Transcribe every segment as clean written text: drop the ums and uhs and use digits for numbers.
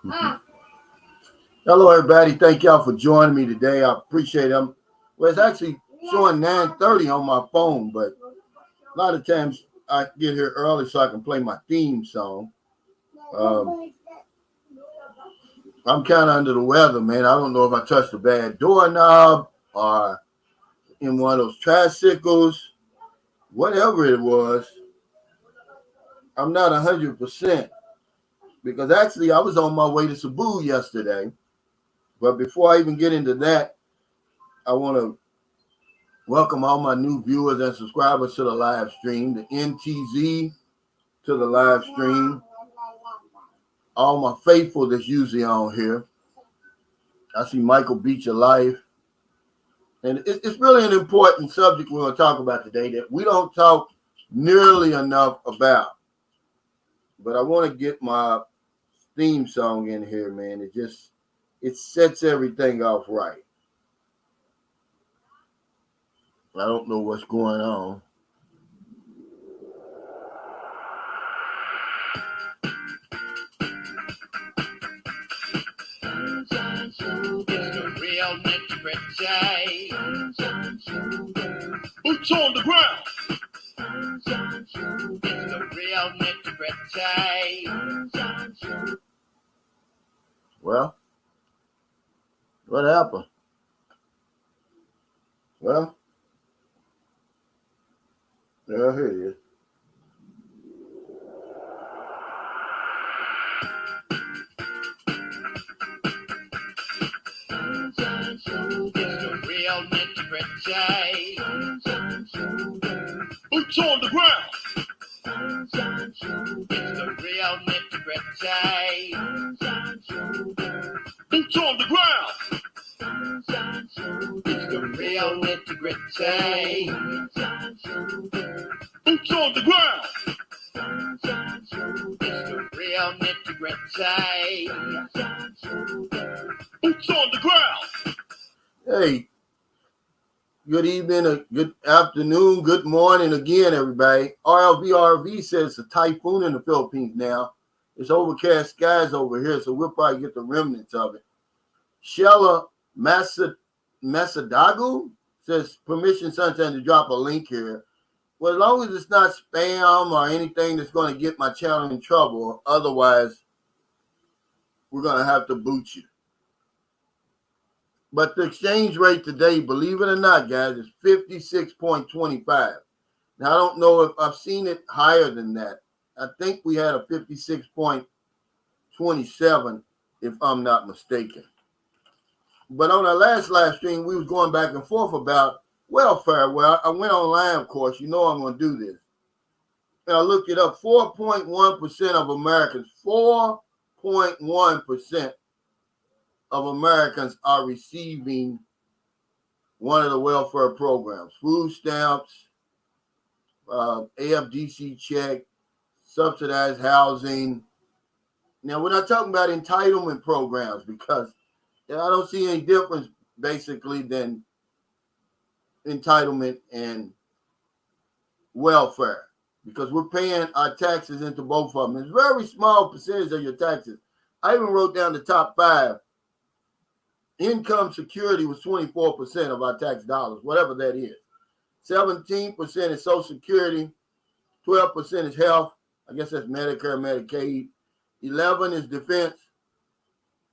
Hello, everybody. Thank y'all for joining me today. I appreciate them. Well, it's actually showing 9:30 on my phone, but a lot of times I get here early so I can play my theme song. Um, I'm kind of under the weather, man. I don't know if I touched a bad doorknob or in one of those tricycles, whatever it was. I'm not 100% because actually I was on my way to Cebu yesterday. But before I even get into that, I want to welcome all my new viewers and subscribers to the live stream, the NTZ to the live stream, all my faithful that's usually on here. I see Michael Beach Alive. And it's really an important subject we're going to talk about today that we don't talk nearly enough about. But I want to get my theme song in here, man. It sets everything off right. I don't know what's going on. Real nitty-gritty. Boots on the ground. It's the real nitty-gritty. Well, what happened? Well, here it is. It's the real nitty-gritty. Boots on the ground. It's the real nitty-gritty. Boots on the ground. It's the real nitty-gritty. Boots on the ground. It's the real nitty-gritty. Boots on the ground. Hey, good evening, good afternoon, good morning again, everybody. RLVRV says it's a typhoon in the Philippines now. It's overcast skies over here, so we'll probably get the remnants of it. Shella Masadagu says permission sunshine to drop a link here. Well, as long as it's not spam or anything that's going to get my channel in trouble, otherwise we're going to have to boot you. But the exchange rate today, believe it or not, guys, is 56.25. Now, I don't know if I've seen it higher than that. I think we had a 56.27, if I'm not mistaken. But on our last live stream, we was going back and forth about welfare. Well, I went online, of course. You know I'm going to do this. And I looked it up. 4.1% of Americans, 4.1% of Americans are receiving one of the welfare programs, food stamps, AFDC check, subsidized housing. Now, we're not talking about entitlement programs because I don't see any difference basically than entitlement and welfare because we're paying our taxes into both of them. It's a very small percentage of your taxes. I even wrote down the top 5. Income security was 24% of our tax dollars, whatever that is. 17% is Social Security, 12% is health. I guess that's Medicare, Medicaid. 11 is defense,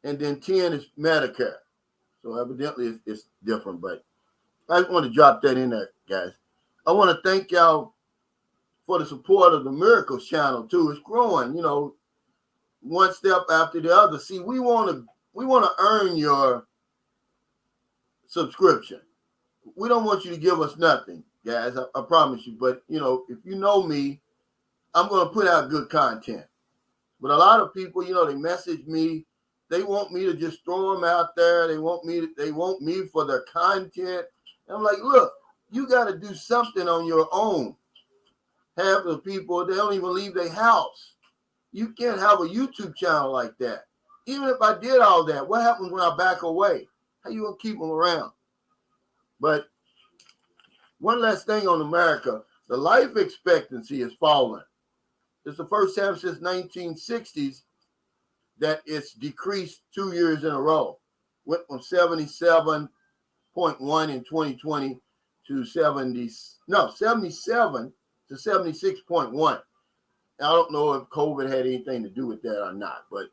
and then 10 is Medicare. So evidently it's different, but I just want to drop that in there, guys. I want to thank y'all for the support of the Miracles channel too. It's growing, one step after the other. See, we want to earn your subscription. We don't want you to give us nothing, guys. I promise you. But if you know me, I'm going to put out good content. But a lot of people, they message me. They want me to just throw them out there. They want me for their content. And I'm like, look, you got to do something on your own. Half of the people, they don't even leave their house. You can't have a YouTube channel like that. Even if I did all that, what happens when I back away? How you going to keep them around? But one last thing on America, the life expectancy is falling. It's the first time since 1960s that it's decreased 2 years in a row. Went from 77.1 in 2020 to 77 to 76.1. I don't know if COVID had anything to do with that or not, but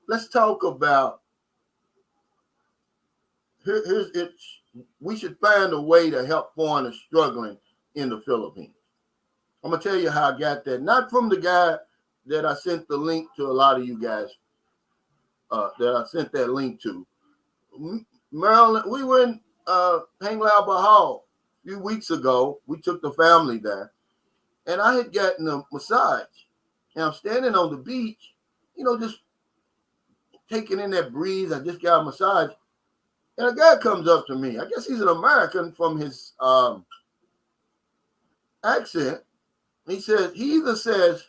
let's talk about here's it. We should find a way to help foreigners struggling in the Philippines. I'm gonna tell you how I got that. Not from the guy that I sent the link to a lot of you guys. That I sent that link to. Maryland, we were in Panglao Bahal a few weeks ago. We took the family there, and I had gotten a massage. And I'm standing on the beach, just taking in that breeze. I just got a massage. And a guy comes up to me. I guess he's an American from his accent. He either says,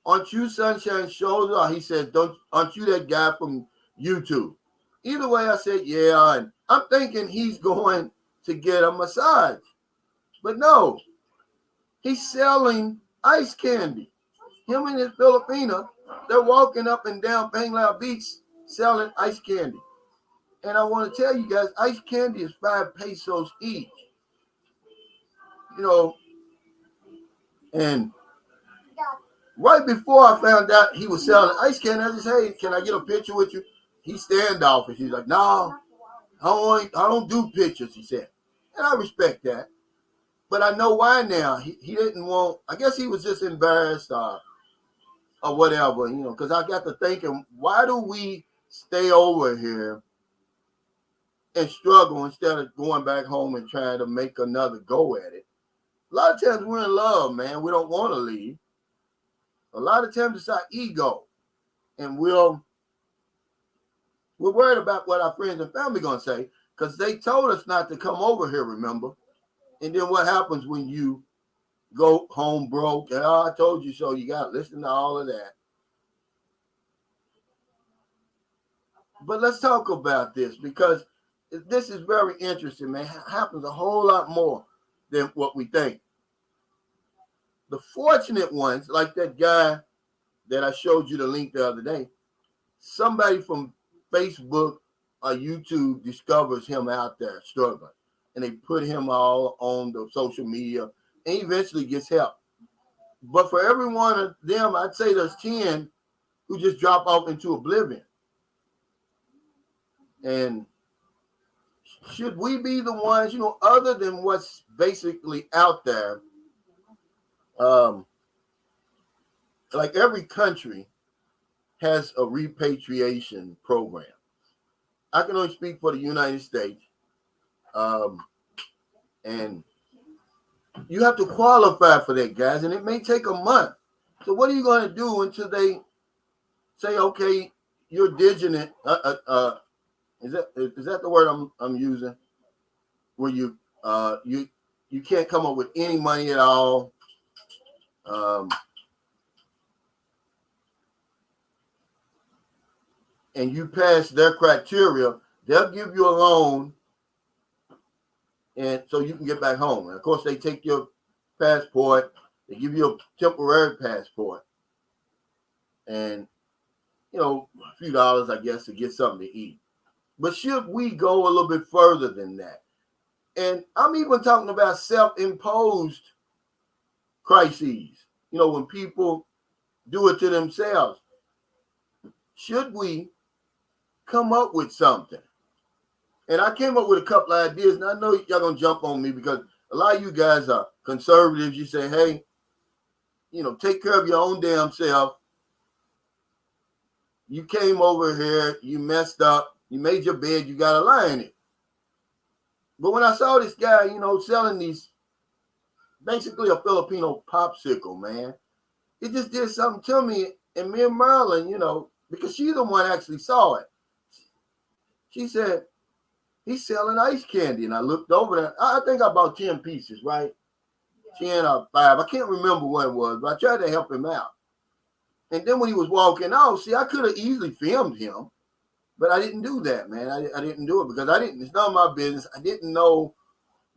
"Aren't you Sunshine Shoulder?" Or he says, "Aren't you that guy from YouTube?" Either way, I said, "Yeah." And I'm thinking he's going to get a massage. But no, he's selling ice candy. Him and his Filipina, they're walking up and down Panglao Beach selling ice candy. And I want to tell you guys, ice candy is 5 pesos each. And right before I found out he was selling ice candy, I just said, "Hey, can I get a picture with you?" He's standoffish. He's like, "No, I don't do pictures," he said. And I respect that. But I know why now. He didn't want, I guess he was just embarrassed or whatever, because I got to thinking, why do we stay over here and struggle instead of going back home and trying to make another go at it? A lot of times we're in love, man. We don't want to leave. A lot of times it's our ego. And we're worried about what our friends and family going to say because they told us not to come over here, remember? And then what happens when you go home broke? And I told you so. You got to listen to all of that. But let's talk about this because this is very interesting, man. It happens a whole lot more than what we think. The fortunate ones, like that guy that I showed you the link the other day, somebody from Facebook or YouTube discovers him out there struggling. And they put him all on the social media and he eventually gets help. But for every one of them, I'd say there's 10 who just drop off into oblivion. And should we be the ones, other than what's basically out there, like every country has a repatriation program. I can only speak for the United States. And you have to qualify for that, guys, and it may take a month. So what are you going to do until they say, okay, you're diligent? Is that the word I'm using? Where you can't come up with any money at all. And you pass their criteria, they'll give you a loan, and so you can get back home. And of course, they take your passport, they give you a temporary passport, and a few dollars, I guess, to get something to eat. But should we go a little bit further than that? And I'm even talking about self-imposed crises. When people do it to themselves. Should we come up with something? And I came up with a couple of ideas, and I know y'all gonna jump on me because a lot of you guys are conservatives. You say, hey, take care of your own damn self. You came over here, you messed up, you made your bed, you gotta lie in it. But when I saw this guy, selling these, basically a Filipino popsicle, man, it just did something to me. And me and Marilyn, because she's the one actually saw it. She said, he's selling ice candy. And I looked over there. I think I bought 10 pieces, right? 10 or 5. I can't remember what it was, but I tried to help him out. And then when he was walking out, see, I could have easily filmed him, but I didn't do that, man. I didn't do it because it's none of my business. I didn't know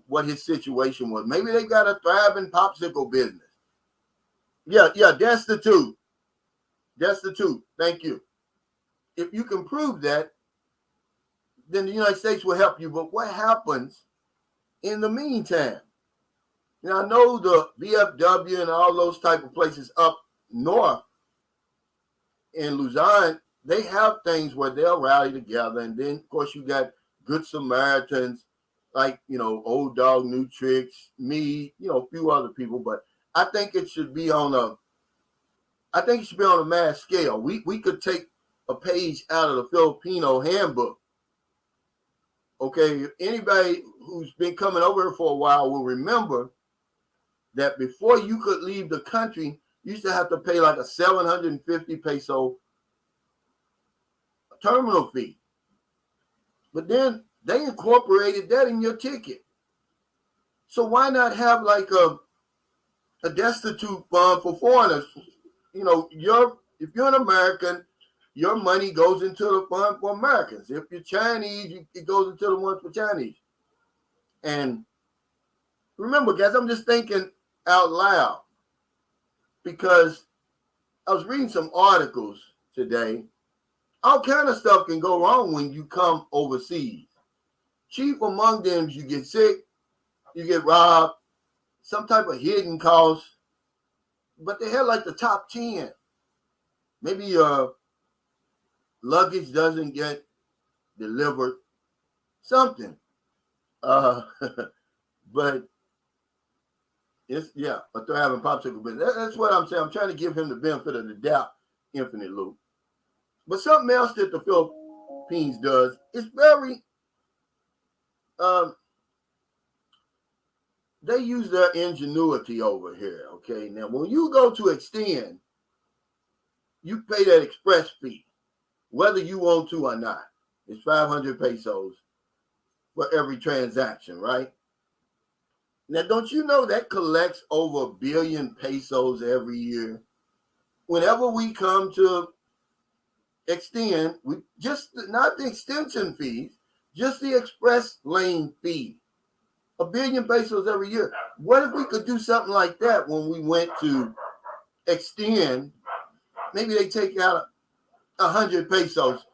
what his situation was. Maybe they got a thriving popsicle business. Yeah, that's the two. That's the two. Thank you. if you can prove that, then the United States will help you. But what happens in the meantime? Now, I know the VFW and all those type of places up north in Luzon, they have things where they'll rally together. And then, of course, you got Good Samaritans, like, Old Dog, New Tricks, me, a few other people. But I think it should be on a mass scale. We could take a page out of the Filipino handbook. Okay, anybody who's been coming over here for a while will remember that before you could leave the country, you used to have to pay like a 750 peso terminal fee. But then they incorporated that in your ticket. So why not have like a destitute fund for foreigners? If you're an American, your money goes into the fund for Americans. If you're Chinese, it goes into the one for Chinese. And remember, guys, I'm just thinking out loud because I was reading some articles today. All kind of stuff can go wrong when you come overseas. Chief among them is you get sick, you get robbed, some type of hidden cost. But they had like the top 10. Maybe your luggage doesn't get delivered, something. But it's, a thriving popsicle business. That's what I'm saying. I'm trying to give him the benefit of the doubt, Infinite Loop. But something else that the Philippines does is very, they use their ingenuity over here, okay? Now, when you go to extend, you pay that express fee, whether you want to or not. It's 500 pesos for every transaction, right? Now, don't you know that collects over 1 billion pesos every year? Whenever we come to extend, we just not the extension fees, just the express lane fee. 1 billion pesos every year. What if we could do something like that when we went to extend? Maybe they take out 100 pesos,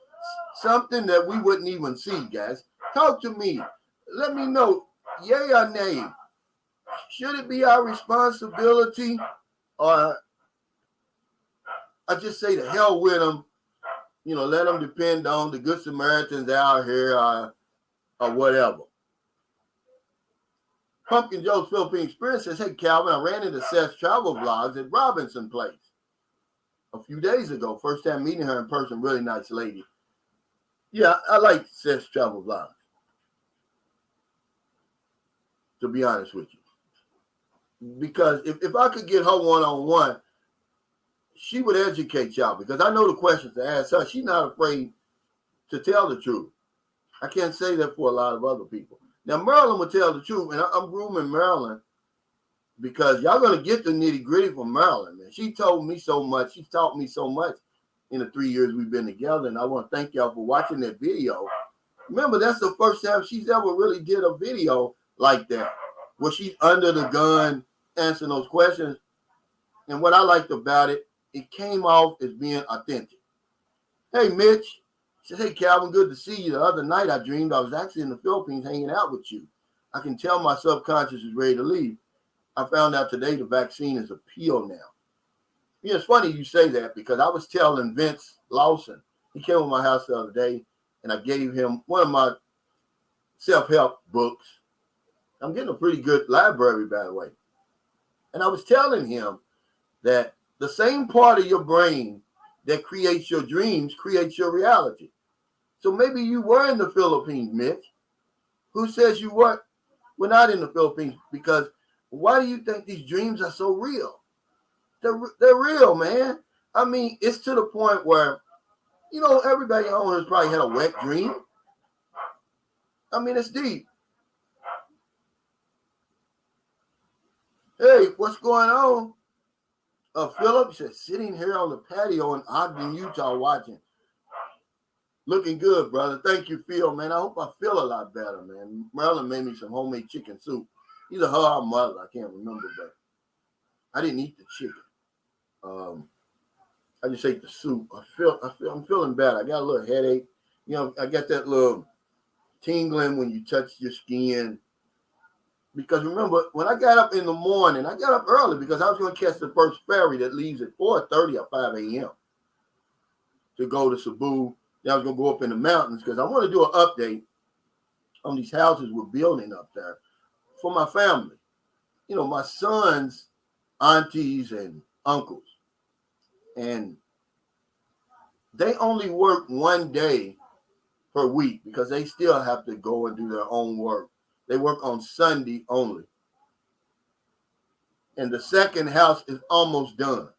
something that we wouldn't even see, guys. Talk to me. Let me know, yay or nay. Should it be our responsibility, or I just say the hell with them? Let them depend on the Good Samaritans out here or whatever. Pumpkin Joe's Philippine Experience says, hey, Calvin, I ran into Seth's travel vlogs at Robinson Place a few days ago. First time meeting her in person, really nice lady. Yeah, I like Seth's travel vlogs, to be honest with you. Because if I could get her one-on-one, she would educate y'all, because I know the questions to ask her. She's not afraid to tell the truth. I can't say that for a lot of other people. Now, Marilyn will tell the truth, and I'm grooming Marilyn because y'all going to get the nitty-gritty from Marilyn, man. She told me so much. She's taught me so much in the 3 years we've been together, and I want to thank y'all for watching that video. Remember, that's the first time she's ever really did a video like that, where she's under the gun answering those questions. And what I liked about it, it came off as being authentic. Hey, Mitch. He said, hey, Calvin, good to see you. The other night I dreamed I was actually in the Philippines hanging out with you. I can tell my subconscious is ready to leave. I found out today the vaccine is a pill now. It's funny you say that, because I was telling Vince Lawson, he came to my house the other day, and I gave him one of my self-help books. I'm getting a pretty good library, by the way. And I was telling him that the same part of your brain that creates your dreams creates your reality. So maybe you were in the Philippines, Mitch. Who says you weren't? We're not in the Philippines, because why do you think these dreams are so real? They're real, man. I mean, it's to the point where, everybody on has probably had a wet dream. I mean, it's deep. Hey, what's going on? Philip said, sitting here on the patio in Ogden, Utah, watching. Looking good, brother. Thank you, Phil, man. I hope I feel a lot better, man. Marilyn made me some homemade chicken soup. Either her or mother, I can't remember, but I didn't eat the chicken. I just ate the soup. I'm feeling bad. I got a little headache. You know, I got that little tingling when you touch your skin. Because remember, when I got up in the morning, I got up early because I was going to catch the first ferry that leaves at 4:30 or 5 a.m. to go to Cebu. Then I was going to go up in the mountains because I want to do an update on these houses we're building up there for my family. You know, my sons, aunties, and uncles. And they only work one day per week because they still have to go and do their own work. They work on Sunday only. And the second house is almost done.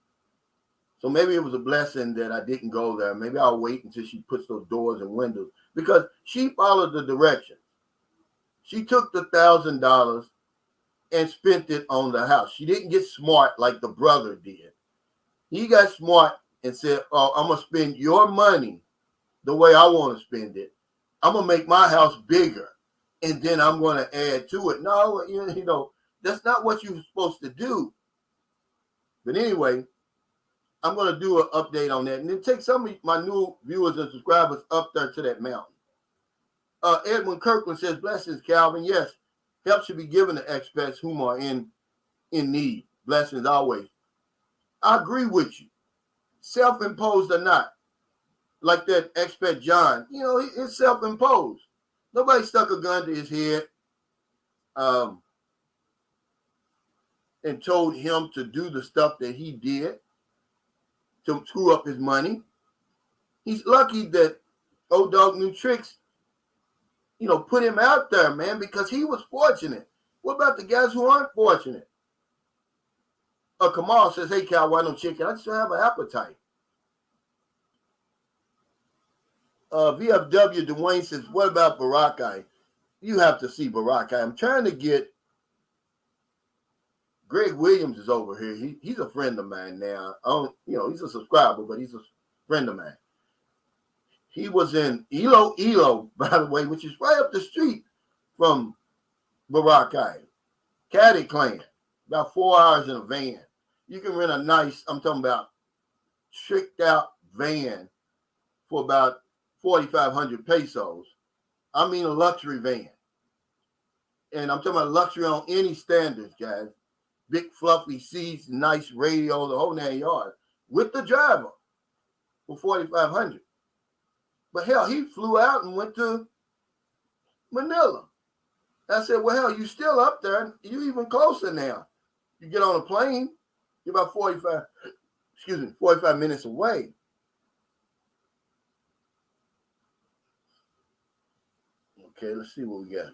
So maybe it was a blessing that I didn't go there. Maybe I'll wait until she puts those doors and windows because she followed the directions. She took the $1,000 and spent it on the house. She didn't get smart like the brother did. He got smart and said, "Oh, I'm going to spend your money the way I want to spend it. I'm going to make my house bigger, and then I'm going to add to it." No, you know, that's not what you're supposed to do. But anyway, I'm going to do an update on that and then take some of my new viewers and subscribers up there to that mountain. Edwin Kirkland says, "Blessings, Calvin. Yes, help should be given to expats whom are in need. Blessings always." I agree with you. Self-imposed or not. Like that expat John, you know, it's self-imposed. Nobody stuck a gun to his head and told him to do the stuff that he did to screw up his money. He's lucky that Old Dog New Tricks, you know, put him out there, man, because he was fortunate. What about the guys who aren't fortunate? Kamal says, "Hey, Cal, why no chicken? I just don't have an appetite." VFW Dwayne says, "What about Barakai? You have to see Barakai. I'm trying to get Greg Williams is over here. He's a friend of mine now. You know, he's a subscriber, but he's a friend of mine. He was in Ilo, by the way, which is right up the street from Barakai. Caddy Clan, about 4 hours in a van. You can rent a nice, I'm talking about tricked out van for about 4,500 pesos. I mean a luxury van. And I'm talking about luxury on any standards, guys. Big fluffy seats, nice radio, the whole 9 yards, with the driver for 4,500. But hell, he flew out and went to Manila. I said, "Well, hell, you still up there. You even closer now. You get on a plane, you're about 45 minutes away." Okay, let's see what we got.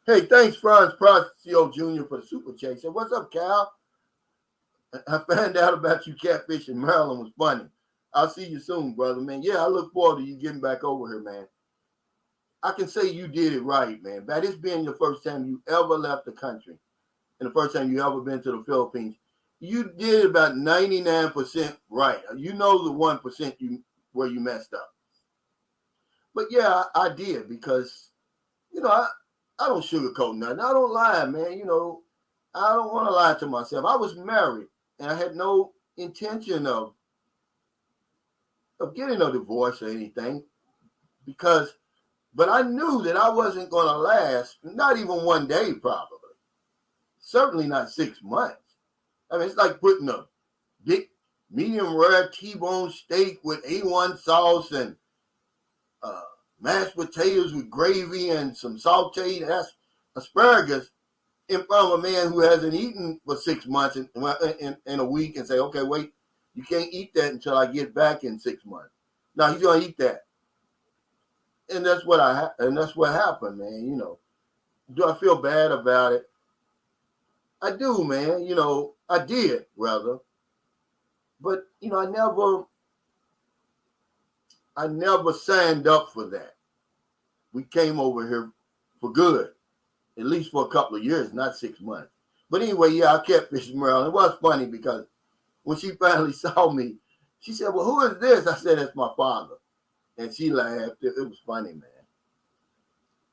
Hey, thanks, Franz Procio Jr. for the super chat. Said, "What's up, Cal? I found out about you catfish in Maryland was funny. I'll see you soon, brother, man. Yeah, I look forward to you getting back over here, man. I can say you did it right, man. By this being your first time you ever left the country and the first time you ever been to the Philippines, you did about 99% right. You know the 1% where you messed up. But yeah, I did because, you know, I don't sugarcoat nothing. I don't lie, man. You know, I don't want to lie to myself. I was married and I had no intention of getting a divorce or anything but I knew that I wasn't going to last, not even one day probably. Certainly not 6 months. I mean, it's like putting a big medium rare T-bone steak with A1 sauce and mashed potatoes with gravy and some sauteed asparagus in front of a man who hasn't eaten for 6 months in a week and say, "Okay, wait, you can't eat that until I get back in 6 months." No, he's going to eat that. And that's what happened, man. You know, do I feel bad about it? I do, man. You know, I did, rather. But, you know, I never signed up for that. We came over here for good, at least for a couple of years, not 6 months. But anyway, yeah, I kept fishing Maryland. It was funny because when she finally saw me, she said, "Well, who is this?" I said, "That's my father." And she laughed. It was funny, man.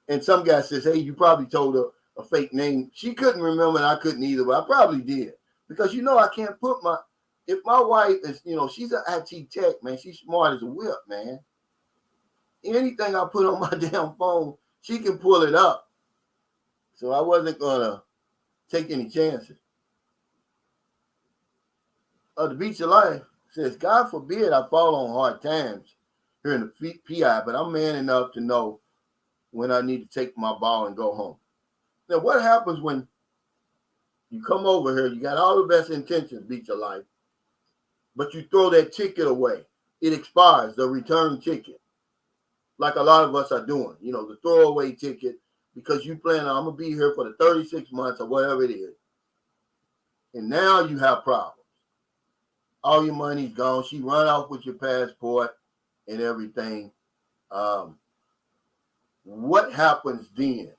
And some guy says, "Hey, you probably told her a fake name." She couldn't remember and I couldn't either, but I probably did. Because, you know, I can't put if my wife is, she's an IT tech, man, she's smart as a whip, man. Anything I put on my damn phone, she can pull it up. So I wasn't gonna take any chances. The Beach of Life says, God forbid I fall on hard times here in the PI, but I'm man enough to know when I need to take my ball and go home. Now, what happens when you come over here, you got all the best intentions, Beach of Life, but you throw that ticket away? It expires, the return ticket, like a lot of us are doing, the throwaway ticket, because you plan on, I'm going to be here for the 36 months or whatever it is. And now you have problems. All your money's gone. She run off with your passport and everything. What happens then?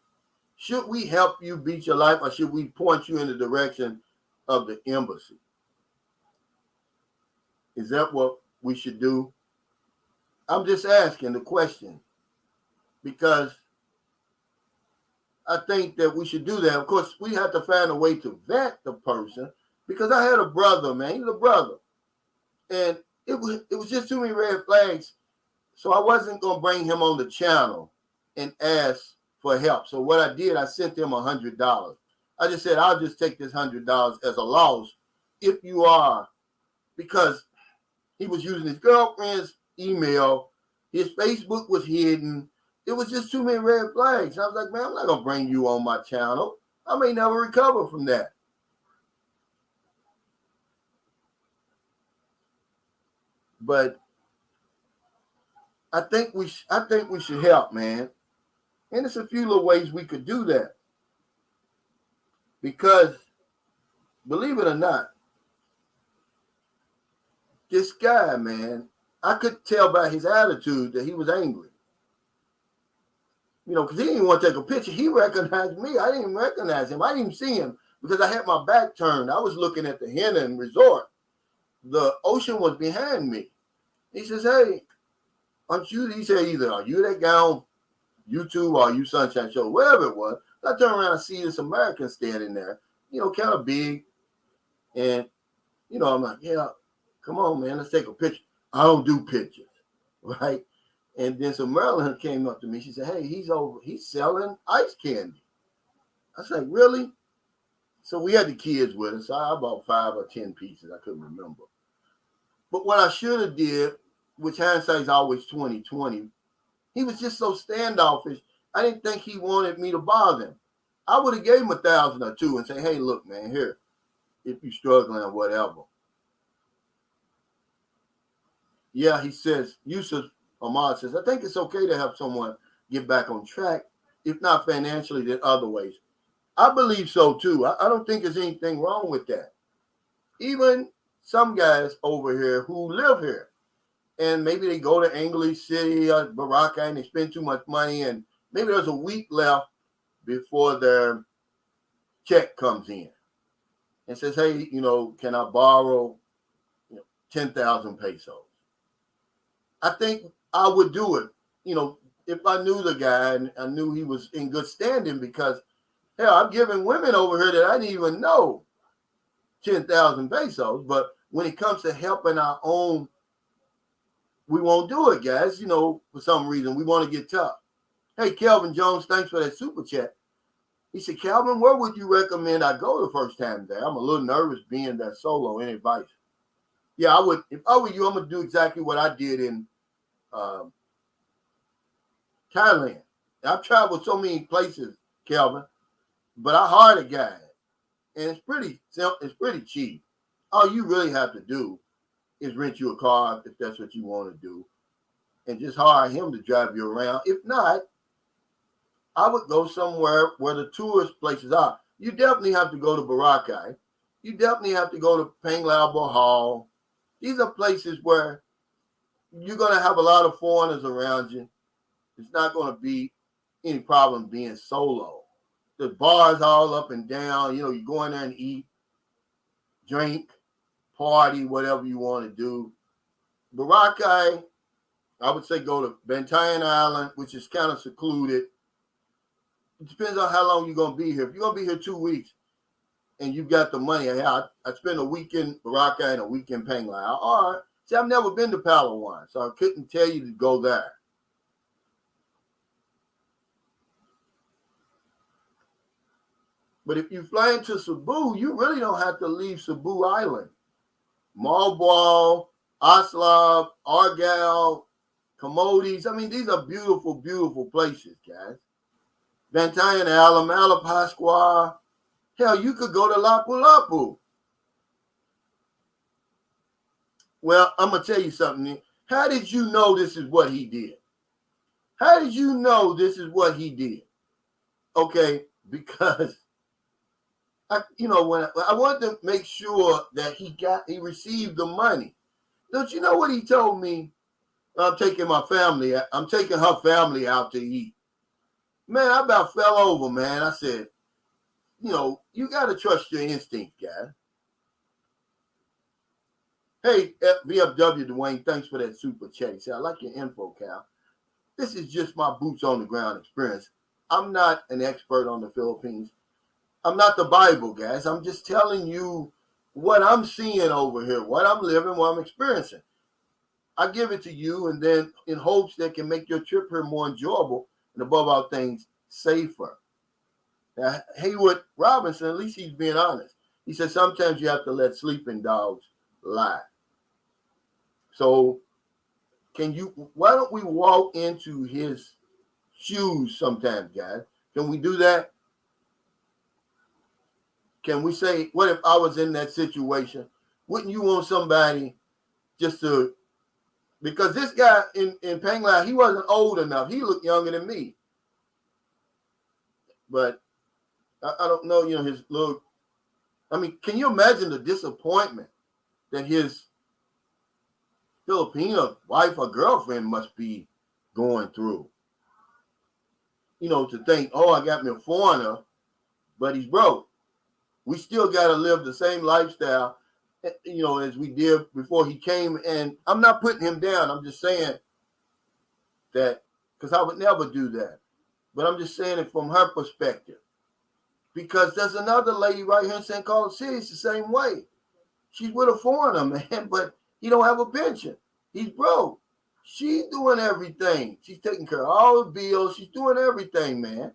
Should we help you Beach of Life, or should we point you in the direction of the embassy? Is that what we should do? I'm just asking the question because I think that we should do that. Of course, we have to find a way to vet the person, because I had a brother, man. He's a brother. And it was just too many red flags. So I wasn't going to bring him on the channel and ask for help. So what I did, I sent him $100. I just said, I'll just take this $100 as a loss if you are, because he was using his girlfriend's email. His Facebook was hidden. It was just too many red flags. I was like, man, I'm not going to bring you on my channel. I may never recover from that. But I think we should help, man. And there's a few little ways we could do that. Because, believe it or not, this guy, man, I could tell by his attitude that he was angry. Because he didn't want to take a picture. He recognized me. I didn't even recognize him. I didn't even see him because I had my back turned. I was looking at the Hennon Resort. The ocean was behind me. He says, hey, aren't you? He said, either are you that guy on YouTube or are you Sunshine Show, whatever it was. I turn around and see this American standing there, kind of big. And, I'm like, yeah, come on, man, let's take a picture. I don't do pictures, right? And then some Maryland came up to me. She said, hey, he's selling ice candy. I was like, really? So we had the kids with us. So I bought 5 or 10 pieces. I couldn't remember. But what I should have did, which hindsight is always 20/20, he was just so standoffish. I didn't think he wanted me to bother him. I would have gave him $1,000 or $2,000 and say, hey, look, man, here, if you're struggling or whatever. Yeah, he says, Yusuf Ahmad says, I think it's okay to help someone get back on track, if not financially, then other ways. I believe so, too. I don't think there's anything wrong with that. Even some guys over here who live here, and maybe they go to English City or Baraka and they spend too much money, and maybe there's a week left before their check comes in and says, hey, can I borrow 10,000 pesos? I think I would do it, if I knew the guy and I knew he was in good standing, because, hell, I'm giving women over here that I didn't even know 10,000 pesos. But when it comes to helping our own, we won't do it, guys. For some reason, we want to get tough. Hey, Kelvin Jones, thanks for that super chat. He said, Calvin, where would you recommend I go the first time there? I'm a little nervous being there solo. Any advice? Yeah, I would. If I were you, I'm going to do exactly what I did in Thailand. I've traveled so many places, Calvin, but I hired a guy, and it's pretty simple. It's pretty cheap. All you really have to do is rent you a car if that's what you want to do, and just hire him to drive you around. If not, I would go somewhere where the tourist places are. You definitely have to go to Boracay. You definitely have to go to Panglao Bohol. These are places where you're going to have a lot of foreigners around you. It's not going to be any problem being solo. The bars all up and down. You go in there and eat, drink, party, whatever you want to do. Boracay, I would say go to Bantayan Island, which is kind of secluded. It depends on how long you're going to be here. If you're going to be here 2 weeks and you got the money. Hey, I spent a week in Baraka and a week in Penglai. All right. See, I've never been to Palawan, so I couldn't tell you to go there. But if you fly into Cebu, you really don't have to leave Cebu Island. Malboal, Aslav, Argyle, Comodes. I mean, these are beautiful, beautiful places, guys. Bantayan Island, Malapascua. Hell, you could go to Lapu-Lapu. Well, I'm going to tell you something. How did you know this is what he did? How did you know this is what he did? Okay, because when I wanted to make sure that he received the money. Don't you know what he told me? I'm taking her family out to eat. Man, I about fell over, man. I said, you got to trust your instinct, guys. Hey, VFW Dwayne, thanks for that super chat. He said, I like your info, Cal. This is just my boots on the ground experience. I'm not an expert on the Philippines. I'm not the Bible, guys. I'm just telling you what I'm seeing over here, what I'm living, what I'm experiencing. I give it to you, and then in hopes that can make your trip here more enjoyable and above all things, safer. Now, Haywood Robinson, at least he's being honest. He said sometimes you have to let sleeping dogs lie. So why don't we walk into his shoes sometimes, guys? Can we do that? Can we say, what if I was in that situation? Wouldn't you want somebody just to, because this guy in Penglai, he wasn't old enough. He looked younger than me. But I don't know, his little, can you imagine the disappointment that his Filipino wife or girlfriend must be going through? To think, oh, I got me a foreigner, but he's broke. We still got to live the same lifestyle, as we did before he came. And I'm not putting him down. I'm just saying that, because I would never do that. But I'm just saying it from her perspective. Because there's another lady right here in St. Carlos City, it's the same way. She's with a foreigner, man, but he don't have a pension. He's broke. She's doing everything. She's taking care of all the bills. She's doing everything, man.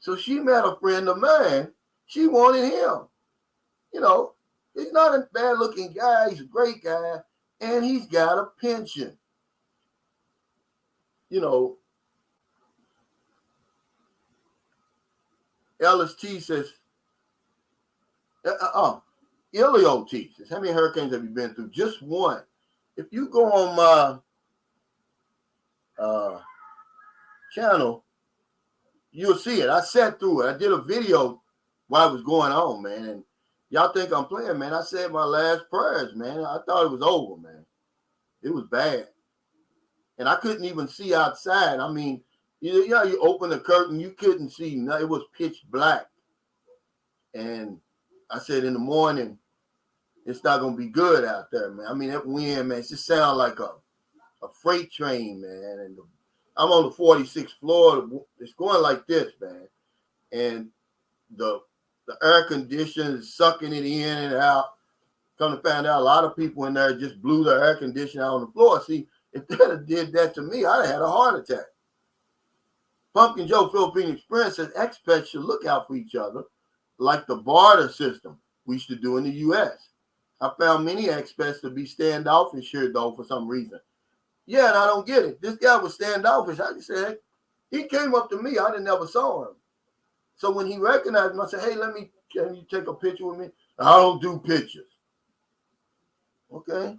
So she met a friend of mine. She wanted him. He's not a bad-looking guy. He's a great guy, and he's got a pension. Ellis T says, Ilio T says, how many hurricanes have you been through? Just one. If you go on my channel, you'll see it. I sat through it. I did a video while it was going on, man. And y'all think I'm playing, man. I said my last prayers, man. I thought it was over, man. It was bad. And I couldn't even see outside. You open the curtain, you couldn't see. It was pitch black. And I said in the morning, it's not going to be good out there, man. That wind, man, it just sounds like a freight train, man. And I'm on the 46th floor. It's going like this, man. And the air conditioner is sucking it in and out. Come to find out, a lot of people in there just blew their air conditioner out on the floor. See, if they had did that to me, I'd have had a heart attack. Pumpkin Joe Philippine Experience says expats should look out for each other like the barter system we used to do in the U.S. I found many expats to be standoffish here, though, for some reason. Yeah, and I don't get it. This guy was standoffish. I just said, he came up to me. I never saw him. So when he recognized me, I said, hey, can you take a picture with me? I don't do pictures. Okay.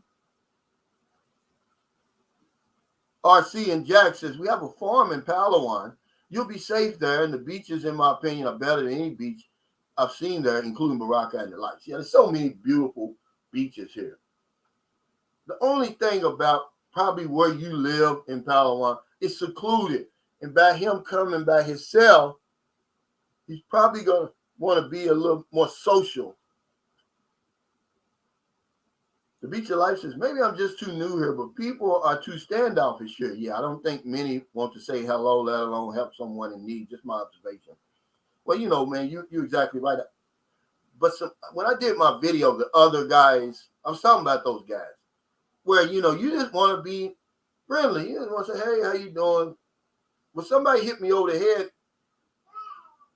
RC and Jack says, we have a farm in Palawan. You'll be safe there, and the beaches, in my opinion, are better than any beach I've seen there, including Baraka and the Lights. Yeah, there's so many beautiful beaches here. The only thing about probably where you live in Palawan is secluded. And by him coming by himself, he's probably going to want to be a little more social. The Beach of Life says, maybe I'm just too new here, but people are too standoffish here. Yeah, I don't think many want to say hello, let alone help someone in need. Just my observation. Well, man, you're exactly right. But when I did my video, the other guys, I was talking about those guys where, you just want to be friendly. You just want to say, hey, how you doing? But somebody hit me over the head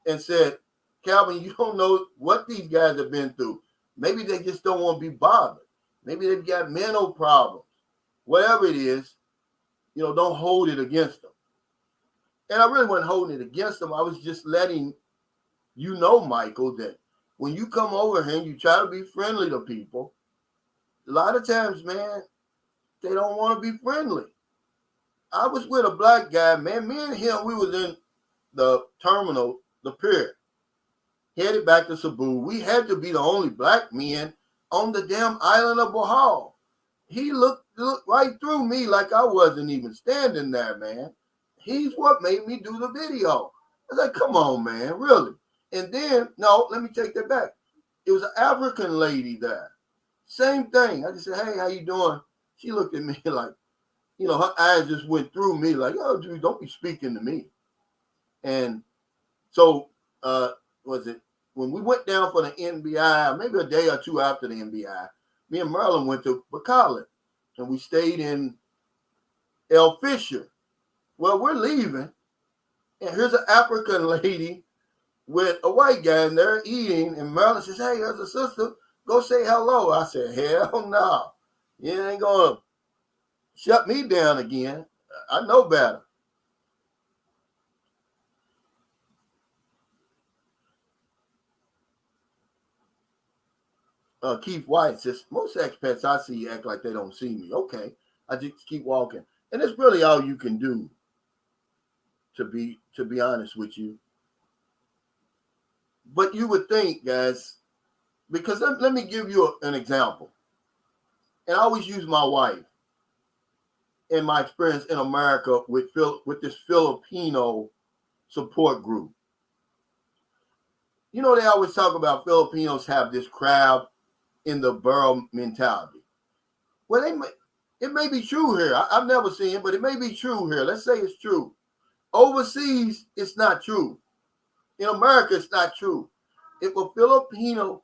and said, Calvin, you don't know what these guys have been through. Maybe they just don't want to be bothered. Maybe they've got mental problems. Whatever it is, don't hold it against them. And I really wasn't holding it against them. I was just letting you know, Michael, that when you come over here and you try to be friendly to people, a lot of times, man, they don't want to be friendly. I was with a black guy, man. Me and him, we was in the terminal, the pier, headed back to Cebu. We had to be the only black men on the damn island of Bohol. He looked right through me like I wasn't even standing there, man. He's what made me do the video. I was like, come on, man, really? And then, no, let me take that back. It was an African lady there. Same thing. I just said, hey, how you doing? She looked at me like, her eyes just went through me like, oh, dude, don't be speaking to me. And so, was it when we went down for the NBI, maybe a day or two after the NBI, me and Merlin went to Bacala, and we stayed in El Fisher. Well, we're leaving, and here's an African lady with a white guy in there eating, and Merlin says, hey, there's a sister, go say hello. I said, hell no. You ain't going to shut me down again. I know better. Keith White says, most expats I see act like they don't see me. Okay, I just keep walking. And it's really all you can do, to be honest with you. But you would think, guys, because let me give you an example. And I always use my wife in my experience in America with this Filipino support group. They always talk about Filipinos have this crab in the barrel mentality. Well, it may be true here. I've never seen it, but it may be true here. Let's say it's true. Overseas, it's not true. In America, it's not true. If a Filipino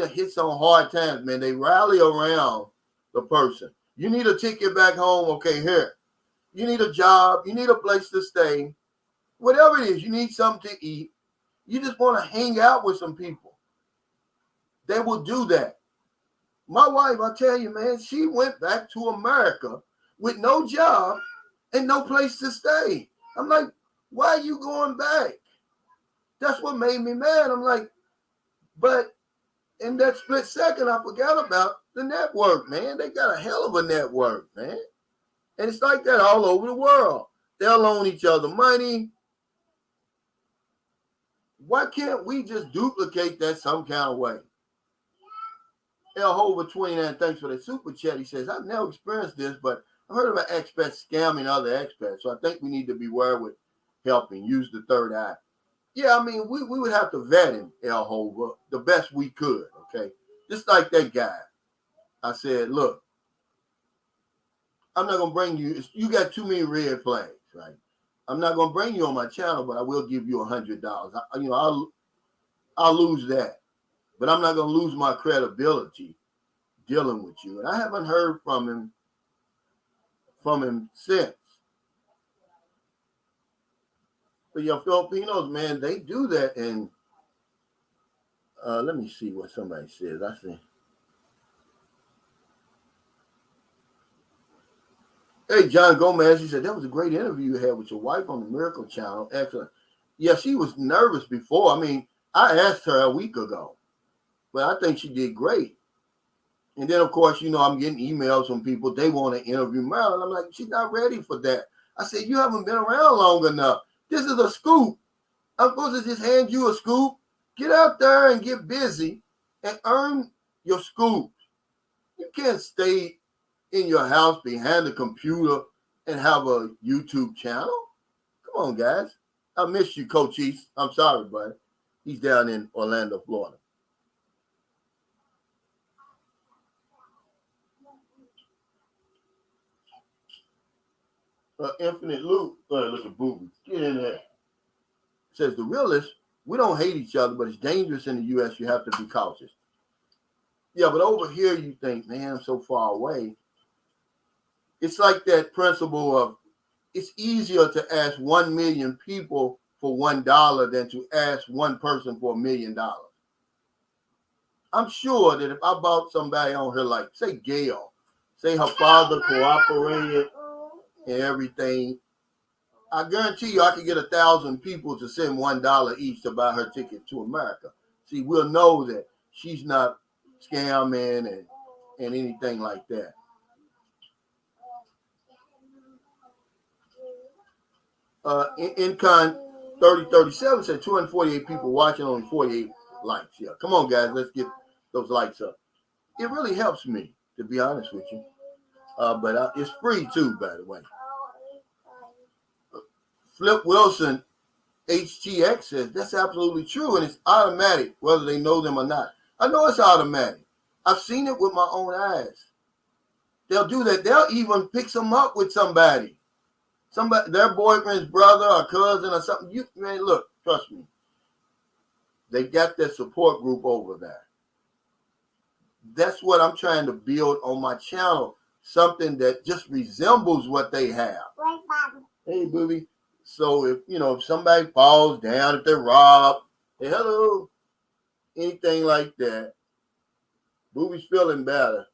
hits on hard times, man, they rally around the person. You need a ticket back home. Okay, here. You need a job. You need a place to stay. Whatever it is, you need something to eat. You just want to hang out with some people. They will do that. My wife, I tell you, man, she went back to America with no job and no place to stay. I'm like, why are you going back? That's what made me mad. I'm like, but in that split second, I forgot about the network, man. They got a hell of a network, man. And it's like that all over the world. They'll loan each other money. Why can't we just duplicate that some kind of way? El Hover 29, thanks for the super chat. He says, I've never experienced this, but I've heard about expats scamming other expats. So I think we need to beware with helping. Use the third eye. Yeah, I mean, we would have to vet him, El Hover, the best we could, okay? Just like that guy. I said, look, I'm not going to bring you. You got too many red flags, right? I'm not going to bring you on my channel, but I will give you $100. I'll lose that. But I'm not going to lose my credibility dealing with you. And I haven't heard from him since. But Filipinos, man, they do that. And let me see what somebody says. I see. Hey, John Gomez, he said, that was a great interview you had with your wife on the Miracle Channel. Excellent. Yeah, she was nervous before. I mean, I asked her a week ago. But I think she did great. And then, of course, I'm getting emails from people. They want to interview Marilyn. I'm like, she's not ready for that. I said, you haven't been around long enough. This is a scoop. I'm supposed to just hand you a scoop. Get out there and get busy and earn your scoop. You can't stay in your house behind the computer and have a YouTube channel. Come on, guys. I miss you, Coach East. I'm sorry, buddy. He's down in Orlando, Florida. Infinite Loop. Look at Booby. Get in there. Says the realist We don't hate each other, but it's dangerous in the U.S. You have to be cautious. Yeah, but over here you think, man, I'm so far away. It's like that principle of it's easier to ask 1 million people for $1 than to ask one person for $1 million. I'm sure that if I bought somebody on here, like, say, Gail, say her father cooperated and everything, I guarantee you I could get 1,000 people to send $1 each to buy her ticket to America. See, we'll know that she's not scamming and anything like that. Incon 3037 said 248 people watching, only 48 likes. Yeah, come on, guys, let's get those likes up. It really helps me, to be honest with you. But it's free too, by the way. Flip Wilson HTX says that's absolutely true, and it's automatic whether they know them or not. I know it's automatic. I've seen it with my own eyes. They'll do that. They'll even pick them up with somebody, their boyfriend's brother or cousin or something. You man, look, trust me. They got their support group over there. That's what I'm trying to build on my channel. Something that just resembles what they have. Hey, booby. So if somebody falls down, if they're robbed, hey, hello, anything like that, booby's feeling better.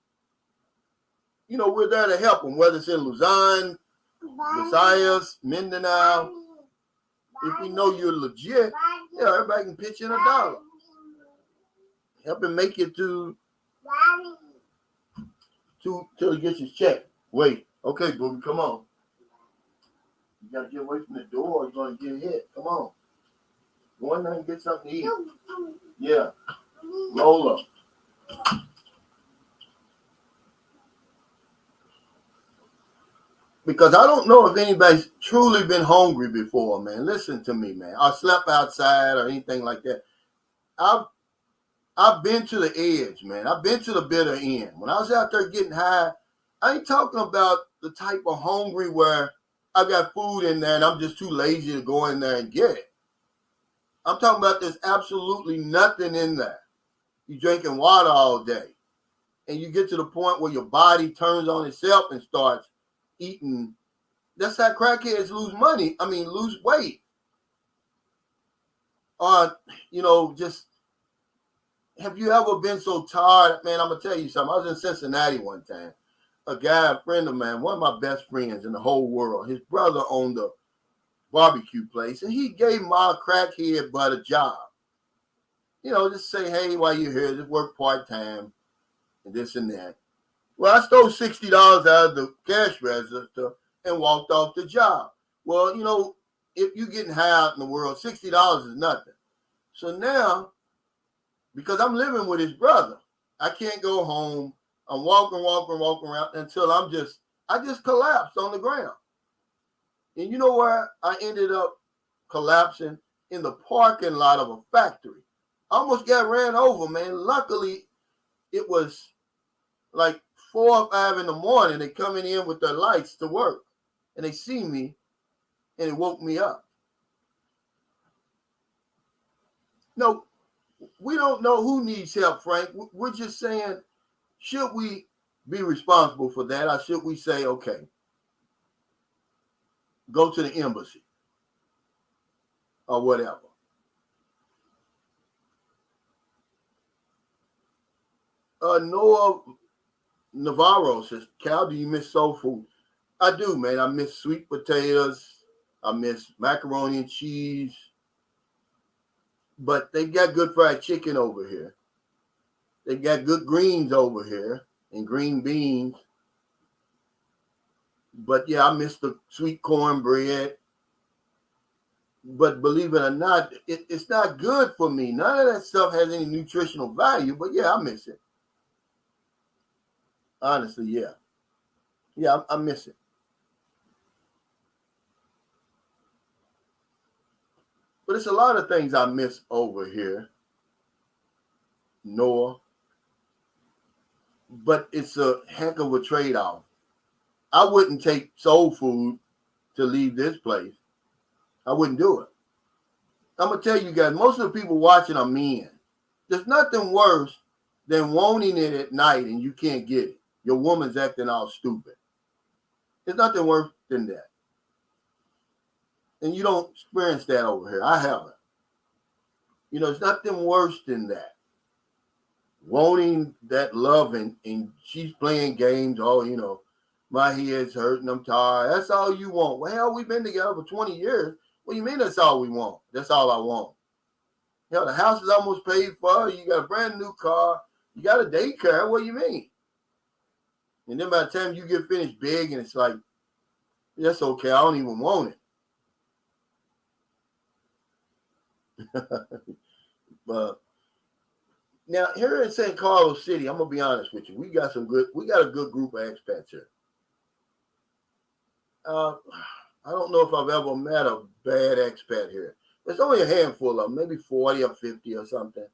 We're there to help them, whether it's in Luzon, Visayas, Mindanao. If we know you're legit, everybody can pitch in $1. Help him make it till he gets his check. Wait, okay, booby, come on. You gotta get away from the door, or you're gonna get hit. Come on. Go in there and get something to eat. Yeah. Roll up. Because I don't know if anybody's truly been hungry before, man. Listen to me, man. I slept outside or anything like that. I've been to the edge, man. I've been to the bitter end. When I was out there getting high, I ain't talking about the type of hungry where I got food in there and I'm just too lazy to go in there and get it. I'm talking about there's absolutely nothing in there. You're drinking water all day. And you get to the point where your body turns on itself and starts eating. That's how crackheads lose weight. Just, have you ever been so tired? Man, I'm going to tell you something. I was in Cincinnati one time. A friend of mine, one of my best friends in the whole world, his brother owned a barbecue place, and he gave my crackhead butt a job. Just say, hey, while you're here, just work part-time and this and that. Well, I stole $60 out of the cash register and walked off the job. Well, if you're getting high out in the world, $60 is nothing. So now, because I'm living with his brother, I can't go home. I'm walking around until I just collapsed on the ground. And you know where I ended up collapsing? In the parking lot of a factory. I almost got ran over, man. Luckily, it was like 4 or 5 in the morning. They coming in with their lights to work. And they see me, and it woke me up. No, we don't know who needs help, Frank. We're just saying, should we be responsible for that? Or should we say, okay, go to the embassy or whatever? Noah Navarro says, Cal, do you miss soul food? I do, man. I miss sweet potatoes. I miss macaroni and cheese. But they got good fried chicken over here. They got good greens over here and green beans. But yeah, I miss the sweet cornbread. But believe it or not, it's not good for me. None of that stuff has any nutritional value. But yeah, I miss it. Honestly, yeah. Yeah, I miss it. But it's a lot of things I miss over here, Noah. But it's a heck of a trade-off. I wouldn't take soul food to leave this place. I wouldn't do it. I'm gonna tell you guys, most of the people watching are men. There's nothing worse than wanting it at night and you can't get it. Your woman's acting all stupid. There's nothing worse than that. And you don't experience that over here. I haven't. You know, it's nothing worse than that. Wanting that love and she's playing games. Oh, you know, my head's hurting. I'm tired. That's all you want. Well, hell, we've been together for 20 years. What do you mean that's all we want? That's all I want. Hell, the house is almost paid for. You got a brand new car. You got a daycare. What do you mean? And then by the time you get finished begging, it's like, that's okay. I don't even want it. But now here in St. Carlos City, I'm gonna be honest with you. We got a good group of expats here. I don't know if I've ever met a bad expat here. There's only a handful of them, maybe 40 or 50 or something,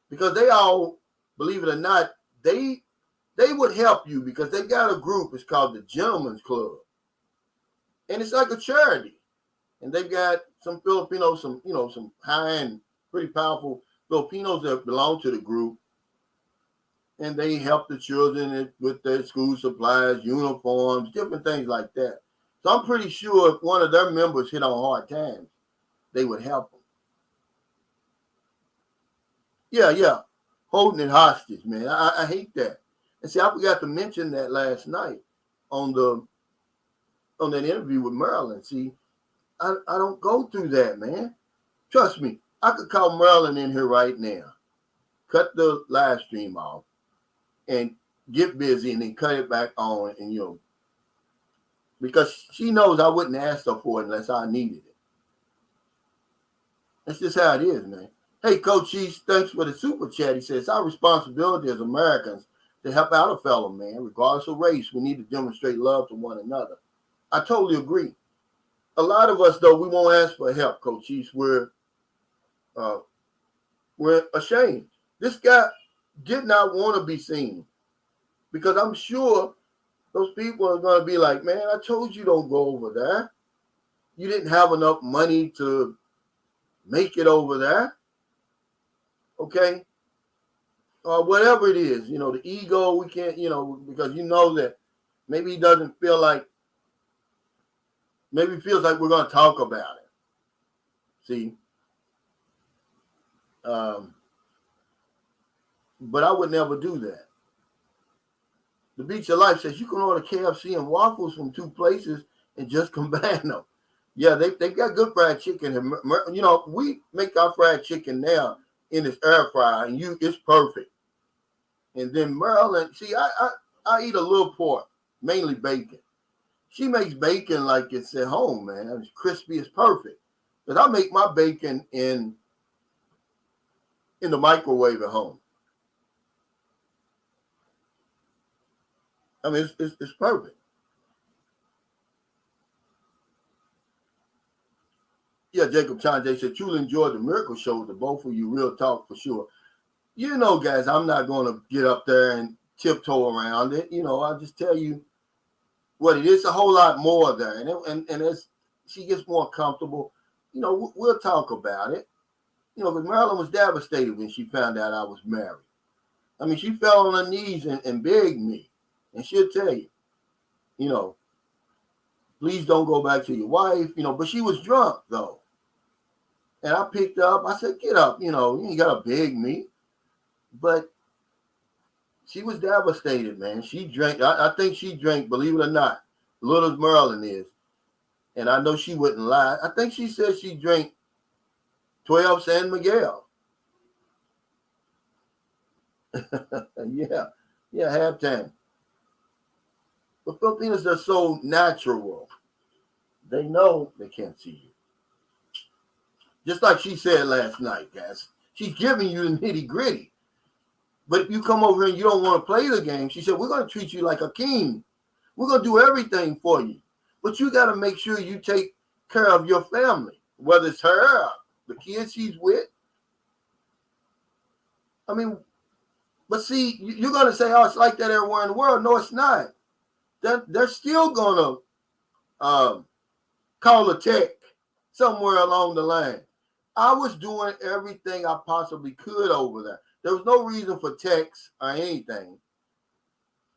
because they all, believe it or not, they would help you because they got a group. It's called the Gentlemen's Club, and it's like a charity. And they've got some Filipinos, some high-end, pretty powerful Filipinos that belong to the group, and they help the children with their school supplies, uniforms, different things like that. So I'm pretty sure if one of their members hit on hard times, they would help them. Yeah, holding it hostage, man. I hate that. And see, I forgot to mention that last night on that interview with Marilyn. See, I don't go through that, man. Trust me, I could call Marilyn in here right now, cut the live stream off, and get busy, and then cut it back on, and because she knows I wouldn't ask her for it unless I needed it. That's just how it is, man. Hey, Coach East, thanks for the super chat. He says, it's our responsibility as Americans to help out a fellow man, regardless of race. We need to demonstrate love to one another. I totally agree. A lot of us, though, we won't ask for help, Coach East. We're ashamed. This guy did not want to be seen because I'm sure those people are going to be like, man, I told you don't go over there. You didn't have enough money to make it over there. Okay? Whatever it is, the ego, we can't, because that maybe he doesn't feel like, maybe he feels like we're going to talk about it. See? But I would never do that. The Beach of Life says you can order KFC and waffles from 2 places and just combine them. Yeah, they got good fried chicken. We make our fried chicken now in this air fryer, and it's perfect. And then Marilyn, see, I eat a little pork, mainly bacon. She makes bacon like it's at home, man. It's crispy, it's perfect. But I make my bacon in the microwave at home. I mean, it's perfect. Yeah, Jacob Chanje said, truly enjoyed the miracle show with the both of you. Real talk for sure. Guys, I'm not going to get up there and tiptoe around it. I'll just tell you what it is. A whole lot more there. And as she gets more comfortable, we'll talk about it. Because Marilyn was devastated when she found out I was married. I mean, she fell on her knees and begged me. And she'll tell you, please don't go back to your wife, but she was drunk, though. And I picked her up. I said, get up, you ain't got to beg me. But she was devastated, man. She drank. I think she drank, believe it or not, little as Marilyn is. And I know she wouldn't lie. I think she said she drank 12 San Miguel. Yeah, halftime. But Filipinos are so natural. They know they can't see you. Just like she said last night, guys. She's giving you the nitty gritty. But if you come over here and you don't want to play the game, she said, we're going to treat you like a king. We're going to do everything for you. But you got to make sure you take care of your family, whether it's her or the kids she's with. I mean, but see, you're going to say, oh, it's like that everywhere in the world. No, it's not. They're still going to call a tech somewhere along the line. I was doing everything I possibly could over there. There was no reason for text or anything.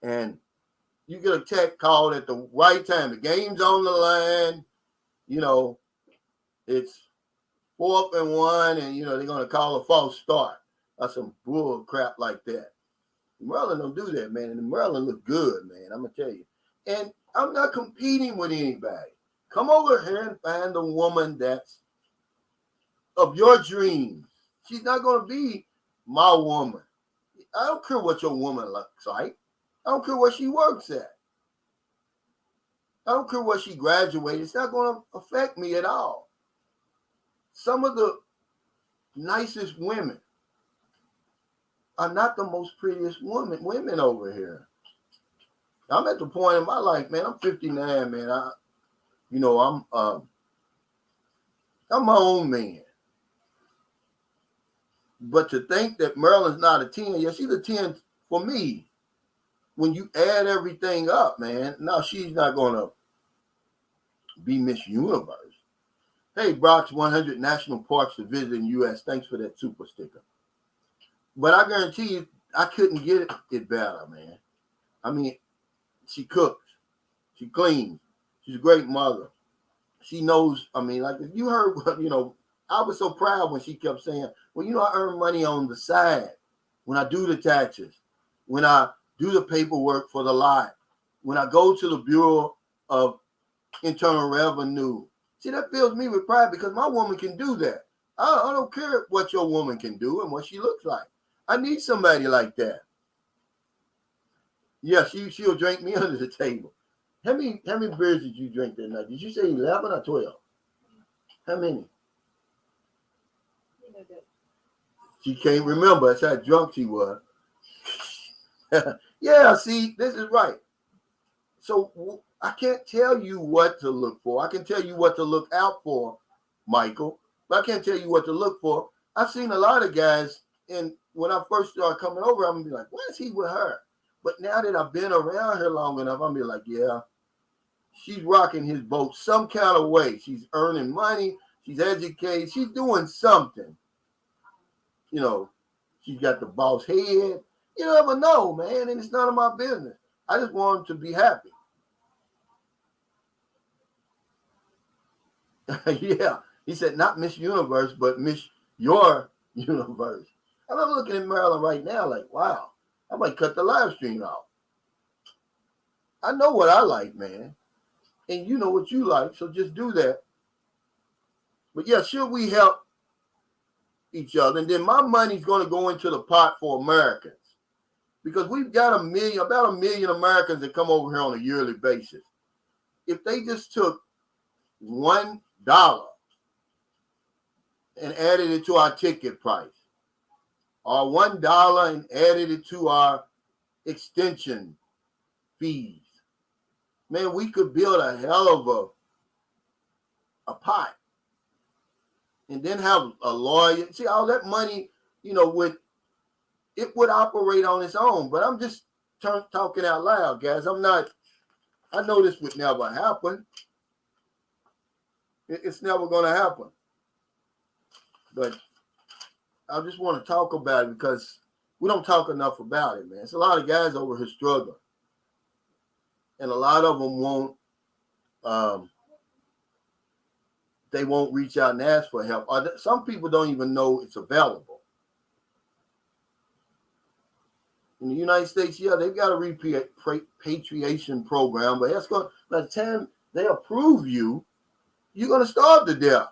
And you get a text called at the right time. The game's on the line. You know, it's 4th and 1, and, they're going to call a false start or some bull crap like that. Maryland don't do that, man. And Maryland look good, man. I'm going to tell you. And I'm not competing with anybody. Come over here and find a woman that's of your dreams. She's not going to be my woman. I don't care what your woman looks like. I don't care where she works at. I don't care where she graduated. It's not going to affect me at all. Some of the nicest women are not the most prettiest women over here. I'm at the point in my life, man. I'm 59, man. I'm my own man. But to think that Maryland's not a 10, yeah, she's a 10 for me. When you add everything up, man, no, she's not going to be Miss Universe. Hey, Brock's 100 national parks to visit in the U.S. Thanks for that super sticker. But I guarantee you, I couldn't get it better, man. I mean, she cooks. She cleans. She's a great mother. She knows, like if you heard, I was so proud when she kept saying, well, I earn money on the side when I do the taxes, when I do the paperwork for the lot, when I go to the Bureau of Internal Revenue. See, that fills me with pride because my woman can do that. I don't care what your woman can do and what she looks like. I need somebody like that. Yeah, she'll drink me under the table. How many beers did you drink that night? Did you say 11 or 12? How many? She can't remember. That's how drunk she was. Yeah, see, this is right. So I can't tell you what to look for. I can tell you what to look out for, Michael, but I can't tell you what to look for. I've seen a lot of guys, and when I first started coming over, I'm going to be like, why is he with her? But now that I've been around her long enough, I'm going to be like, yeah, she's rocking his boat some kind of way. She's earning money. She's educated. She's doing something. She's got the boss head. You never know, man, and it's none of my business. I just want him to be happy. Yeah, he said not Miss Universe, but Miss Your Universe. I'm looking at Maryland right now like, wow, I might cut the live stream off. I know what I like, man, and you know what you like, so just do that. But yeah, should we help each other? And then my money's going to go into the pot for Americans because we've got about a million Americans that come over here on a yearly basis. If they just took $1 and added it to our ticket price, or $1 and added it to our extension fees, man, we could build a hell of a pot. And then have a lawyer. See, all that money, it would operate on its own. But I'm just talking out loud, guys. I know this would never happen. It's never going to happen. But I just want to talk about it because we don't talk enough about it, man. It's a lot of guys over here struggling. And a lot of them won't reach out and ask for help. Some people don't even know it's available. In the United States, yeah, they've got a repatriation program, but that's going, by the time they approve you, you're going to starve to death.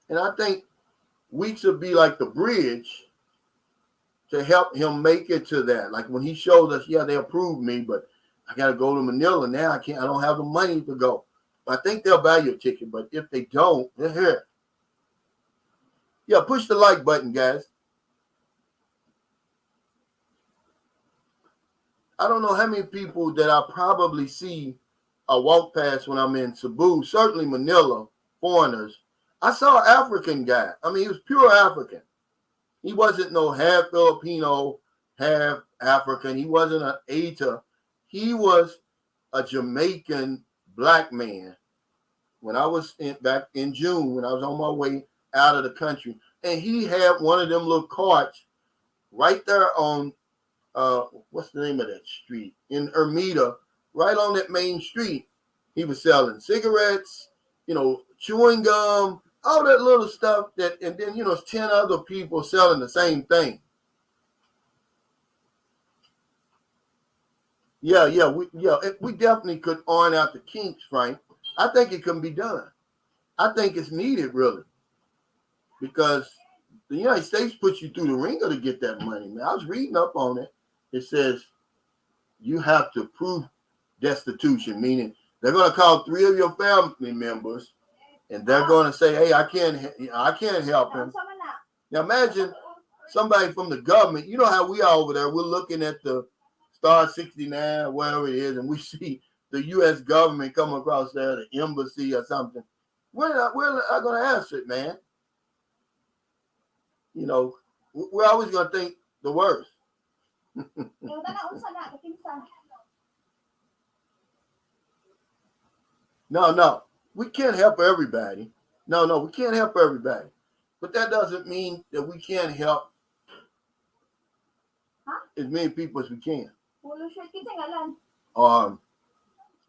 And I think Weeks would be like the bridge to help him make it to that. Like when he shows us, yeah, they approved me, but I got to go to Manila now. I don't have the money to go. I think they'll buy you a ticket, but if they don't, they're here. Yeah, push the like button, guys. I don't know how many people that I probably see walk past when I'm in Cebu, certainly Manila, foreigners. I saw an African guy. He was pure African. He wasn't no half Filipino, half African. He wasn't an Eta. He was a Jamaican black man when I was back in June, when I was on my way out of the country, and he had one of them little carts right there on what's the name of that street in Ermita, right on that main street. He was selling cigarettes, chewing gum, all that little stuff and then 10 other people selling the same thing. We definitely could iron out the kinks, Frank. I think it can be done. I think it's needed, really, because the United States puts you through the ringer to get that money, man. I was reading up on it. It says you have to prove destitution, meaning they're going to call 3 of your family members, and they're going to say, "Hey, I can't help him." Now imagine somebody from the government. You know how we are over there. We're looking at the Star 69, whatever it is, and we see the U.S. government come across there, the embassy or something. We're not going to answer it, man. We're always going to think the worst. No, we can't help everybody. No, we can't help everybody. But that doesn't mean that we can't help as many people as we can.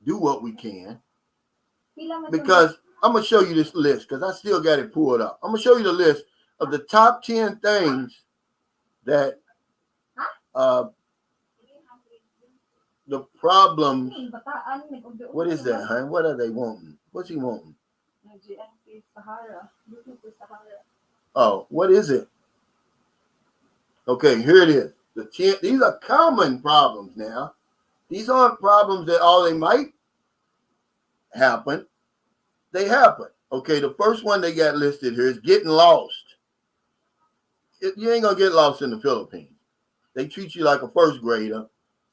Do what we can. Because I'm going to show you this list because I still got it pulled up. I'm going to show you the list of the top 10 things that the problems. What is that, hon? What are they wanting? What's he wanting? Oh, what is it? Okay, here it is. The 10, these are common problems now. These aren't problems that they might happen. They happen. Okay, the first one they got listed here is getting lost. You ain't going to get lost in the Philippines. They treat you like a first grader.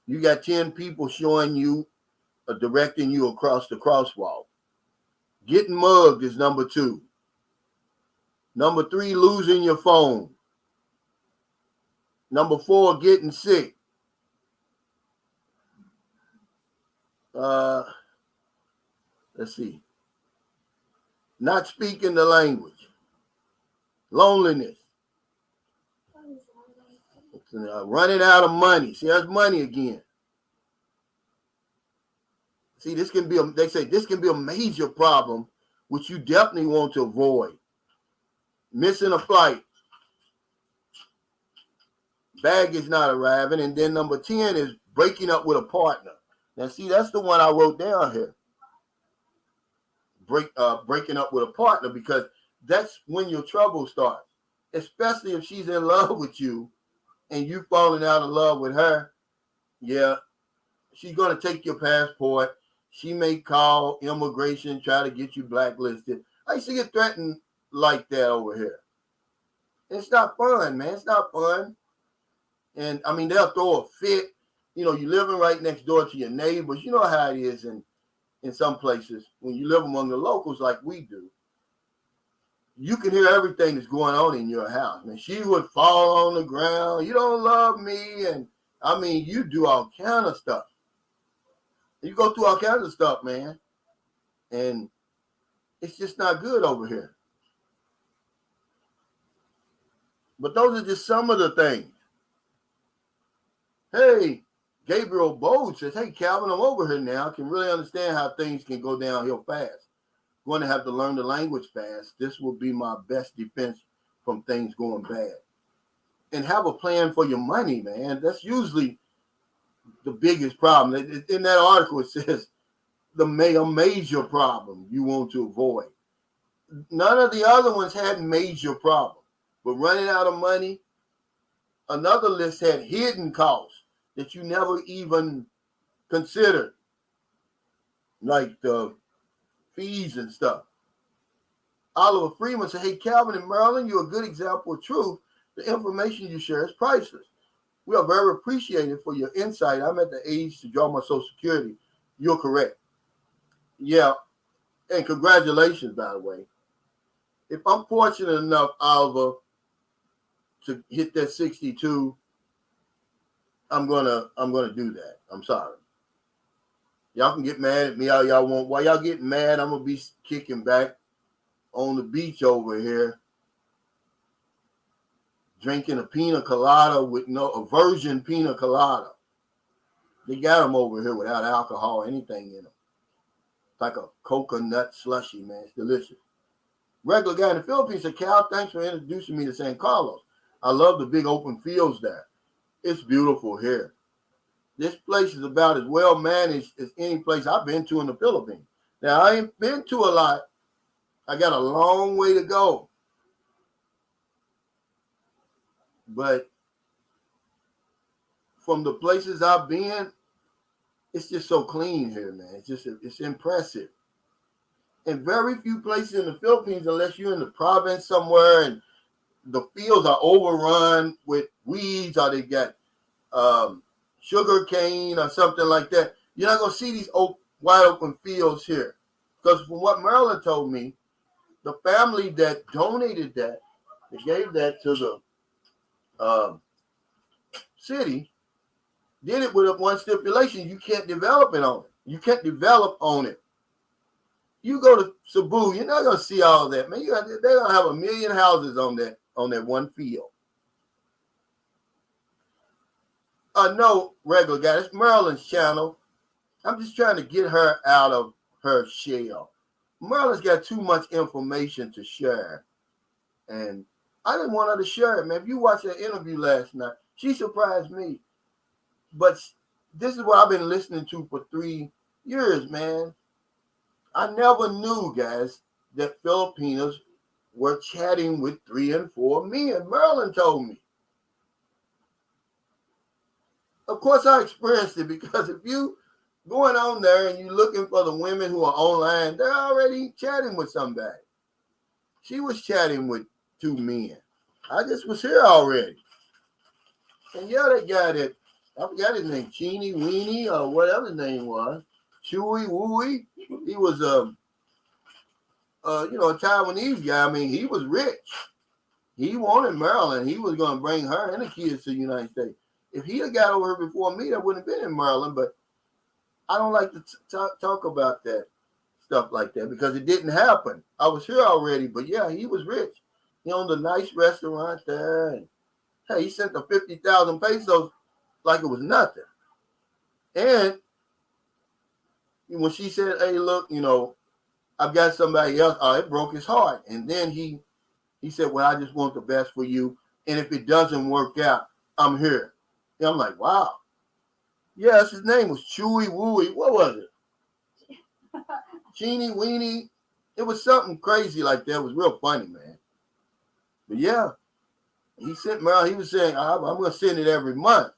You got 10 people showing you, directing you across the crosswalk. Getting mugged is number 2. Number 3, losing your phone. Number 4, getting sick. Let's see. Not speaking the language. Loneliness. Running out of money. See, that's money again. See, they say this can be a major problem, which you definitely want to avoid. Missing a flight. Baggage not arriving. And then number 10 is breaking up with a partner. Now, see, that's the one I wrote down here. Breaking up with a partner, because that's when your trouble starts. Especially if she's in love with you and you falling out of love with her. Yeah, she's going to take your passport. She may call immigration, try to get you blacklisted. I used to get threatened like that over here. It's not fun, man. It's not fun. And I mean, they'll throw a fit. You're living right next door to your neighbors. You know how it is in some places when you live among the locals like we do. You can hear everything that's going on in your house. And she would fall on the ground. You don't love me. And I mean, you do all kind of stuff. You go through all kinds of stuff, man. And it's just not good over here. But those are just some of the things. Hey, Gabriel Bode says, "Hey, Calvin, I'm over here now. I can really understand how things can go downhill fast. Going to have to learn the language fast. This will be my best defense from things going bad. And have a plan for your money, man. That's usually the biggest problem. In that article, it says a major problem you want to avoid. None of the other ones had major problems. But running out of money, another list had hidden costs that you never even considered, like the fees and stuff. Oliver Freeman said, "Hey, Calvin and Marilyn, you're a good example of truth. The information you share is priceless. We are very appreciated for your insight. I'm at the age to draw my Social Security." You're correct. Yeah, and congratulations, by the way. If I'm fortunate enough, Oliver, to hit that 62, I'm gonna do that. I'm sorry. Y'all can get mad at me all y'all want. While y'all getting mad, I'm gonna be kicking back on the beach over here, drinking a pina colada with a virgin pina colada. They got them over here without alcohol or anything in them. It's like a coconut slushy, man. It's delicious. Regular guy in the Philippines said, Cal, thanks for introducing me to San Carlos. I love the big open fields there. It's beautiful here. This place is about as well managed as any place I've been to in the Philippines. Now, I ain't been to a lot. I got a long way to go. But from the places I've been, it's just so clean here, man. It's impressive. And very few places in the Philippines, unless you're in the province somewhere and the fields are overrun with weeds or they got sugar cane or something like that, you're not going to see these wide open fields here. Because from what Marilyn told me, the family that donated that, they gave that to the city, did it with one stipulation: you can't develop it on it. You can't develop on it. You go to Cebu, you're not gonna see all that, man. They're gonna have 1 million houses on that one field. No, regular guy, it's Marilyn's channel. I'm just trying to get her out of her shell. Marilyn's got too much information to share, and I didn't want her to share it, man. If you watched that interview last night, she surprised me. But this is what I've been listening to for 3 years, man. I never knew, guys, that Filipinos were chatting with 3 and 4 men. Marilyn told me. Of course, I experienced it, because if you going on there and you're looking for the women who are online, they're already chatting with somebody. She was chatting with 2 men. I just was here already. And yeah, that guy that, I forgot his name, Cheeny Weenie or whatever his name was, Chewy Wooey. He was a Taiwanese guy. I mean, he was rich. He wanted Maryland. He was going to bring her and the kids to the United States. If he had got over here before me, that wouldn't have been in Maryland. But I don't like to talk about that stuff like that, because it didn't happen. I was here already, but yeah, he was rich. He owned a nice restaurant there. And hey, he sent the 50,000 pesos like it was nothing. And when she said, hey, look, I've got somebody else, it broke his heart. And then he said, well, I just want the best for you. And if it doesn't work out, I'm here. And I'm like, wow. Yes, his name was Chewy Wooey. What was it? Cheeny Weenie. It was something crazy like that. It was real funny, man. But yeah, he sent Maryland. He was saying, I'm going to send it every month.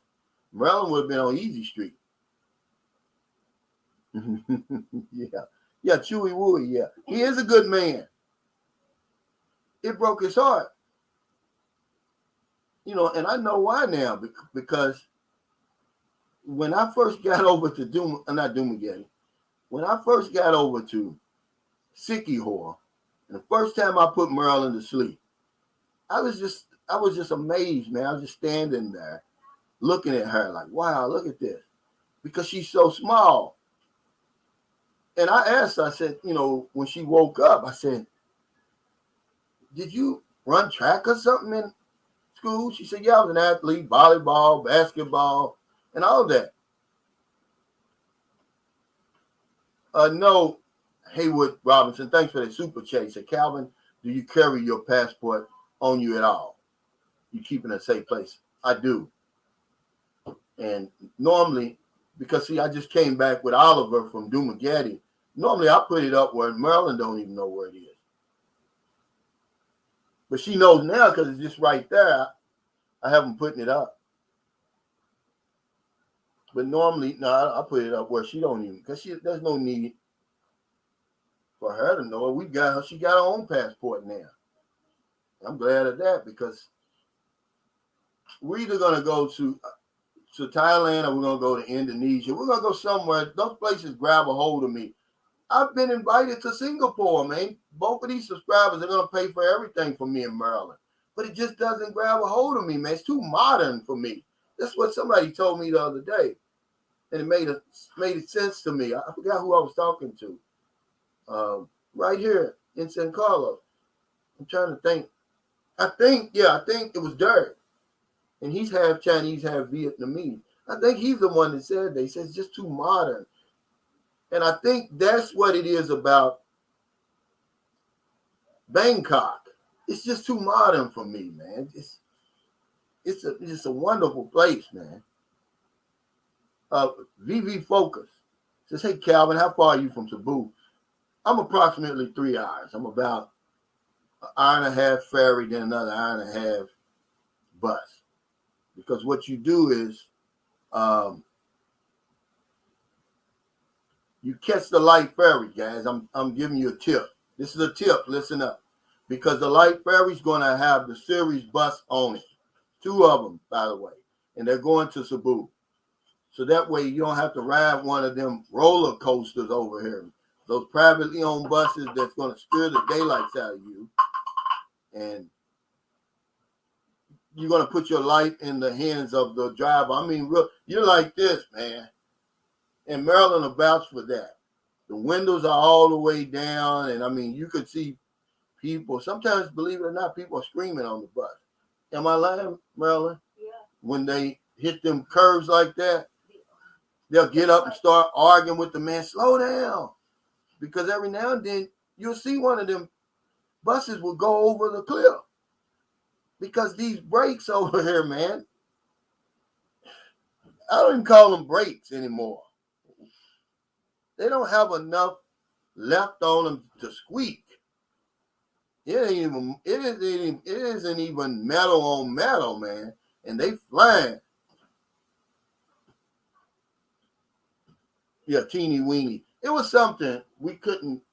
Maryland would have been on Easy Street. Yeah, Chewy Wooey, yeah. He is a good man. It broke his heart. And I know why now, because when I first got over to when I first got over to Sikihor, and the first time I put Marilyn to sleep, I was just amazed, man. I was just standing there looking at her like, wow, look at this. Because she's so small. And I asked her, I said, when she woke up, I said, did you run track or something in school? She said, yeah, I was an athlete, volleyball, basketball, and all that. No, Haywood Robinson, thanks for the super chat. He said, Calvin, do you carry your passport on you at all? You keep it in a safe place? I do. And normally, because I just came back with Oliver from Dumaguete. Normally I put it up where Maryland don't even know where it is. But she knows now because it's just right there. I haven't putting it up. But normally, no, I put it up where she don't even, because there's no need for her to know it. She got her own passport now. I'm glad of that, because we're either going to go to Thailand or we're going to go to Indonesia. We're going to go somewhere. Those places grab a hold of me. I've been invited to Singapore, man. Both of these subscribers are going to pay for everything for me in Maryland. But it just doesn't grab a hold of me, man. It's too modern for me. That's what somebody told me the other day. and it made sense to me. I forgot who I was talking to. Right here in San Carlos. I'm trying to think. I think it was Derek. And he's half Chinese, half Vietnamese. I think he's the one that said that. He says it's just too modern. And I think that's what it is about Bangkok. It's just too modern for me, man. It's a wonderful place, man. VV Focus says, hey, Calvin, how far are you from Cebu? I'm approximately 3 hours. I'm about an hour and a half ferry, then another hour and a half bus. Because what you do is you catch the light ferry, guys. I'm giving you a tip. This is a tip. Listen up. Because the light ferry is going to have the series bus on it. 2 of them, by the way. And they're going to Cebu. So that way you don't have to ride one of them roller coasters over here. Those privately owned buses that's going to scare the daylights out of you. And you're going to put your life in the hands of the driver. I mean, you're like this, man. And Maryland will vouch for that. The windows are all the way down. And, I mean, you could see people. Sometimes, believe it or not, people are screaming on the bus. Am I lying, Maryland? Yeah. When they hit them curves like that, they'll get up and start arguing with the man. Slow down. Because every now and then, you'll see one of them buses will go over the cliff. Because these brakes over here, man, I don't even call them brakes anymore. They don't have enough left on them to squeak. It isn't even metal on metal, man. And they flying. Yeah, teeny weeny. It was something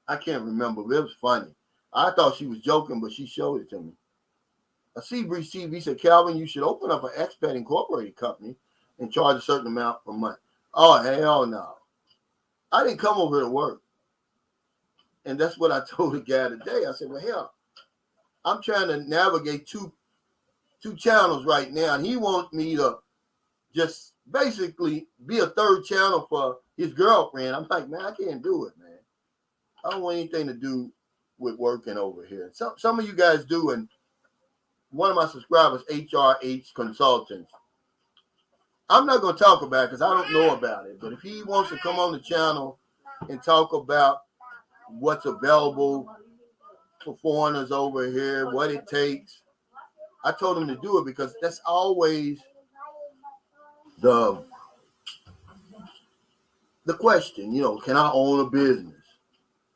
I can't remember, but it was funny. I thought she was joking, but she showed it to me. A Seabreeze TV said, Calvin, you should open up an expat incorporated company and charge a certain amount per month. Oh, hell no. I didn't come over here to work. And that's what I told the guy today. I said, well, hell, I'm trying to navigate two channels right now. And he wants me to just basically be a third channel for his girlfriend. I'm like, man, I can't do it, man. I don't want anything to do with working over here. Some of you guys do, and one of my subscribers, HRH Consultants. I'm not going to talk about it because I don't know about it. But if he wants to come on the channel and talk about what's available for foreigners over here, what it takes, I told him to do it because that's always the question. You know, can I own a business?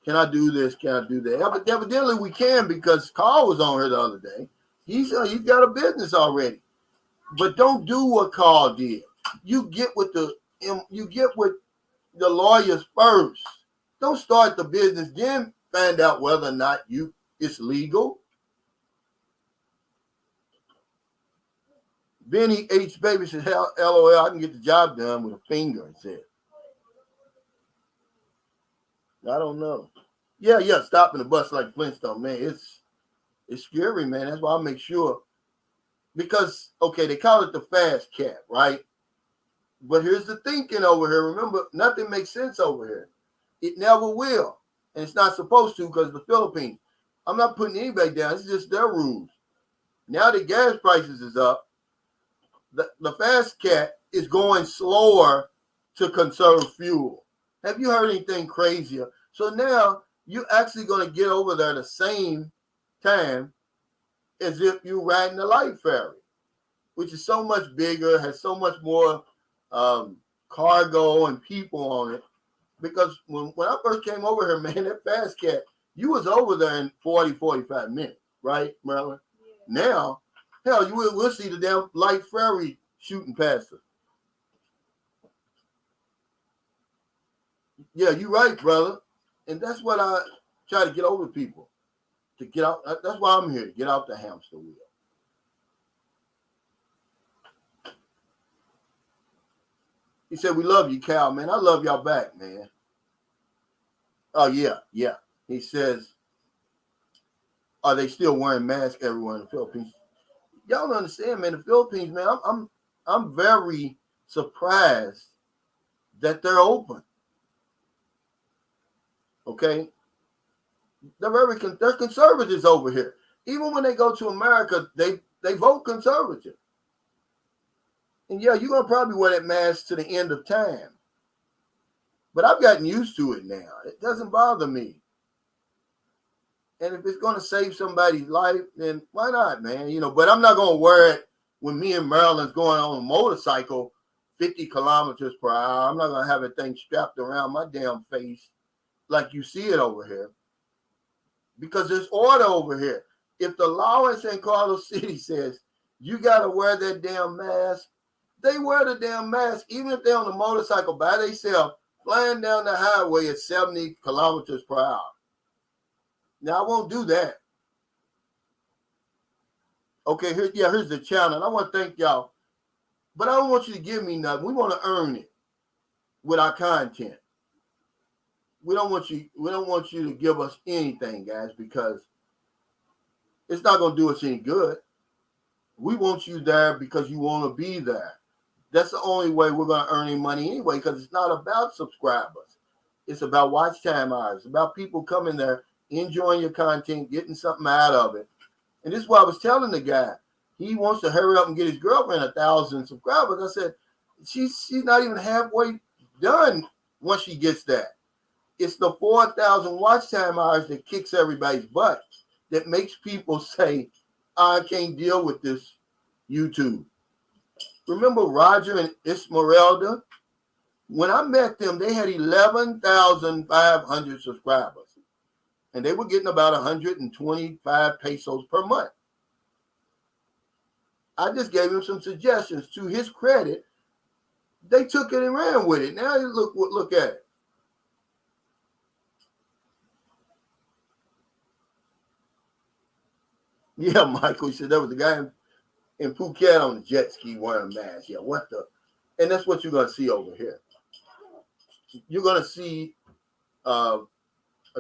Can I do this? Can I do that? Evidently we can because Carl was on here the other day. He's got a business already. But don't do what Carl did. You get with the lawyers first. Don't start the business, then find out whether or not it's legal. Benny H. Baby said, LOL, I can get the job done with a finger, he said. I don't know. Yeah, stopping the bus like Flintstone, man. It's scary, man. That's why I make sure. Because, okay, they call it the fast cat, right? But here's the thinking over here. Remember, nothing makes sense over here. It never will. And it's not supposed to because the Philippines. I'm not putting anybody down. It's just their rules. Now the gas prices is up. The fast cat is going slower to conserve fuel. Have you heard anything crazier? So now you're actually going to get over there the same time as if you're riding a light ferry, which is so much bigger, has so much more cargo and people on it. Because when I first came over here, man, that fast cat, you was over there in 45 minutes, right, Maryland? Yeah. Now, hell, we'll see the damn light ferry shooting past us. Yeah, you're right, brother. And that's what I try to get over people. To get out. That's why I'm here, to get out the hamster wheel. He said, we love you, Cal, man. I love y'all back, man. Oh, yeah. He says, are they still wearing masks everywhere in the Philippines? Y'all don't understand, man. The Philippines, man, I'm very surprised that they're open. Okay, they're conservatives over here. Even when they go to America, they vote conservative. And yeah, you're gonna probably wear that mask to the end of time. But I've gotten used to it now. It doesn't bother me. And if it's gonna save somebody's life, then why not, man? But I'm not gonna wear it when me and Marilyn's going on a motorcycle 50 kilometers per hour. I'm not gonna have a thing strapped around my damn face like you see it over here. Because there's order over here. If the law in San Carlos City says you gotta wear that damn mask, they wear the damn mask, even if they're on a motorcycle by themselves, flying down the highway at 70 kilometers per hour. Now, I won't do that. Okay, here's the challenge. I want to thank y'all. But I don't want you to give me nothing. We want to earn it with our content. We don't want you to give us anything, guys, because it's not going to do us any good. We want you there because you want to be there. That's the only way we're going to earn any money anyway, because it's not about subscribers. It's about watch time hours. It's about people coming there, enjoying your content, getting something out of it. And this is what I was telling the guy. He wants to hurry up and get his girlfriend 1,000 subscribers. I said, she's not even halfway done once she gets that. It's the 4,000 watch time hours that kicks everybody's butt, that makes people say, I can't deal with this YouTube. Remember Roger and Esmeralda? When I met them, they had 11,500 subscribers. And they were getting about 125 pesos per month. I just gave him some suggestions. To his credit, they took it and ran with it. Now look at it. Yeah, Michael, he said there was a guy in Phuket on the jet ski wearing a mask. Yeah, what the? And that's what you're going to see over here. You're going to see a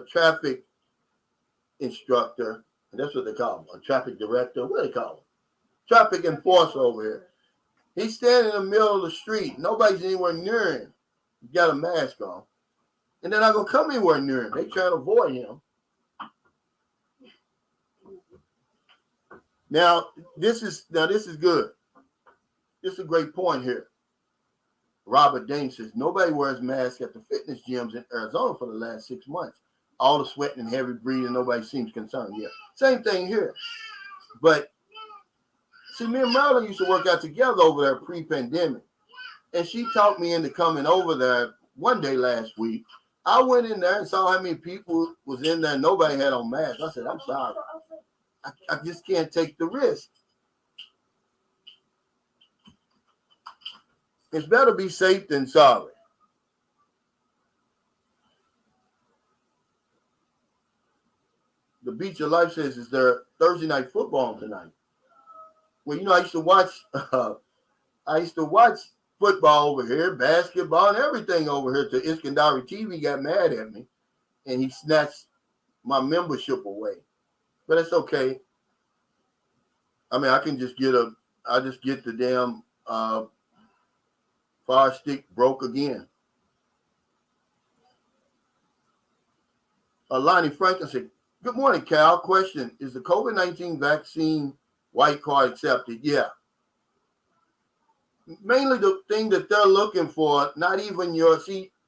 traffic instructor, and that's what they call him, a traffic director. What do they call him? Traffic enforcer over here. He's standing in the middle of the street. Nobody's anywhere near him. He's got a mask on. And they're not going to come anywhere near him. They try to avoid him. Now, this is good. This is a great point here. Robert Dane says, nobody wears masks at the fitness gyms in Arizona for the last 6 months. All the sweating and heavy breathing, nobody seems concerned. Yeah, same thing here. But see, me and Marilyn used to work out together over there pre-pandemic. And she talked me into coming over there one day last week. I went in there and saw how many people was in there. Nobody had on masks. I said, I'm sorry. I just can't take the risk. It's better be safe than sorry. The Beach of Life says, is there Thursday night football tonight? Well, I used to watch football over here, basketball, and everything over here till Iskandari TV got mad at me, and he snatched my membership away. But it's okay. I mean, I just get the damn Fire Stick broke again. Lonnie Franklin said, good morning, Cal. Question, is the COVID-19 vaccine white card accepted? Yeah. Mainly the thing that they're looking for, not even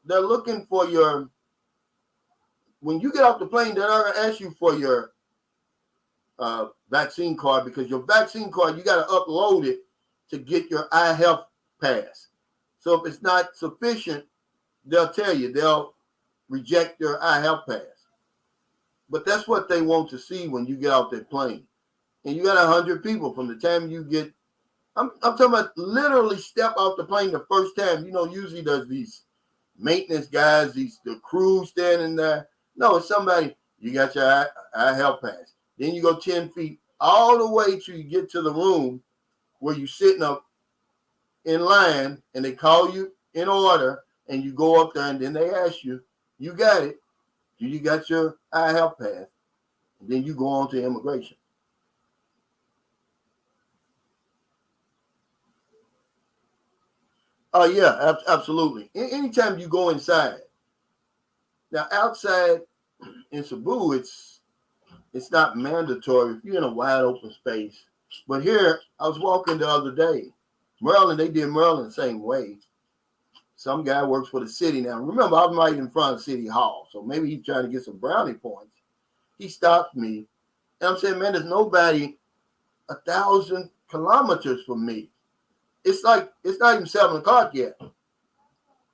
they're looking for when you get off the plane, they're not going to ask you for your vaccine card, because your vaccine card, you got to upload it to get your iHealth pass. So if it's not sufficient, they'll tell you, they'll reject your iHealth pass. But that's what they want to see when you get off that plane. And you got 100 people from the time you get, I'm talking about literally step off the plane the first time. Usually there's these maintenance guys, the crew standing there. No, it's somebody, you got your iHealth pass. Then you go 10 feet all the way till you get to the room where you're sitting up in line, and they call you in order, and you go up there, and then they ask you, you got it? You got your iHealth pass? And then you go on to immigration. Oh yeah, absolutely. Anytime you go inside, now outside in Cebu, it's not mandatory if you're in a wide open space. But here, I was walking the other day, Maryland. They did Maryland the same way. Some guy works for the city now. Remember, I'm right in front of City Hall, so maybe he's trying to get some brownie points. He stopped me, and I'm saying, man, there's nobody 1,000 kilometers from me. It's like it's not even 7 o'clock yet.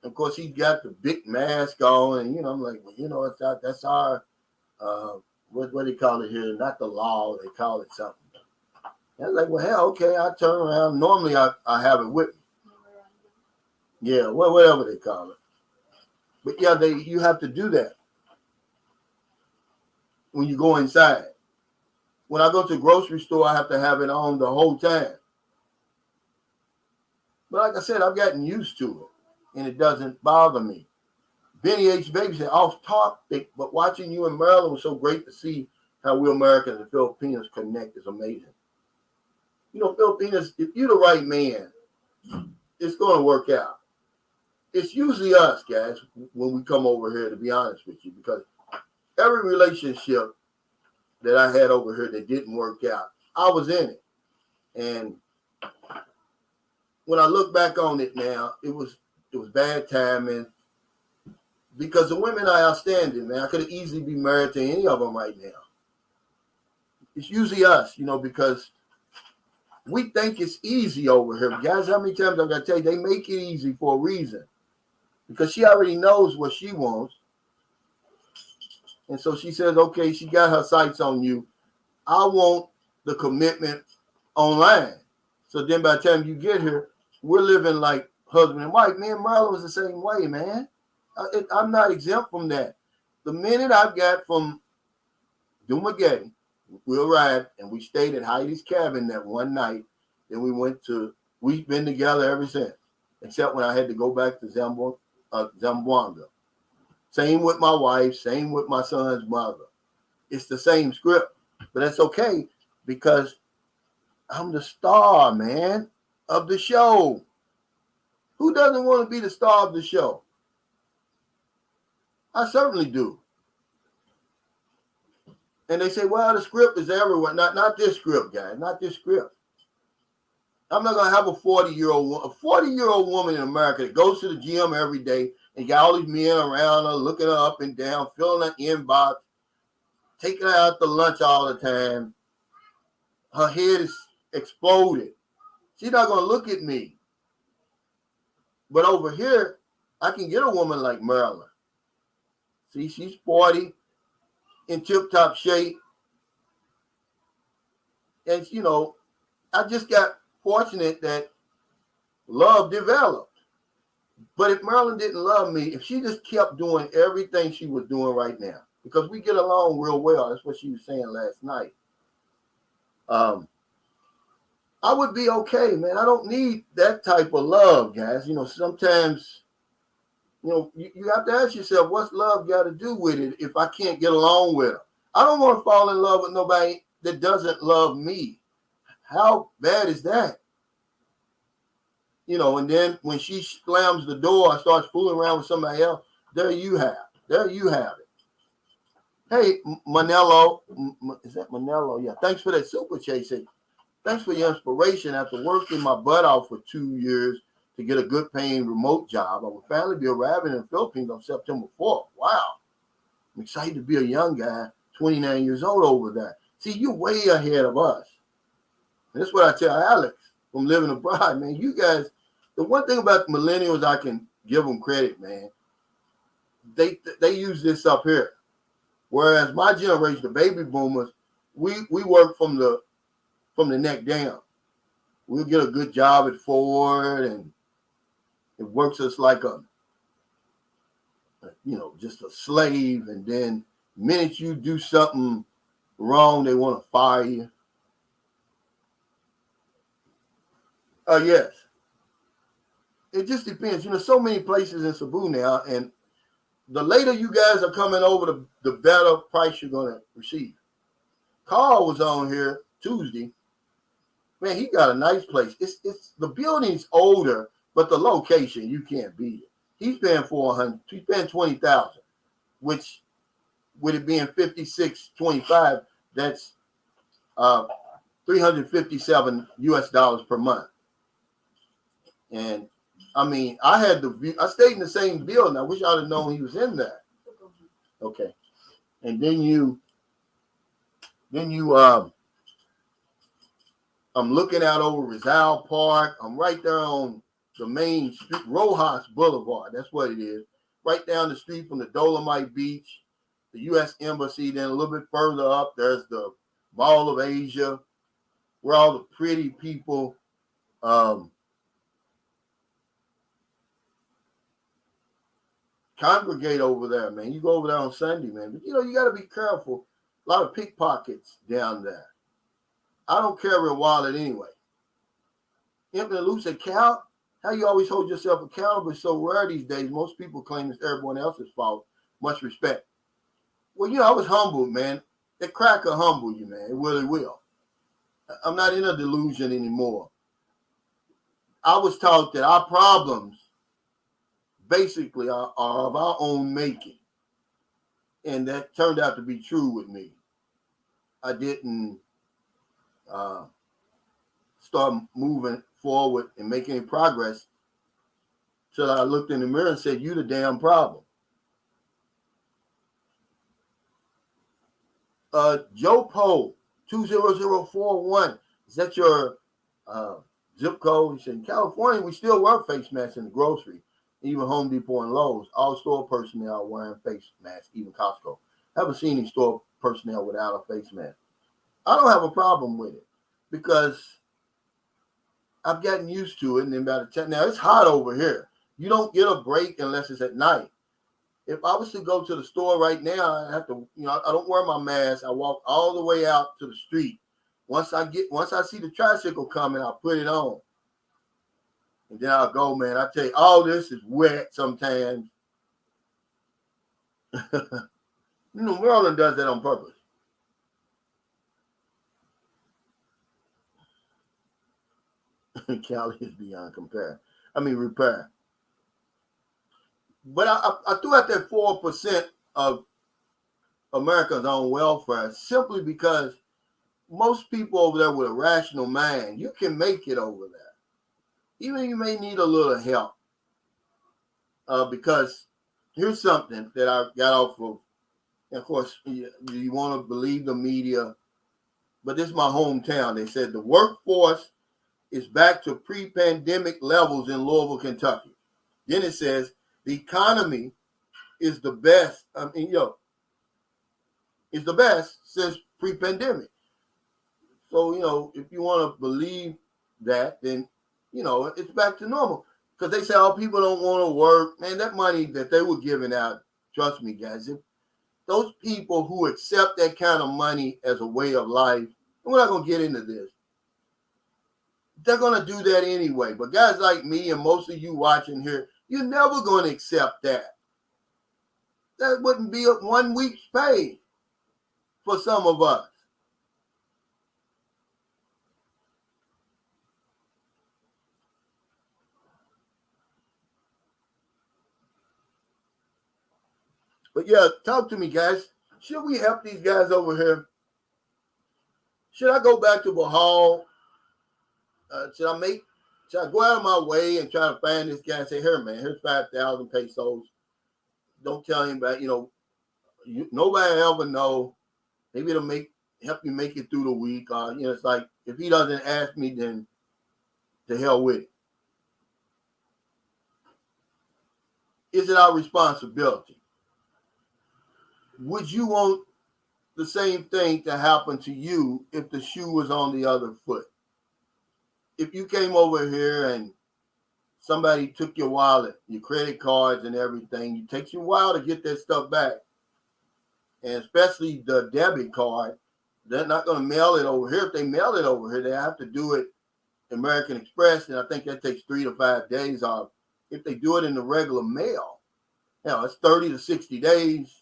Of course, he's got the big mask on, and I'm like, well, that's our what do they call it here? Not the law, they call it something. And I was like, well, hell, okay, I turn around. Normally, I have it with me. Yeah, well, whatever they call it. But yeah, you have to do that when you go inside. When I go to the grocery store, I have to have it on the whole time. But like I said, I've gotten used to it, and it doesn't bother me. Benny H. Baby said, off topic, but watching you in Maryland was so great to see how we Americans and Filipinos connect is amazing. Filipinos, if you're the right man, it's going to work out. It's usually us, guys, when we come over here, to be honest with you, because every relationship that I had over here that didn't work out, I was in it. And when I look back on it now, it was bad timing because the women are outstanding, man. I could have easily be married to any of them right now. It's usually us, because we think it's easy over here. Guys, how many times I got to tell you, they make it easy for a reason. Because she already knows what she wants. And so she says, okay, she got her sights on you. I want the commitment online. So then by the time you get here, we're living like husband and wife. Me and Marla was the same way, man. I'm not exempt from that. The minute I've got from Dumaguete, we arrived and we stayed at Heidi's cabin that one night. Then we've been together ever since, except when I had to go back to Zamboanga. Same with my wife, same with my son's mother. It's the same script, but that's okay because I'm the star, man, of the show. Who doesn't want to be the star of the show? I certainly do. And they say, well, the script is everywhere. Not this script, guys. Not this script. I'm not going to have a 40-year-old woman in America that goes to the gym every day and got all these men around her, looking her up and down, filling her inbox, taking her out to lunch all the time. Her head is exploded. She's not going to look at me. But over here, I can get a woman like Marilyn. See, she's 40, in tip-top shape. And, I just got fortunate that love developed. But if Marilyn didn't love me, if she just kept doing everything she was doing right now, because we get along real well, that's what she was saying last night, I would be okay, man. I don't need that type of love, guys. Sometimes, you have to ask yourself, what's love got to do with it if I can't get along with her? I don't want to fall in love with nobody that doesn't love me. How bad is that? And then when she slams the door and starts fooling around with somebody else, there you have it. Hey, Manello, is that Manello? Yeah, thanks for that super chasing. Thanks for your inspiration. After working my butt off for 2 years to get a good paying remote job, I will finally be arriving in the Philippines on September 4th. Wow. I'm excited to be a young guy, 29 years old over there. See, you're way ahead of us. And that's what I tell Alex from living abroad, man. You guys, the one thing about millennials, I can give them credit, man. They use this up here. Whereas my generation, the baby boomers, we work from the neck down. We'll get a good job at Ford, and it works us like just a slave. And then the minute you do something wrong, they want to fire you. Yes. It just depends. So many places in Cebu now, and the later you guys are coming over, the better price you're going to receive. Carl was on here Tuesday. Man, he got a nice place. It's the building's older, But the location, you can't beat it. He's paying 400. He's paying 20,000, which with it being 56.25, that's 357 US dollars per month. And I mean, I had the view. I stayed in the same building. I wish I'd have known he was in there. Okay, and then you, I'm looking out over Rizal Park. I'm right there on the main street, Rojas Boulevard. That's what it is. Right down the street from the Dolomite Beach, the U.S. Embassy. Then a little bit further up, there's the Mall of Asia, where all the pretty people congregate over there, man. You go over there on Sunday, man. But, you got to be careful. A lot of pickpockets down there. I don't carry a wallet anyway. Empty and loose account. How you always hold yourself accountable is so rare these days. Most people claim it's everyone else's fault. Much respect. Well, I was humbled, man. That crack will humble you, man. It really will. I'm not in a delusion anymore. I was taught that our problems basically are of our own making. And that turned out to be true with me. I didn't start moving forward and making any progress till I looked in the mirror and said, "You the damn problem." Joe Poe 20041. Is that your zip code? He said, in California, we still wear face masks in the grocery, even Home Depot and Lowe's. All store personnel are wearing face masks, even Costco. I haven't seen any store personnel without a face mask. I don't have a problem with it because I've gotten used to it. And then by the time, now it's hot over here. You don't get a break unless it's at night. If I was to go to the store right now, I have to, I don't wear my mask. I walk all the way out to the street. Once I see the tricycle coming, I'll put it on. And then I'll go, man. I tell you, all this is wet sometimes. Maryland does that on purpose. Cali is beyond repair. But I threw out that 4% of Americans on welfare simply because most people over there with a rational mind, you can make it over there. Even you may need a little help. Because here's something that I got off of. Of course, you want to believe the media, but this is my hometown. They said the workforce is back to pre-pandemic levels in Louisville, Kentucky. Then it says the economy is the best. Is the best since pre-pandemic. So, if you want to believe that, then, it's back to normal. Because they say, people don't want to work. Man, that money that they were giving out, trust me, guys, if those people who accept that kind of money as a way of life, and we're not going to get into this, they're going to do that anyway. But guys like me and most of you watching here, you're never going to accept that. That wouldn't be 1 week's pay for some of us. But yeah, talk to me, guys. Should we help these guys over here? Should I go back to Bahal? Should I go out of my way and try to find this guy and say, here, man, here's 5,000 pesos. Don't tell him about, nobody ever know. Maybe it'll help you make it through the week. It's like, if he doesn't ask me, then to hell with it. Is it our responsibility? Would you want the same thing to happen to you if the shoe was on the other foot? If you came over here and somebody took your wallet, your credit cards and everything, it takes you a while to get that stuff back. And especially the debit card, they're not going to mail it over here. If they mail it over here, they have to do it American Express, and I think that takes 3 to 5 days off. If they do it in the regular mail, it's 30 to 60 days.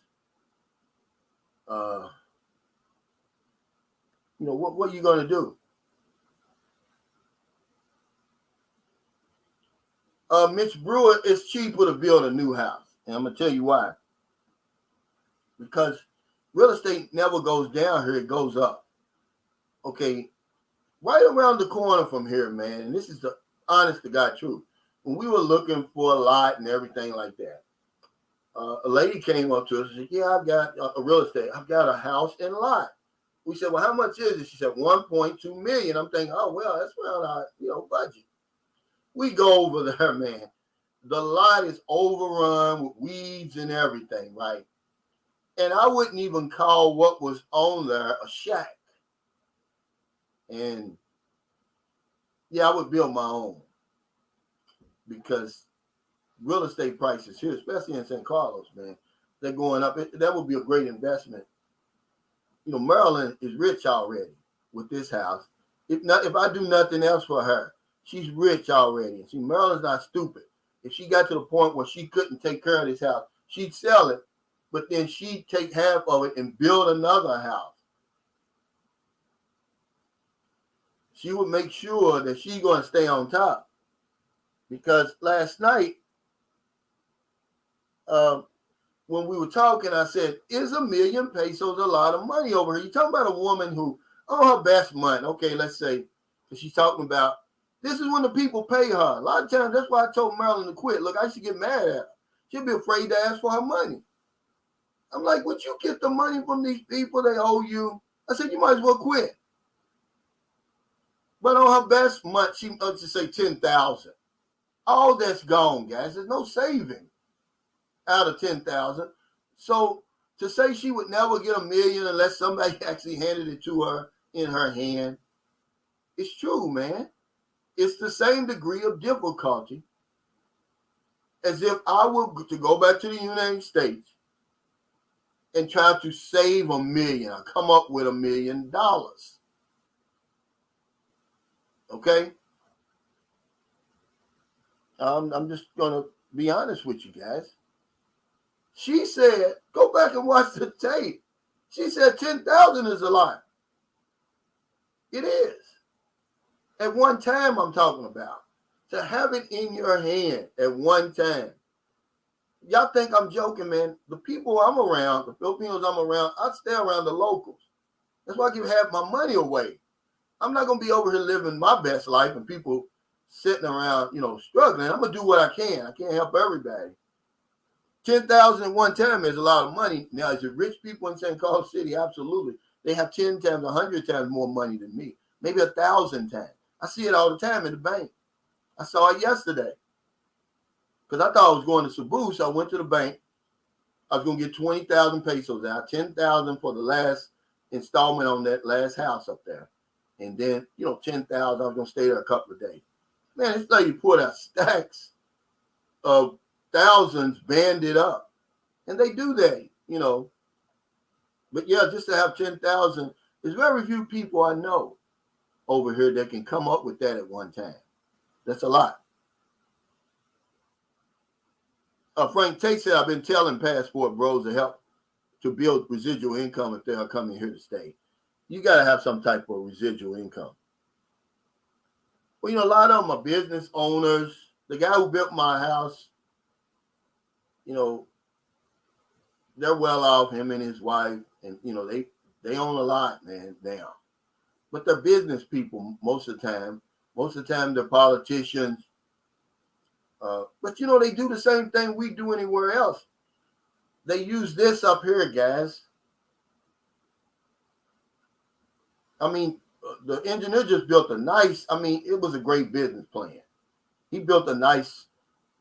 What are you going to do? Mitch Brewer, it's cheaper to build a new house. And I'm going to tell you why. Because real estate never goes down here, it goes up. Okay, right around the corner from here, man, and this is the honest to God truth. When we were looking for a lot and everything like that, a lady came up to us and said, yeah, I've got a real estate. I've got a house and lot. We said, well, how much is it? She said, 1.2 million. I'm thinking, oh, well, that's around our, budget. We go over there, man. The lot is overrun with weeds and everything, right? And I wouldn't even call what was on there a shack. And yeah, I would build my own because real estate prices here, especially in St. Carlos, man, they're going up. That would be a great investment. Maryland is rich already with this house. If I do nothing else for her, she's rich already. And see, Maryland's not stupid. If she got to the point where she couldn't take care of this house, she'd sell it, but then she'd take half of it and build another house. She would make sure that she's going to stay on top. Because last night, when we were talking, I said, is $1 million pesos a lot of money over here? You're talking about a woman who, on her best month, okay, let's say, she's talking about, this is when the people pay her. A lot of times, that's why I told Marilyn to quit. Look, I used to get mad at her. She'd be afraid to ask for her money. I'm like, would you get the money from these people? They owe you. I said, you might as well quit. But on her best month, she let's just say 10,000. All that's gone, guys. There's no saving out of 10,000. So to say she would never get $1 million unless somebody actually handed it to her in her hand, it's true, man. It's the same degree of difficulty as if I were to go back to the United States and try to save $1 million or come up with $1 million. Okay? I'm just going to be honest with you guys. She said, go back and watch the tape. She said 10,000 is a lot. It is. At one time, I'm talking about. To have it in your hand at one time. Y'all think I'm joking, man. The people I'm around, the Filipinos I'm around, I stay around the locals. That's why I give half my money away. I'm not going to be over here living my best life and people sitting around, struggling. I'm going to do what I can. I can't help everybody. 10,000 at one time is a lot of money. Now, is it rich people in St. Carlos City? Absolutely. They have 10 times, 100 times more money than me. Maybe 1,000 times. I see it all the time in the bank. I saw it yesterday. Because I thought I was going to Cebu, so I went to the bank. I was going to get 20,000 pesos out, 10,000 for the last installment on that last house up there. And then, 10,000, I was going to stay there a couple of days. Man, this lady put out stacks of thousands banded up. And they do that, But yeah, just to have 10,000, there's very few people I know over here that can come up with that at one time. That's a lot. Frank Tate said, I've been telling passport bros to help to build residual income if they are coming here to stay. You got to have some type of residual income. Well, a lot of them are business owners. The guy who built my house, they're well off, him and his wife. And, they own a lot, man, now. But they're business people most of the time. Most of the time, they're politicians. But, they do the same thing we do anywhere else. They use this up here, guys. I mean, the engineer just built it was a great business plan. He built a nice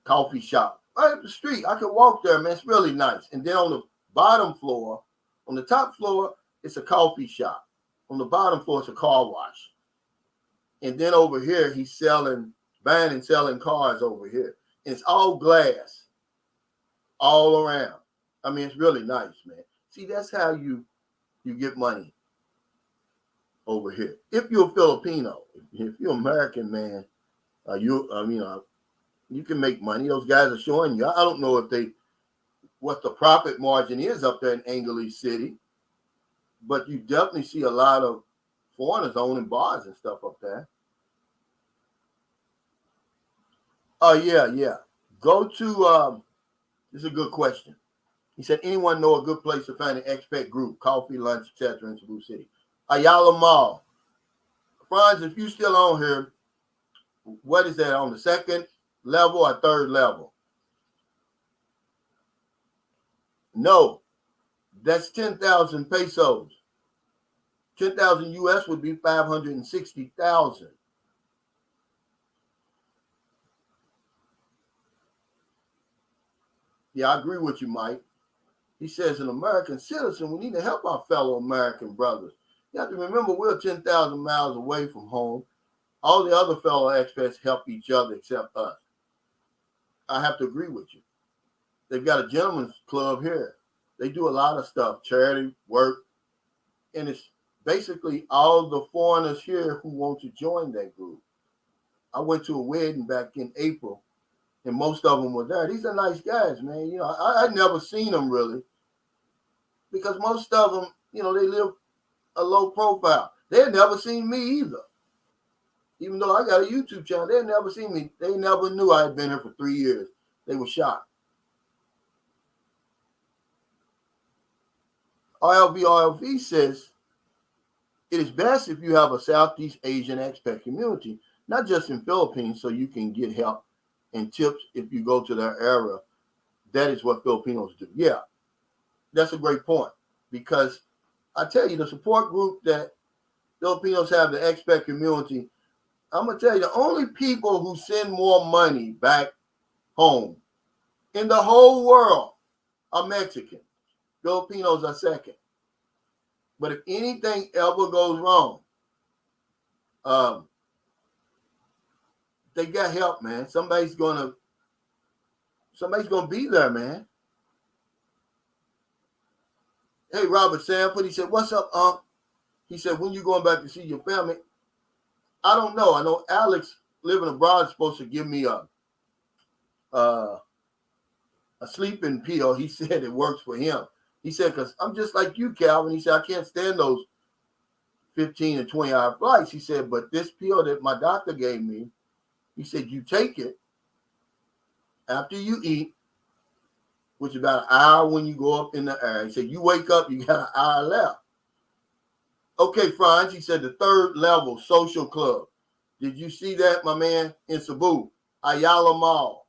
coffee shop right up the street. I could walk there, man. It's really nice. And then on the bottom floor, on the top floor, it's a coffee shop. On the bottom floor, it's a car wash. And then over here, he's buying and selling cars over here. And it's all glass all around. I mean, it's really nice, man. See, that's how you get money over here. If you're a Filipino, if you're American, man, you can make money. Those guys are showing you. I don't know what the profit margin is up there in Angeles City, but you definitely see a lot of foreigners owning bars and stuff up there. Oh, yeah. Go to, this is a good question. He said, anyone know a good place to find an expat group, coffee, lunch, etc. in Cebu City? Ayala Mall. Franz, if you still on here, what is that, on the second level or third level? No, that's 10,000 pesos. 10,000 US would be 560,000. Yeah, I agree with you, Mike. He says, an American citizen, we need to help our fellow American brothers. You have to remember, we're 10,000 miles away from home. All the other fellow expats help each other except us. I have to agree with you. They've got a gentleman's club here. They do a lot of stuff, charity work, and it's basically all the foreigners here who want to join that group. I went to a wedding back in April, and most of them were there. These are nice guys, man. You know, I'd never seen them really, because most of them, you know, they live a low profile. They had never seen me either. Even though I got a YouTube channel, they had never seen me. They never knew I had been here for 3 years. They were shocked. RLV says, it is best if you have a Southeast Asian expat community, not just in Philippines, so you can get help and tips if you go to their area. That is what Filipinos do. Yeah, that's a great point, because I tell you, the support group that Filipinos have, the expat community, I'm going to tell you, the only people who send more money back home in the whole world are Mexican. Filipinos are second. But if anything ever goes wrong, they got help, man. Somebody's gonna be there, man. Hey, Robert Sanford, he said, what's up, Unc? He said, when you going back to see your family? I don't know. I know Alex living abroad is supposed to give me a sleeping pill. He said it works for him. He said, because I'm just like you, Calvin. He said, I can't stand those 15 and 20-hour flights. He said, but this pill that my doctor gave me, he said, you take it after you eat, which is about an hour when you go up in the air. He said, you wake up, you got an hour left. Okay, Franz, he said, the third level social club. Did you see that, my man, in Cebu? Ayala Mall.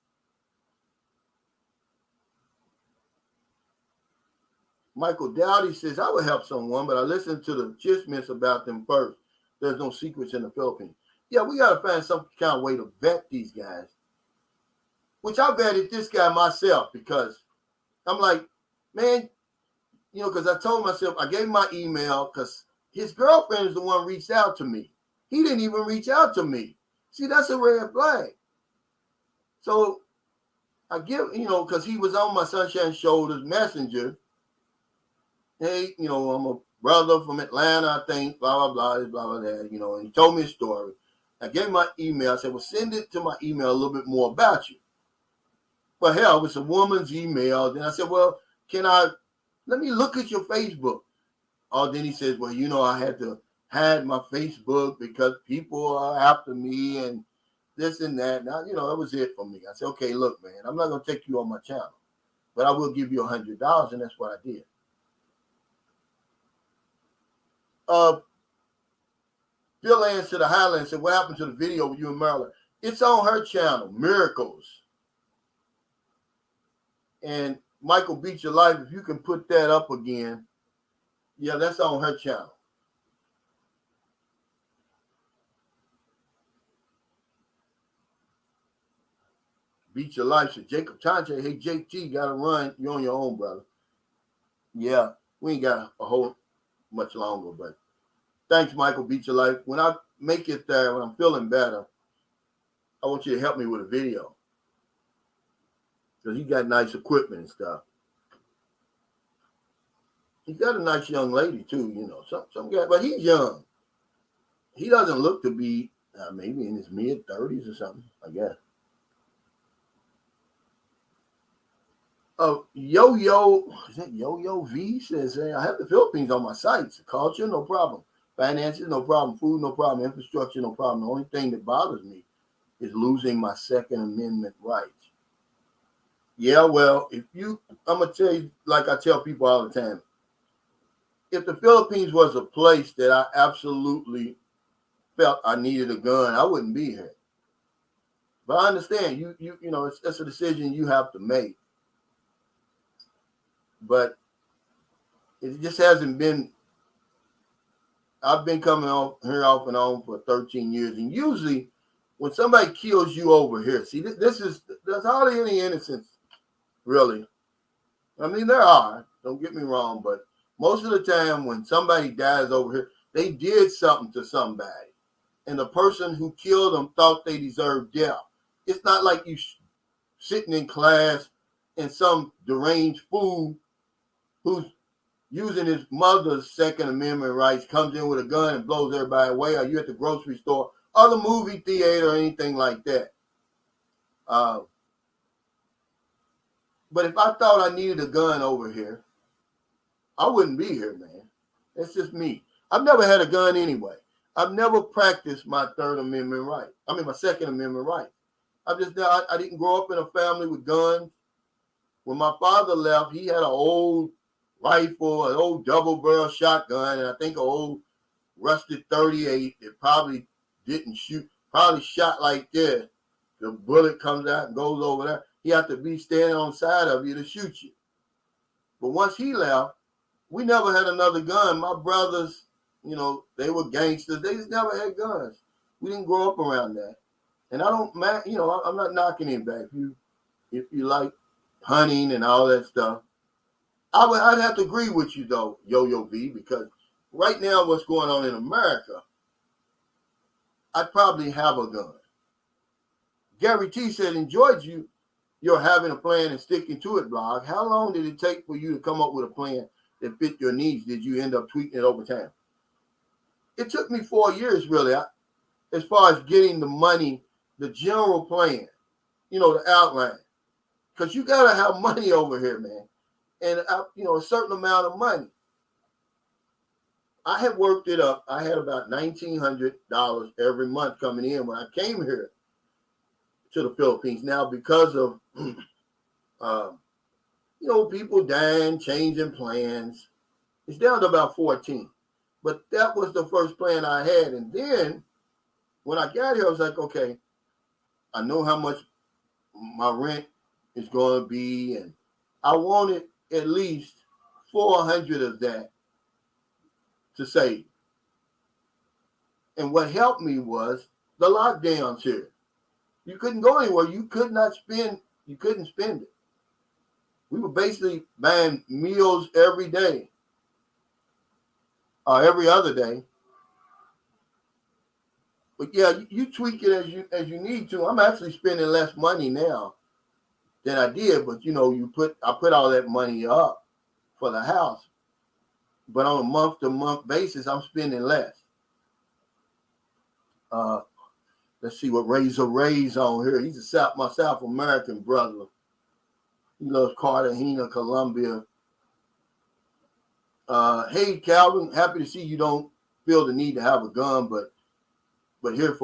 Michael Dowdy says, I would help someone, but I listened to the chismis about them first. There's no secrets in the Philippines. Yeah, we got to find some kind of way to vet these guys, which I vetted this guy myself, because I'm like, man, you know, because I told myself, I gave him my email because his girlfriend is the one who reached out to me. He didn't even reach out to me. See, that's a red flag. So I give, you know, because he was on my Sunshine Shoulders Messenger. Hey, you know, I'm a brother from Atlanta, I think, blah, blah, blah, blah, blah, you know, and he told me a story. I gave him my email. I said, well, send it to my email a little bit more about you. Well, hell, it's a woman's email. Then I said, well, let me look at your Facebook. Oh, then he says, well, you know, I had to hide my Facebook because people are after me and this and that. Now, you know, that was it for me. I said, okay, look, man, I'm not going to take you on my channel, but I will give you $100, and that's what I did. Bill answered the Highland said, what happened to the video with you and Maryland? It's on her channel, Miracles. And Michael Beat Your Life, if you can put that up again. Yeah, that's on her channel. Beat Your Life said, Jacob Tanche, hey, JT, got to run. You're on your own, brother. Yeah, we ain't got a whole much longer, but thanks, Michael Beat Your Life. When I make it there, when I'm feeling better, I want you to help me with a video, because he got nice equipment and stuff. He's got a nice young lady, too, you know, some guy, but he's young. He doesn't look to be maybe in his mid-30s or something, I guess. Yo-Yo, is that Yo-Yo V? Says, hey, I have the Philippines on my sites. Culture, no problem. Finances, no problem. Food, no problem. Infrastructure, no problem. The only thing that bothers me is losing my Second Amendment rights. Yeah, well, I'm going to tell you, like I tell people all the time, if the Philippines was a place that I absolutely felt I needed a gun, I wouldn't be here. But I understand you know, it's a decision you have to make. But it just hasn't been. I've been coming on here off and on for 13 years, and usually when somebody kills you over here, see, there's hardly any innocence, really. I mean, there are. Don't get me wrong, but most of the time when somebody dies over here, they did something to somebody, and the person who killed them thought they deserved death. It's not like you sitting in class and some deranged fool who's using his mother's Second Amendment rights comes in with a gun and blows everybody away, or you at the grocery store or the movie theater or anything like that. But if I thought I needed a gun over here, I wouldn't be here, man. That's just me. I've never had a gun anyway. I've never practiced my Third Amendment right. I mean, my Second Amendment right. I didn't grow up in a family with guns. When my father left, he had an old rifle, an old double-barrel shotgun, and I think an old rusted 38 that probably didn't shoot, probably shot like this. The bullet comes out and goes over there. He had to be standing on the side of you to shoot you. But once he left, we never had another gun. My brothers, you know, they were gangsters. They just never had guns. We didn't grow up around that. And I don't, you know, I'm not knocking him back. If you like hunting and all that stuff, I'd have to agree with you though, Yo-Yo V, because right now what's going on in America, I'd probably have a gun. Gary T said, enjoyed you're having a plan and sticking to it blog. How long did it take for you to come up with a plan that fit your needs? Did you end up tweaking it over time? It took me 4 years, really, as far as getting the money, the general plan, you know, the outline. Because you got to have money over here, man. And, you know, a certain amount of money. I had worked it up. I had about $1,900 every month coming in when I came here to the Philippines. Now, because of, you know, people dying, changing plans, it's down to about 14. But that was the first plan I had. And then when I got here, I was like, okay, I know how much my rent is going to be. And I wanted at least 400 of that to save. And what helped me was the lockdowns here. You couldn't go anywhere. You couldn't spend it. We were basically buying meals every day or every other day. But yeah, you tweak it as you need to. I'm actually spending less money now than I did, but you know, I put all that money up for the house. But on a month-to-month basis, I'm spending less. Let's see what Razor Ray's on here. He's my South American brother. He loves Cartagena, Colombia. Hey, Calvin, happy to see you don't feel the need to have a gun, but here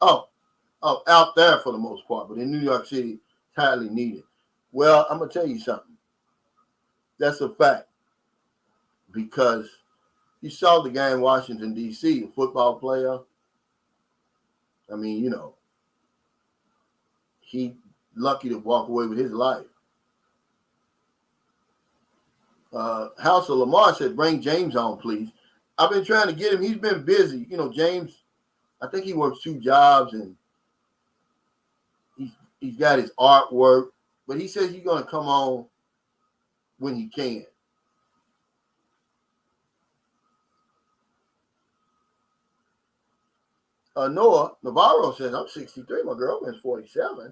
out there for the most part, but in New York City, it's highly needed. Well, I'm gonna tell you something. That's a fact. Because you saw the guy in Washington, D.C., a football player. I mean, you know, he lucky to walk away with his life. House of Lamar said, bring James on, please. I've been trying to get him. He's been busy. You know, James, I think he works 2 jobs and he's got his artwork, but he says he's going to come on when he can. Noah Navarro says, I'm 63. My girlfriend's 47.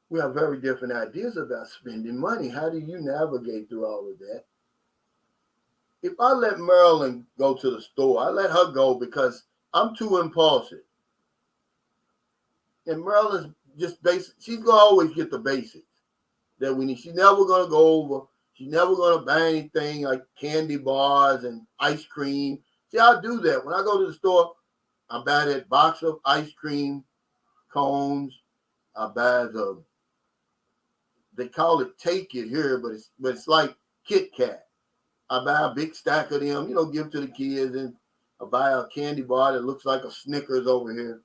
We have very different ideas about spending money. How do you navigate through all of that? If I let Marilyn go to the store, I let her go because I'm too impulsive. And Marilyn's just basic. She's going to always get the basics that we need. She's never going to go over. She's never going to buy anything like candy bars and ice cream. See, I do that. When I go to the store, I buy that box of ice cream cones. I buy they call it Take It here, but it's like Kit Kat. I buy a big stack of them, give to the kids, and I buy a candy bar that looks like a Snickers over here.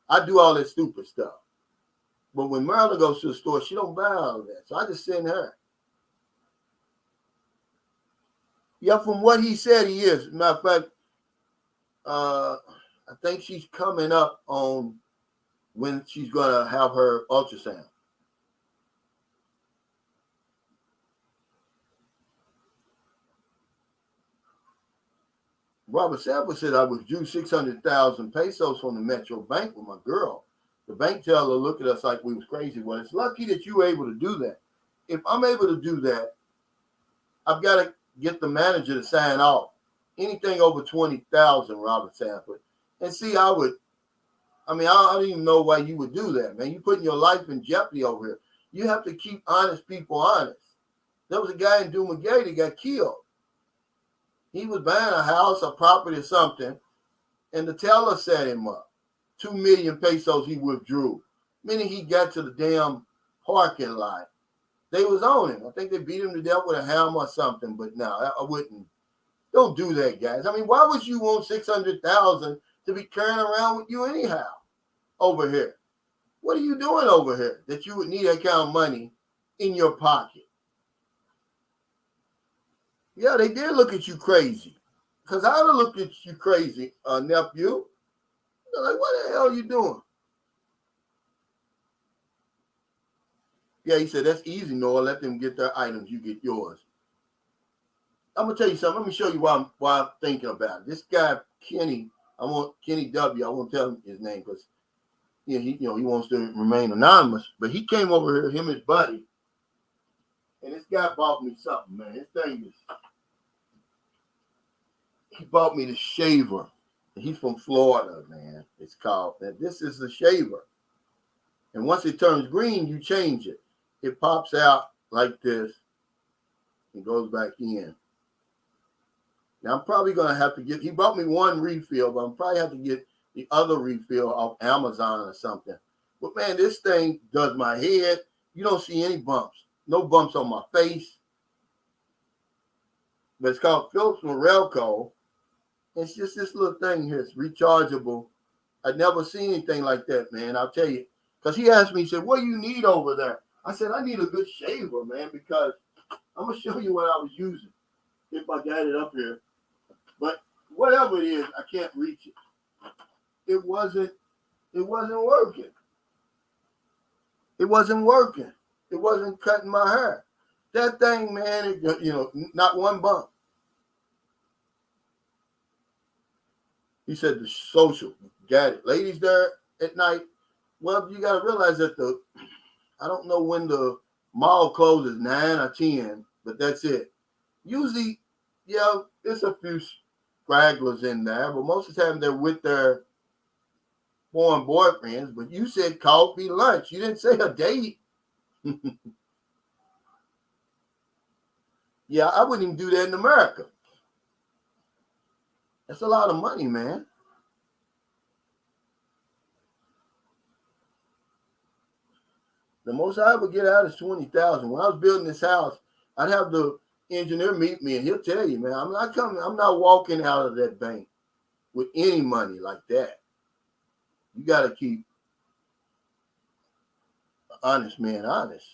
I do all that stupid stuff. But when Merla goes to the store, she don't buy all of that. So I just send her. Yeah, from what he said, he is. Matter of fact, I think she's coming up on when she's going to have her ultrasound. Robert Sanford said I withdrew 600,000 pesos from the Metro Bank with my girl. The bank teller looked at us like we was crazy. Well, it's lucky that you were able to do that. If I'm able to do that, I've got to get the manager to sign off. Anything over 20,000, Robert Sanford. And see, I don't even know why you would do that, man. You're putting your life in jeopardy over here. You have to keep honest people honest. There was a guy in Dumaguete that got killed. He was buying a house, a property or something, and the teller set him up. 2 million pesos he withdrew. Meaning he got to the damn parking lot. They was on him. I think they beat him to death with a hammer or something, but no, I wouldn't. Don't do that, guys. I mean, why would you want 600,000 to be carrying around with you anyhow over here? What are you doing over here that you would need that kind of money in your pocket? Yeah, they did look at you crazy. Because I would look at you crazy, nephew. They're like, what the hell are you doing? Yeah, he said, that's easy, Noah. Let them get their items. You get yours. I'm going to tell you something. Let me show you why I'm thinking about it. This guy, Kenny, Kenny W. I won't tell him his name because he wants to remain anonymous. But he came over here, him and his buddy. And this guy bought me something, man. He bought me the shaver. He's from Florida, man. It's called. This is the shaver. And once it turns green, you change it. It pops out like this. It goes back in. Now, I'm probably going to have to he bought me one refill, but I'm probably have to get the other refill off Amazon or something. But, man, this thing does my head. You don't see any bumps. No bumps on my face. But it's called Philips Morelco. It's just this little thing here. It's rechargeable. I'd never seen anything like that, man. I'll tell you. Because he asked me, he said, what do you need over there? I said, I need a good shaver, man, because I'm going to show you what I was using if I got it up here. But whatever it is, I can't reach it. It wasn't working. It wasn't working. It wasn't cutting my hair. That thing, man, not one bump. He said the social, got it. Ladies there at night, well, you got to realize that I don't know when the mall closes, 9 or 10, but that's it. Usually, there's a few stragglers in there, but most of the time they're with their foreign boyfriends. But you said coffee, lunch. You didn't say a date. Yeah, I wouldn't even do that in America. That's a lot of money, man. The most I ever get out is 20,000. When I was building this house, I'd have the engineer meet me, and he'll tell you, man, I'm not walking out of that bank with any money like that. You got to keep an honest man honest.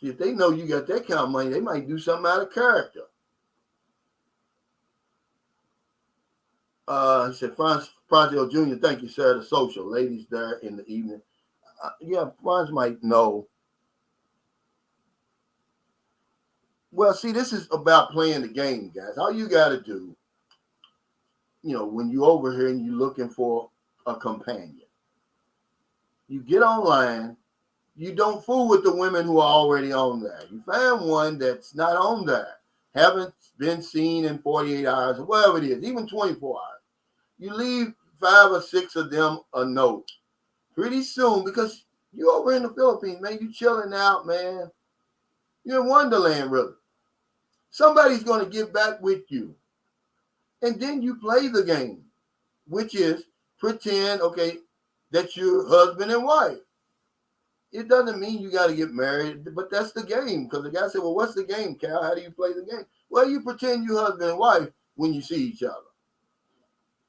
See, if they know you got that kind of money, they might do something out of character. He said, Franz Prozio Jr., thank you, sir. The social ladies there in the evening. Franz might know. Well, see, this is about playing the game, guys. All you got to do, when you're over here and you're looking for a companion, you get online. You don't fool with the women who are already on there. You find one that's not on there, haven't been seen in 48 hours or whatever it is, even 24 hours. You leave 5 or 6 of them a note pretty soon because you're over in the Philippines, man. You chilling out, man. You're in Wonderland, really. Somebody's going to get back with you. And then you play the game, which is pretend, okay, that you're husband and wife. It doesn't mean you got to get married, but that's the game. Because the guy said, well, what's the game, Cal? How do you play the game? Well, you pretend you're husband and wife when you see each other.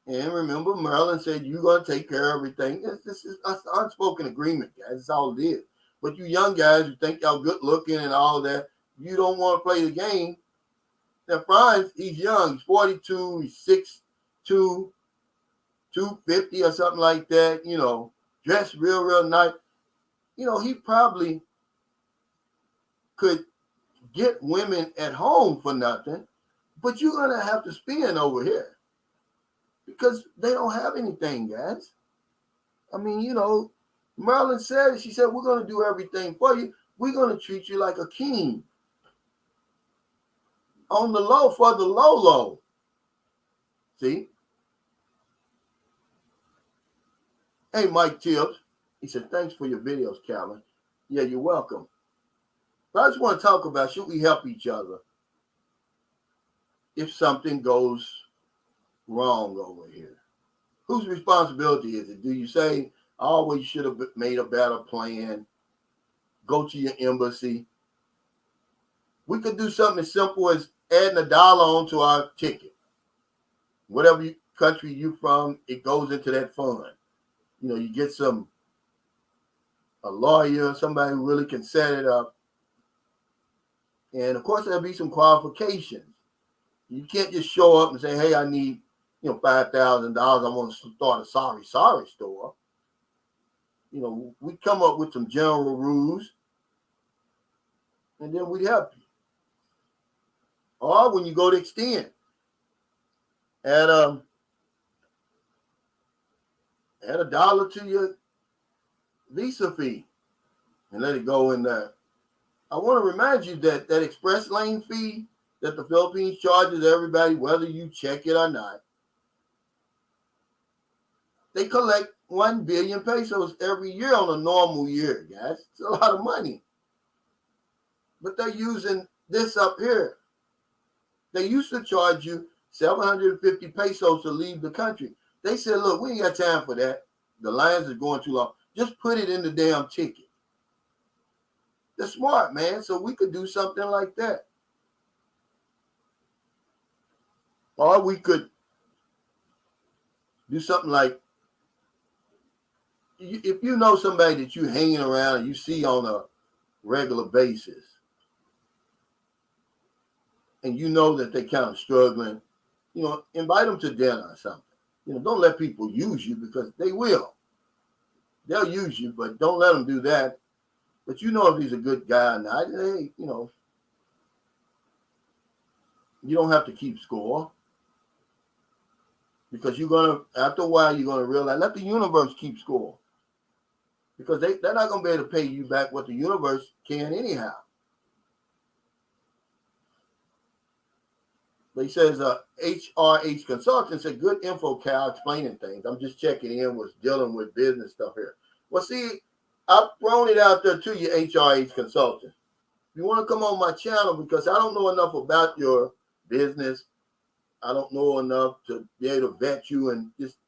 And remember, Maryland said you're going to take care of everything. This is an unspoken agreement, guys. That's all it is. But you young guys who think y'all good looking and all that, you don't want to play the game. Now, Franz, he's young. He's 42. He's 6'2", 250 or something like that. You know, dressed real nice. You know, he probably could get women at home for nothing, but you're going to have to spend over here because they don't have anything, guys. I mean, you know, Marilyn said, she said, we're going to do everything for you. We're going to treat you like a king. On the low for the low. See? Hey, Mike Tibbs. He said, thanks for your videos, Calvin. Yeah, you're welcome. But I just want to talk about, should we help each other if something goes wrong over here? Whose responsibility is it? Do you say, oh, well, you should have made a better plan? Go to your embassy. We could do something as simple as adding $1 onto our ticket. Whatever country you're from, it goes into that fund. You know, you get a lawyer, somebody who really can set it up. And of course, there'll be some qualifications. You can't just show up and say, hey, I need, $5,000. I want to start a sorry store. You know, we come up with some general rules and then we'd help you. Or when you go to extend, add $1 to your visa fee and let it go in there. I want to remind you that express lane fee that the Philippines charges everybody, whether you check it or not, they collect 1 billion pesos every year on a normal year, guys. It's a lot of money. But they're using this up here. They used to charge you 750 pesos to leave the country. They said, look, we ain't got time for that. The lines are going too long. Just put it in the damn ticket. They're smart, man. So we could do something like that. Or we could do something like, if you know somebody that you're hanging around and you see on a regular basis, and you know that they kind of struggling, invite them to dinner or something. Don't let people use you because they will. They'll use you, but don't let them do that. But if he's a good guy or not, hey, you don't have to keep score. Because after a while, you're going to realize, let the universe keep score. Because they're not going to be able to pay you back what the universe can anyhow. But he says, HRH Consultant said, good info, Cal, explaining things. I'm just checking in, was dealing with business stuff here. Well, see, I've thrown it out there to you, HRH Consultant. If you want to come on my channel, because I don't know enough about your business, I don't know enough to be able to vet you and just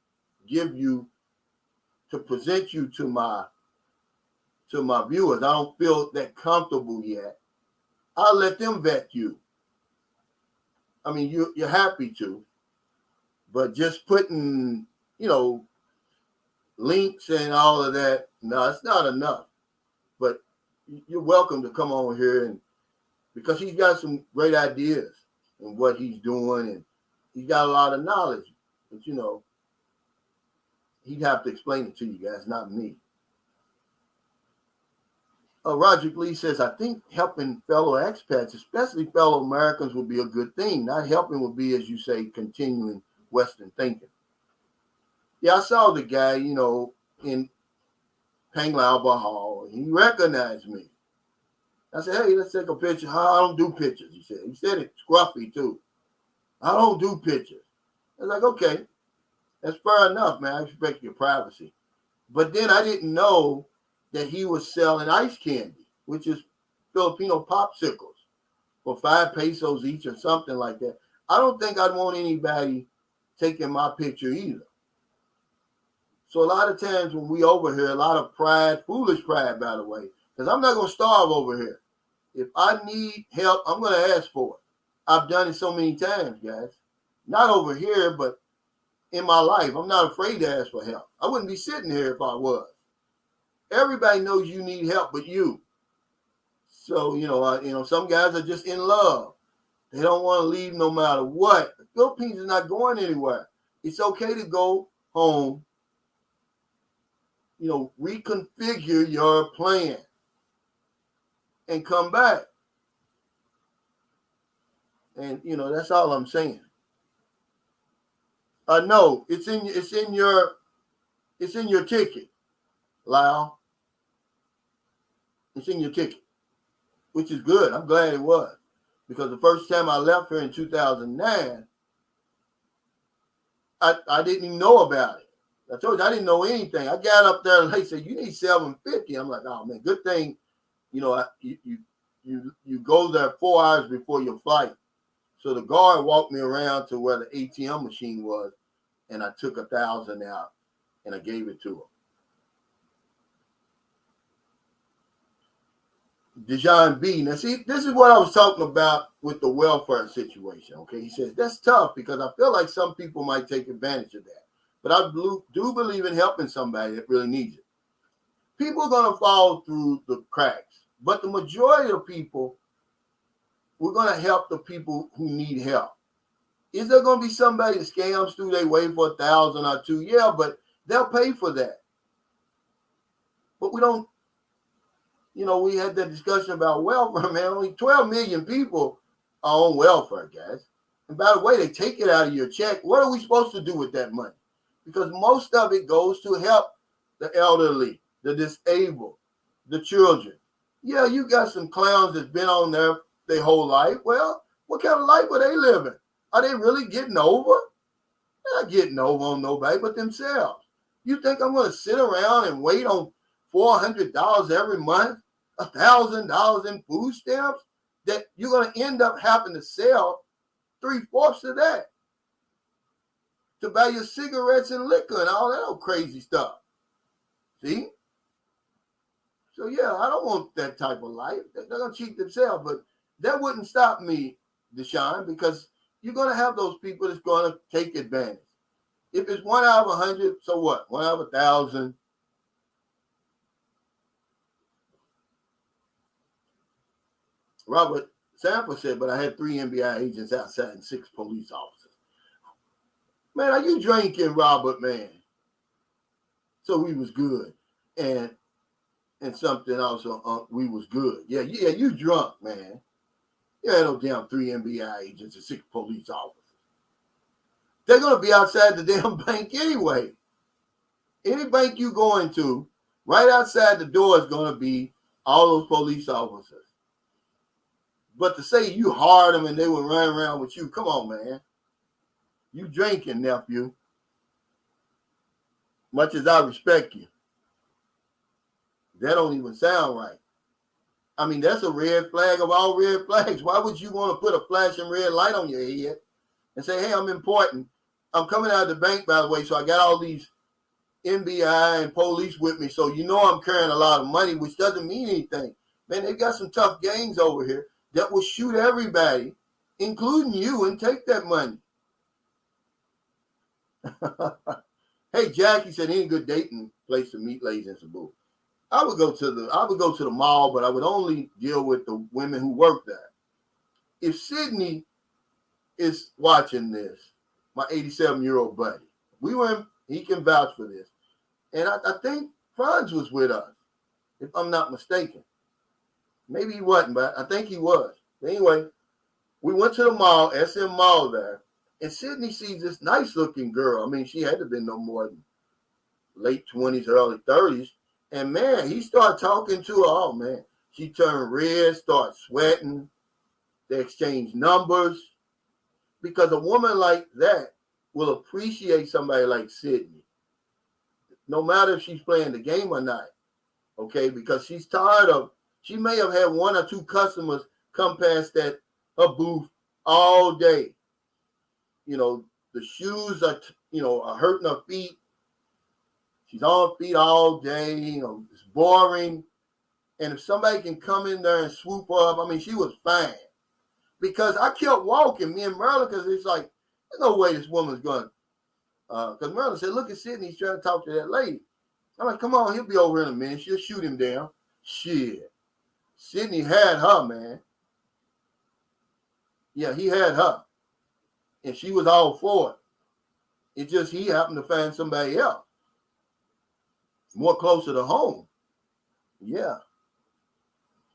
present you to my viewers. I don't feel that comfortable yet. I'll let them vet you. I mean, you're happy to, but just putting, links and all of that, no, it's not enough. But you're welcome to come on here because he's got some great ideas and what he's doing, and he's got a lot of knowledge. But he'd have to explain it to you guys, not me. Roger Lee says, I think helping fellow expats, especially fellow Americans, would be a good thing. Not helping would be, as you say, continuing Western thinking. Yeah, I saw the guy, in Panglao Hall. He recognized me. I said, hey, let's take a picture. I don't do pictures, he said. He said it scruffy, too. I don't do pictures. I was like, okay, that's fair enough, man. I respect your privacy. But then I didn't know that he was selling ice candy, which is Filipino popsicles, for 5 pesos each or something like that. I don't think I'd want anybody taking my picture either. So a lot of times when we over here, a lot of pride, foolish pride, by the way, because I'm not going to starve over here. If I need help, I'm going to ask for it. I've done it so many times, guys. Not over here, but in my life. I'm not afraid to ask for help. I wouldn't be sitting here if I was. Everybody knows you need help but you. So, some guys are just in love. They don't want to leave no matter what. The Philippines is not going anywhere. It's okay to go home, reconfigure your plan and come back. And, that's all I'm saying. No, it's in your ticket, Lyle. It's in your ticket, which is good. I'm glad it was. Because the first time I left here in 2009, I didn't even know about it. I told you I didn't know anything. I got up there and they said, you need 750. I'm like, oh man, good thing, you go there 4 hours before your flight. So the guard walked me around to where the ATM machine was, and I took 1,000 out and I gave it to him. Dejan B. Now, see, this is what I was talking about with the welfare situation. Okay, he says that's tough because I feel like some people might take advantage of that. But I do believe in helping somebody that really needs it. People are going to fall through the cracks, but the majority of people, we're going to help the people who need help. Is there going to be somebody that scams through their way for 1,000 or 2? Yeah, but they'll pay for that. But we don't. We had that discussion about welfare, man. Only 12 million people are on welfare, guys. And by the way, they take it out of your check. What are we supposed to do with that money? Because most of it goes to help the elderly, the disabled, the children. Yeah, you got some clowns that's been on there their whole life. Well, what kind of life are they living? Are they really getting over? They're not getting over on nobody but themselves. You think I'm going to sit around and wait on $400 every month, $1,000 in food stamps, that you're going to end up having to sell 3/4 of that to buy your cigarettes and liquor and all that old crazy stuff? See? So, yeah, I don't want that type of life. They're going to cheat themselves. But that wouldn't stop me, Deshaun, because you're going to have those people that's going to take advantage. If it's 1 out of 100, so what? 1 out of 1,000. Robert Sanford said, but I had 3 FBI agents outside and 6 police officers. Man, are you drinking, Robert, man? So we was good. And something also, we was good. Yeah, you drunk, man. You had no damn 3 FBI agents and 6 police officers. They're going to be outside the damn bank anyway. Any bank you go into, right outside the door is going to be all those police officers. But to say you hired them and they were running around with you, come on, man. You drinking, nephew. Much as I respect you, that don't even sound right. I mean, that's a red flag of all red flags. Why would you want to put a flashing red light on your head and say, hey, I'm important. I'm coming out of the bank, by the way, so I got all these NBI and police with me, so I'm carrying a lot of money, which doesn't mean anything. Man, they've got some tough gangs over here that will shoot everybody, including you, and take that money. Hey, Jackie said, any good dating place to meet ladies in Cebu? I would go to the mall, but I would only deal with the women who work there. If Sydney is watching this, my 87-year-old buddy, he can vouch for this. And I think Franz was with us, if I'm not mistaken. Maybe he wasn't, but I think he was. Anyway, we went to the mall, SM Mall there, and Sydney sees this nice-looking girl. I mean, she had to have been no more than late 20s, early 30s. And, man, he started talking to her. Oh, man. She turned red, started sweating. They exchanged numbers. Because a woman like that will appreciate somebody like Sydney, no matter if she's playing the game or not, okay? Because she's tired of, she may have had 1 or 2 customers come past her booth all day. The shoes are hurting her feet. She's on feet all day. It's boring. And if somebody can come in there and swoop her up, I mean, she was fine. Because I kept walking, me and Merlin, because it's like, there's no way this woman's going to. Because Merlin said, look at Sydney, he's trying to talk to that lady. I'm like, come on, he'll be over in a minute. She'll shoot him down. Shit. Sydney had her, man. Yeah, he had her. And she was all for it. It's just he happened to find somebody else. More closer to home. Yeah.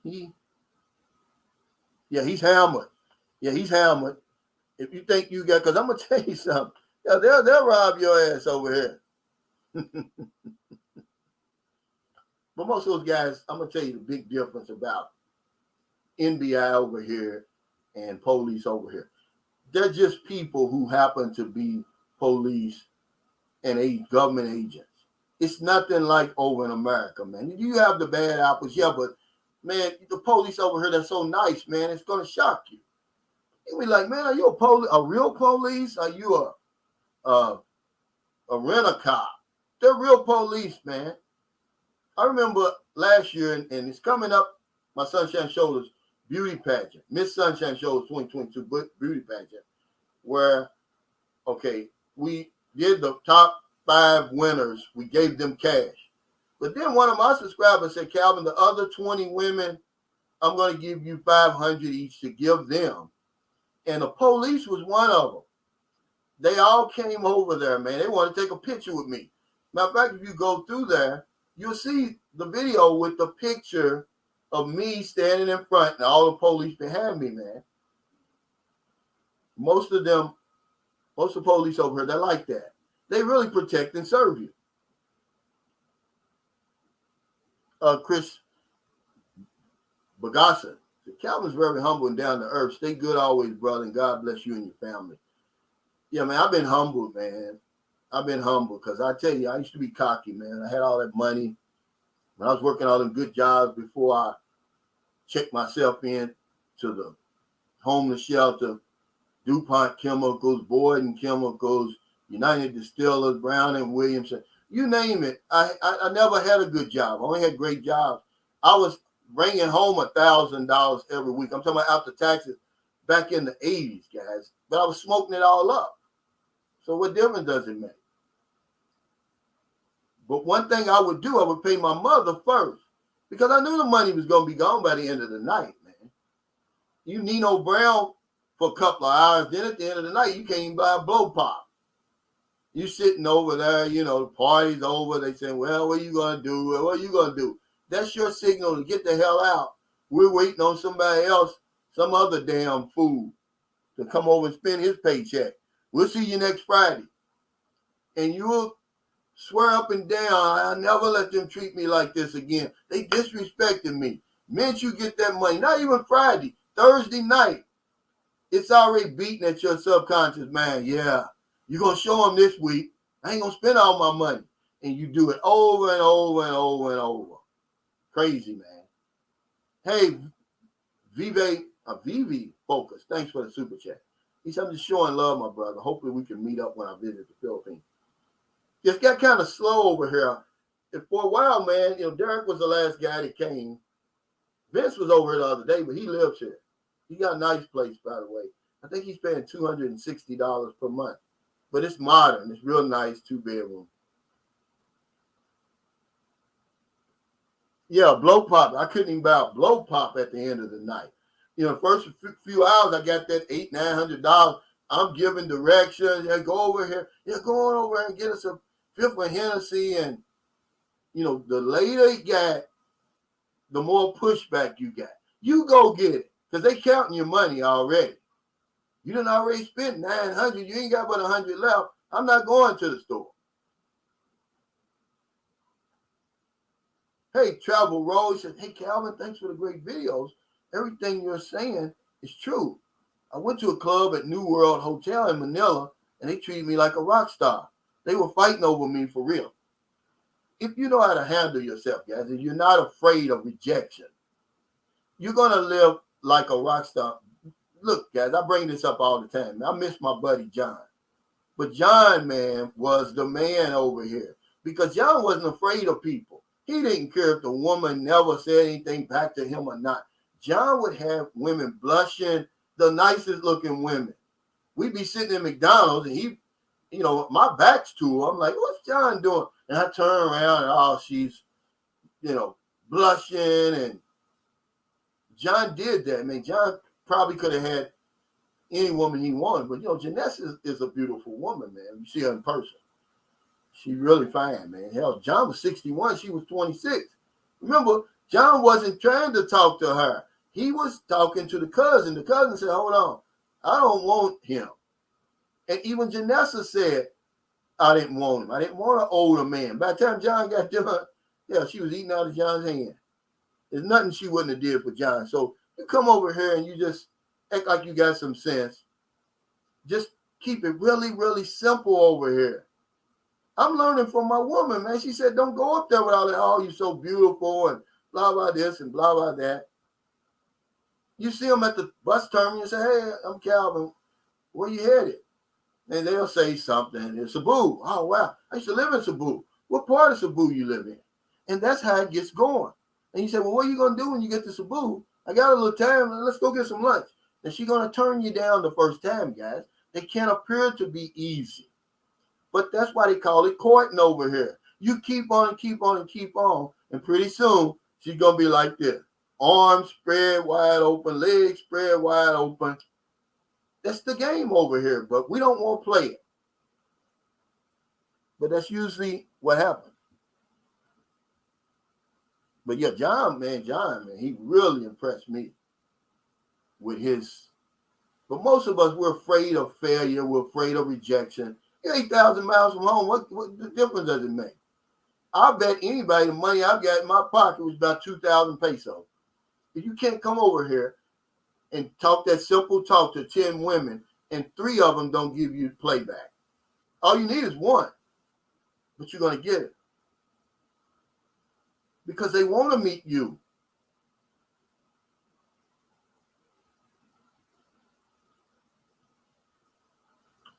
He's hammered. Yeah, he's hammered. If you think you got, because I'm going to tell you something. Yeah, they'll rob your ass over here. But most of those guys, I'm going to tell you the big difference about NBI over here and police over here. They're just people who happen to be police and government agents. It's nothing like over in America, man. You have the bad apples, yeah, but, man, the police over here, they're so nice, man, it's going to shock you. You'll be like, man, are you a real police? Are you a rent-a-cop? They're real police, man. I remember last year, and it's coming up, my Sunshine Shoulders beauty pageant, Miss Sunshine Shoulders 2022 beauty pageant, where, okay, we did the top 5 winners. We gave them cash. But then one of my subscribers said, Calvin, the other 20 women, I'm going to give you $500 each to give them. And the police was one of them. They all came over there, man. They wanted to take a picture with me. Matter of fact, if you go through there, you'll see the video with the picture of me standing in front and all the police behind me, man. Most of the police over here, they're like that. They really protect and serve you. Chris Bagassa, Calvin's very humble and down to earth. Stay good always, brother, and God bless you and your family. Yeah, man, I've been humbled, man. I've been humbled because I tell you, I used to be cocky, man. I had all that money. When I was working all them good jobs before I checked myself in to the homeless shelter, DuPont Chemicals, Boyden Chemicals, United Distillers, Brown and Williamson, you name it. I never had a good job. I only had great jobs. I was bringing home $1,000 every week. I'm talking about after taxes back in the 80s, guys. But I was smoking it all up. So what difference does it make? But one thing I would do, I would pay my mother first because I knew the money was going to be gone by the end of the night, man. You Nino Brown for a couple of hours. Then at the end of the night, you can't even buy a blow pop. You sitting over there, the party's over. They say, well, what are you going to do? What are you going to do? That's your signal to get the hell out. We're waiting on somebody else, some other damn fool to come over and spend his paycheck. We'll see you next Friday. And you'll swear up and down, I'll never let them treat me like this again. They disrespected me. Minute you get that money, not even Friday, Thursday night, it's already beating at your subconscious mind. Yeah, you're going to show them this week. I ain't going to spend all my money. And you do it over and over and over and over. Crazy, man. Hey, Vivi Focus, thanks for the super chat. He said, I'm just showing love, my brother. Hopefully we can meet up when I visit the Philippines. It's got kind of slow over here. And for a while, man, Derek was the last guy that came. Vince was over here the other day, but he lives here. He got a nice place, by the way. I think he's paying $260 per month. But it's modern. It's real nice, 2-bedroom. Yeah, blow pop. I couldn't even buy a blow pop at the end of the night. First few hours, I got that $800-900. I'm giving directions. Yeah, go over here. Yeah, go on over here and get us a fifth of Hennessy. And, the later it got, the more pushback you got. You go get it because they counting your money already. You done already spent $900. You ain't got but $100 left. I'm not going to the store. Hey, Travel Rose said, hey, Calvin, thanks for the great videos. Everything you're saying is true. I went to a club at New World Hotel in Manila, and they treated me like a rock star. They were fighting over me for real. If you know how to handle yourself, guys, and you're not afraid of rejection, you're going to live like a rock star. Look, guys, I bring this up all the time. I miss my buddy John. But John, man, was the man over here. because John wasn't afraid of people. He didn't care if the woman never said anything back to him or not. John would have women blushing, the nicest looking women. We'd be sitting in McDonald's and he, my back's to her. I'm like, what's John doing? And I turn around and she's, blushing. And John did that. I mean, John probably could have had any woman he wanted. But, Janessa is a beautiful woman, man. You see her in person. She's really fine, man. Hell, John was 61. She was 26. Remember, John wasn't trying to talk to her. He was talking to the cousin. The cousin said, hold on. I don't want him. And even Janessa said, I didn't want him. I didn't want an older man. By the time John got done, she was eating out of John's hand. There's nothing she wouldn't have did for John. So you come over here and you just act like you got some sense. Just keep it really, really simple over here. I'm learning from my woman, man. She said, don't go up there with all that, oh, you're so beautiful and blah, blah, this and blah, blah, that. You see them at the bus terminal, you say, hey, I'm Calvin. Where you headed? And they'll say something. It's Cebu. Oh, wow. I used to live in Cebu. What part of Cebu you live in? And that's how it gets going. And you say, well, what are you going to do when you get to Cebu? I got a little time. Let's go get some lunch. And she's going to turn you down the first time, guys. They can't appear to be easy. But that's why they call it courting over here. You keep on and keep on and keep on. And pretty soon, she's going to be like this. Arms spread wide open, legs spread wide open. That's the game over here, but we don't want to play it. But that's usually what happens. But yeah, John, he really impressed me with his. But most of us, we're afraid of failure. We're afraid of rejection. You're 8,000 miles from home. What difference does it make? I bet anybody the money I've got in my pocket was about 2,000 pesos. If you can't come over here and talk that simple talk to 10 women and 3 of them don't give you playback. All you need is 1, but you're going to get it. Because they want to meet you.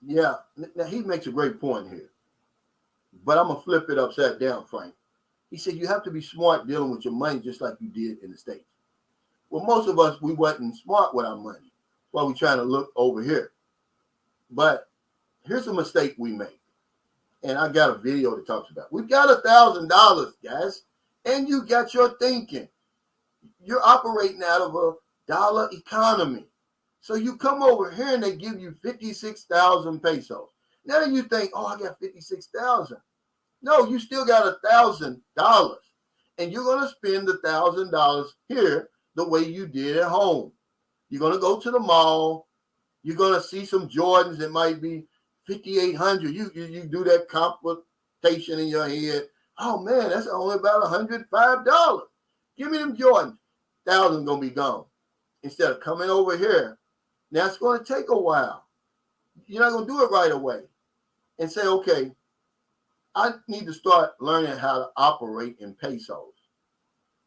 Yeah, now he makes a great point here. But I'm going to flip it upside down, Frank. He said you have to be smart dealing with your money just like you did in the States. Well, most of us, we wasn't smart with our money. That's why we're trying to look over here. But here's a mistake we make. And I got a video that talks about it. We got $1,000, guys. And you got your thinking. You're operating out of a dollar economy. So you come over here and they give you 56,000 pesos. Now you think, oh, I got 56,000. No, you still got $1,000. And you're going to spend the $1,000 here the way you did at home. You're going to go to the mall. You're going to see some Jordans that might be 5,800. You do that computation in your head. Oh, man, that's only about $105. Give me them Jordans. $1,000 going to be gone. Instead of coming over here. Now, it's going to take a while. You're not going to do it right away. And say, okay, I need to start learning how to operate in pesos.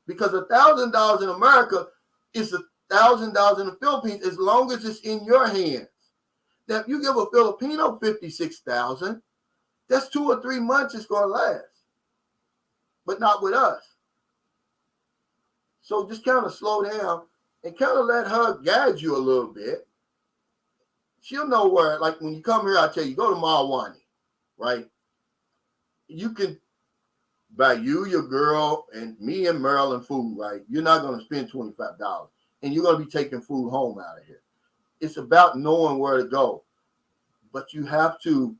Because $1,000 in America is $1,000 in the Philippines as long as it's in your hands. Now, if you give a Filipino 56,000, that's 2 or 3 months it's going to last. But not with us. So just kind of slow down and kind of let her guide you a little bit. She'll know where, like when you come here, I tell you, go to Malwani, right? You can buy you, your girl, and me and Marilyn food, right? You're not going to spend $25. And you're going to be taking food home out of here. It's about knowing where to go. But you have to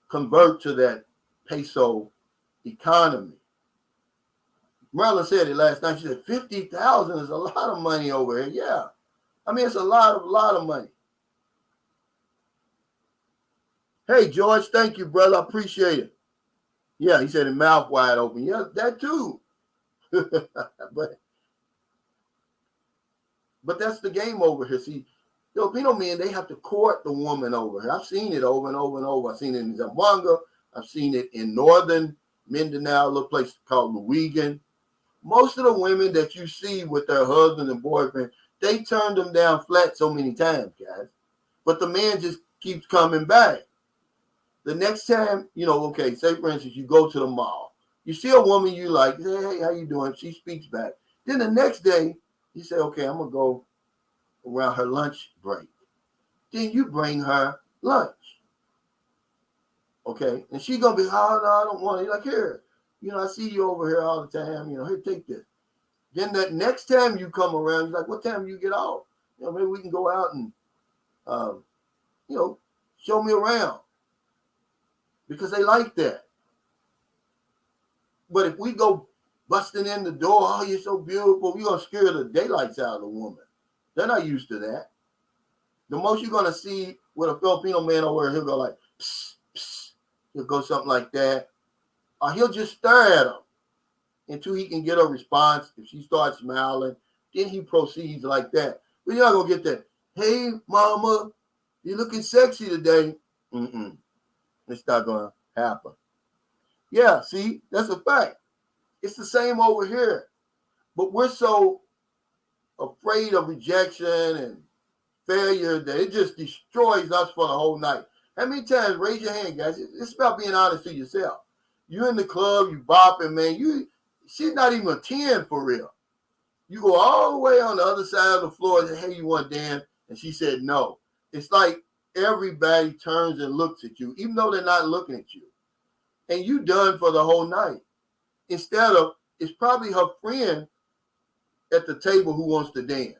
convert to that peso economy. Marilyn said it last night. She said, 50,000 is a lot of money over here. Yeah. I mean, it's a lot of money. Hey, George, thank you, brother. I appreciate it. Yeah, he said, mouth wide open. Yeah, that too. But that's the game over here. See, Filipino men, they have to court the woman over here. I've seen it over and over and over. I've seen it in Zamboanga. I've seen it in northern Mindanao, a little place called Luwigan. Most of the women that you see with their husband and boyfriend, they turned them down flat so many times, guys. But the man just keeps coming back The next time, okay, say for instance, you go to the mall. You see a woman you like, you say, hey, how you doing? She speaks back. Then the next day, you say, okay, I'm going to go around her lunch break. Then you bring her lunch. Okay? And she's going to be, oh, no, I don't want it. You're like, here, I see you over here all the time. Here, take this. Then that next time you come around, you're like, what time do you get off? Maybe we can go out and, show me around. Because they like that. But if we go busting in the door, oh, you're so beautiful, we're going to scare the daylights out of the woman. They're not used to that. The most you're going to see with a Filipino man over here, he'll go like, psst, psst. He'll go something like that. Or he'll just stare at him until he can get a response. If she starts smiling, then he proceeds like that. But you're not going to get that, hey, mama, you're looking sexy today. It's not going to happen. Yeah, see, that's a fact. It's the same over here. But we're so afraid of rejection and failure that it just destroys us for the whole night. How many times, raise your hand, guys, it's about being honest to yourself. You're in the club, you bopping, man. She's not even a 10 for real. You go all the way on the other side of the floor and say, hey, you want to dance? And she said no. It's like everybody turns and looks at you, even though they're not looking at you. And you done for the whole night. Instead of, it's probably her friend at the table who wants to dance.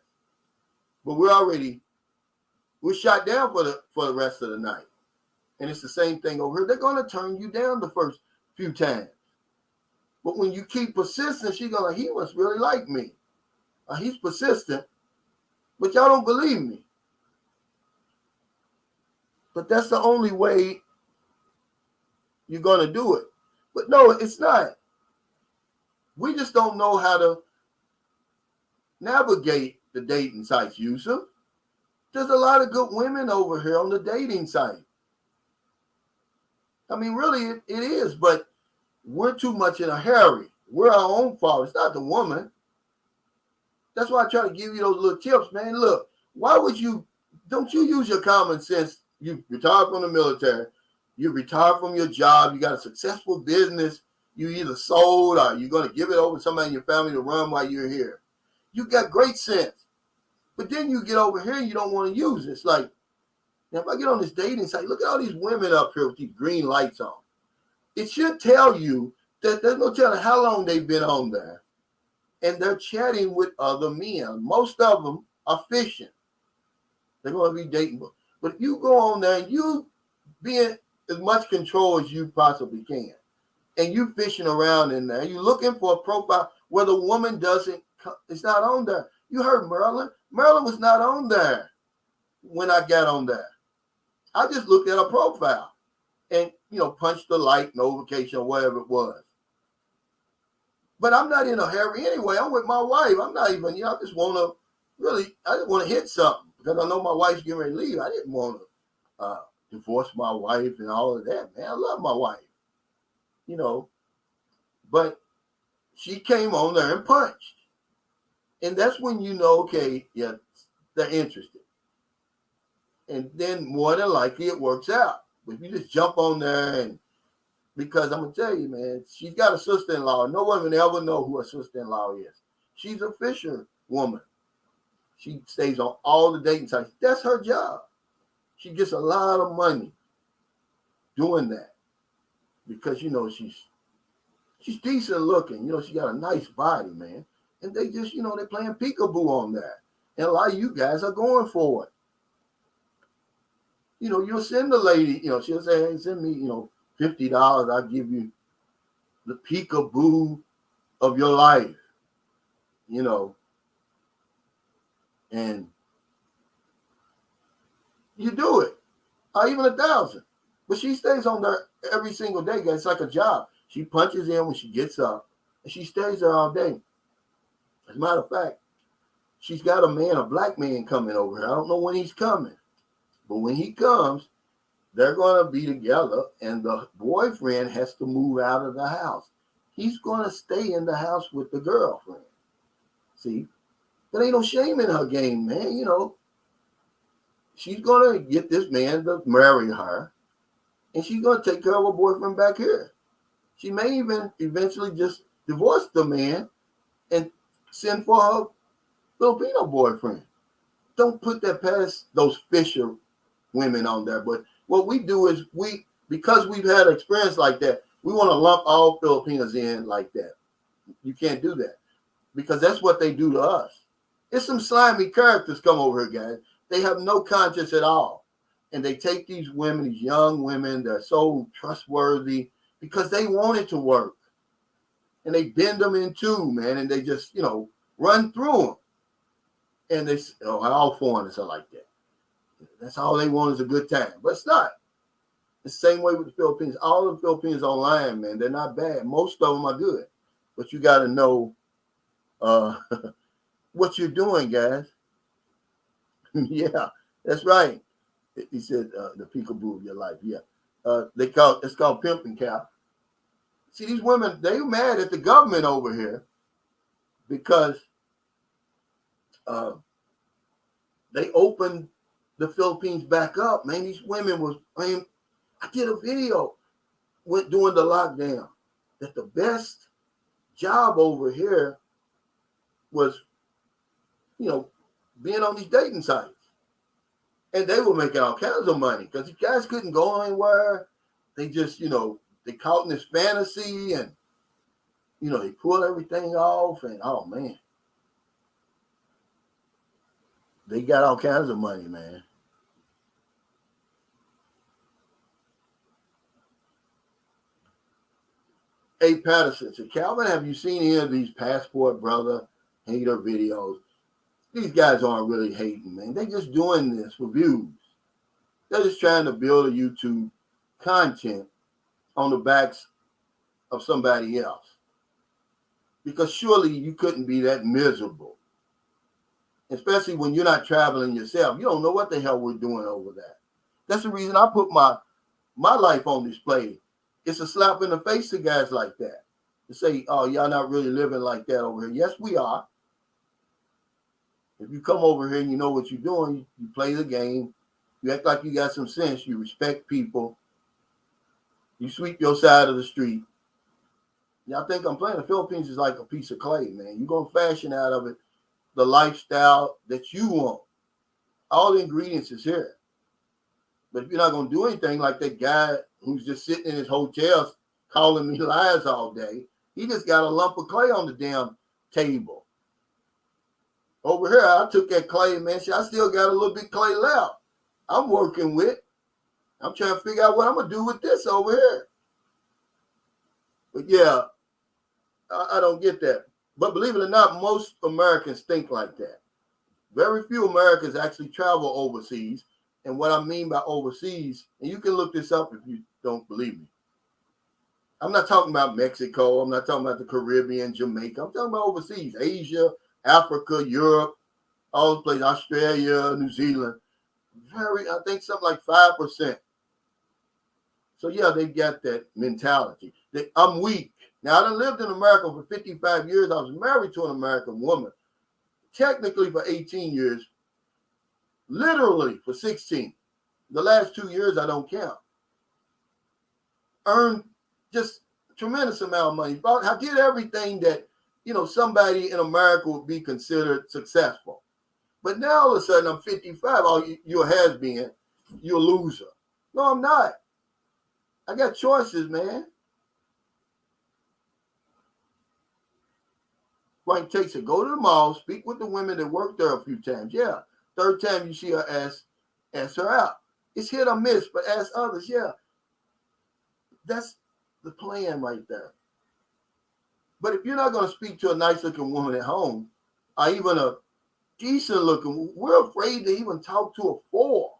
But we're shot down for the rest of the night. And it's the same thing over here. They're going to turn you down the first few times. But when you keep persistent, she's going to, he must really like me. He's persistent, but y'all don't believe me. But that's the only way you're going to do it. But no, it's not. We just don't know how to navigate the dating sites, Yusuf. There's a lot of good women over here on the dating site. I mean, really, it is, but we're too much in a hurry. We're our own fault. It's not the woman. That's why I try to give you those little tips, man. Look, don't you use your common sense? You retired from the military. You retired from your job. You got a successful business. You either sold or you're going to give it over to somebody in your family to run while you're here. You got great sense. But then you get over here and you don't want to use it. It's like, now if I get on this dating site, look at all these women up here with these green lights on. It should tell you that there's no telling how long they've been on there. And they're chatting with other men. Most of them are fishing. They're going to be dating. But if you go on there and you be in as much control as you possibly can, and you fishing around in there, you're looking for a profile where the woman it's not on there. You heard Merlin. Merlin was not on there when I got on there. I just looked at her profile and, punched the like notification or whatever it was. But I'm not in a hurry anyway. I'm with my wife. I'm not even, I just want to hit something because I know my wife's getting ready to leave. I didn't want to divorce my wife and all of that, man. I love my wife, but she came on there and punched. And that's when you know, okay, yeah, they're interested. And then more than likely it works out. But if you just jump on there and, because I'm going to tell you, man, she's got a sister-in-law. No one will ever know who her sister-in-law is. She's a fisher woman. She stays on all the dating sites. That's her job. She gets a lot of money doing that because, she's decent looking. She got a nice body, man. And they just, they're playing peekaboo on that. And a lot of you guys are going for it. You'll send the lady, she'll say, hey, send me, $50. I'll give you the peekaboo of your life, and you do it, or even $1,000. But she stays on there every single day, guys. It's like a job. She punches in when she gets up, and she stays there all day. As a matter of fact, she's got a black man coming over here. I don't know when he's coming, but when he comes, they're going to be together, and the boyfriend has to move out of the house. He's going to stay in the house with the girlfriend. See? But ain't no shame in her game, man. She's going to get this man to marry her, and she's going to take care of her boyfriend back here. She may even eventually just divorce the man and send for her Filipino boyfriend. Don't put that past those fisher women on there. But what we do is because we've had experience like that, we want to lump all Filipinos in like that. You can't do that because that's what they do to us. It's some slimy characters come over here, guys. They have no conscience at all. And they take these women, these young women, they're so trustworthy because they want it to work. And they bend them in two, man, and they just, run through them. And they, all foreigners are like that. That's all they want is a good time. But it's not. The same way with the Philippines. All the Philippines online, man, they're not bad. Most of them are good. But you got to know what you're doing, guys. Yeah, that's right. He said the peekaboo of your life. Yeah. It's called pimping, Cap. See, these women, they mad at the government over here because they opened the Philippines back up. Man, these women I did a video during the lockdown that the best job over here was, being on these dating sites. And they were making all kinds of money because these guys couldn't go anywhere. They just, they caught in this fantasy and, they pulled everything off and, oh, man. They got all kinds of money, man. Hey, Patterson, so Calvin, have you seen any of these passport brother hater videos? These guys aren't really hating, man. They're just doing this for views. They're just trying to build a YouTube content on the backs of somebody else. Because surely you couldn't be that miserable. Especially when you're not traveling yourself. You don't know what the hell we're doing over there. That's the reason I put my life on display. It's a slap in the face to guys like that. To say, oh, y'all not really living like that over here. Yes, we are. If you come over here and you know what you're doing, you play the game. You act like you got some sense. You respect people. You sweep your side of the street. Y'all think I'm playing? The Philippines is like a piece of clay, man. You're going to fashion out of it the lifestyle that you want. All the ingredients is here. But if you're not going to do anything like that guy who's just sitting in his hotel calling me lies all day, he just got a lump of clay on the damn table. Over here, I took that clay, man. I still got a little bit of clay left. I'm working with. I'm trying to figure out what I'm going to do with this over here. But yeah, I don't get that. But believe it or not, most Americans think like that. Very few Americans actually travel overseas. And what I mean by overseas, and you can look this up if you don't believe me. I'm not talking about Mexico. I'm not talking about the Caribbean, Jamaica. I'm talking about overseas, Asia, Africa, Europe, all those places, Australia, New Zealand. I think something like 5%. So yeah, they got that mentality. I'm weak. Now, I done lived in America for 55 years. I was married to an American woman. Technically for 18 years. Literally for 16. The last 2 years, I don't count. Earned just a tremendous amount of money. I did everything that, somebody in America would be considered successful. But now all of a sudden, I'm 55. You're a has-been. You're a loser. No, I'm not. I got choices, man. Frank takes it. Go to the mall, speak with the women that work there a few times. Yeah. Third time you see her, ask her out. It's hit or miss, but ask others. Yeah. That's the plan right there. But if you're not going to speak to a nice-looking woman at home, or even a decent-looking, we're afraid to even talk to a four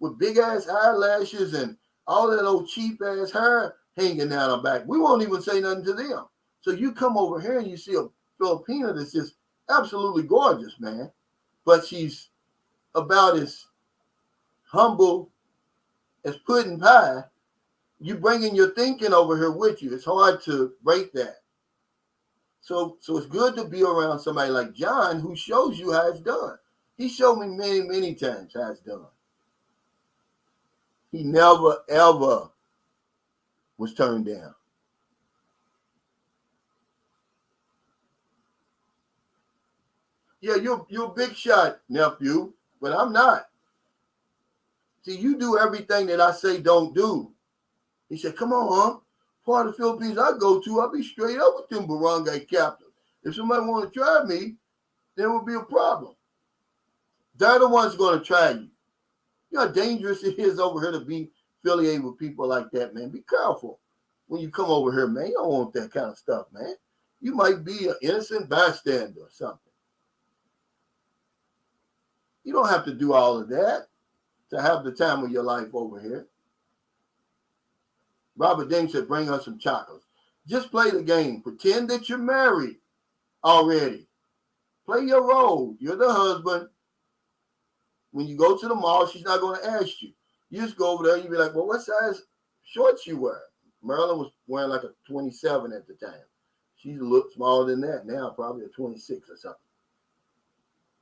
with big-ass eyelashes and all that old cheap-ass hair hanging down her back. We won't even say nothing to them. So you come over here and you see a Filipina that's just absolutely gorgeous, man. But she's about as humble as pudding pie. You bringing your thinking over here with you. It's hard to break that. So it's good to be around somebody like John who shows you how it's done. He showed me many, many times how it's done. He never, ever was turned down. Yeah, you're a big shot, nephew, but I'm not. See, you do everything that I say don't do. He said, come on, huh? Part of the Philippines I go to, I'll be straight up with them barangay captains. If somebody want to try me, there will be a problem. They're the ones going to try you. You know how dangerous it is over here to be affiliated with people like that, man. Be careful when you come over here, man. You don't want that kind of stuff, man. You might be an innocent bystander or something. You don't have to do all of that to have the time of your life over here. Robert Ding said, bring us some chocolates. Just play the game. Pretend that you're married already. Play your role. You're the husband. When you go to the mall, she's not going to ask you. You just go over there and you be like, well, what size shorts you wear? Marilyn was wearing like a 27 at the time. She's a little smaller than that now, probably a 26 or something.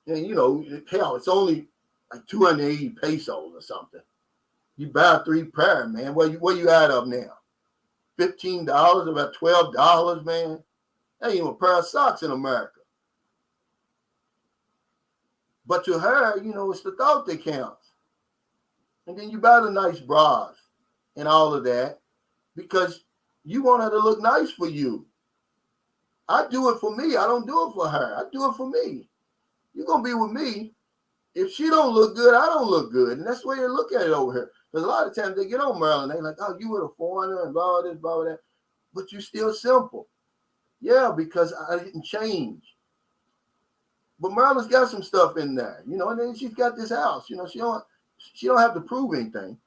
And, you know, hell, it's only like 280 pesos or something. You buy 3 pair, man. Where you out of now? $15, about $12, man. That ain't even a pair of socks in America. But to her, you know, it's the thought that counts. And then you buy the nice bras and all of that because you want her to look nice for you. I do it for me. I don't do it for her. I do it for me. You're going to be with me. If she don't look good, I don't look good. And that's the way they look at it over here. Because a lot of times they get on Maryland. They're like, oh, you were a foreigner and blah, this, blah, that. But you're still simple. Yeah, because I didn't change. But Maryland's got some stuff in there, you know, and then she's got this house. You know, she don't have to prove anything.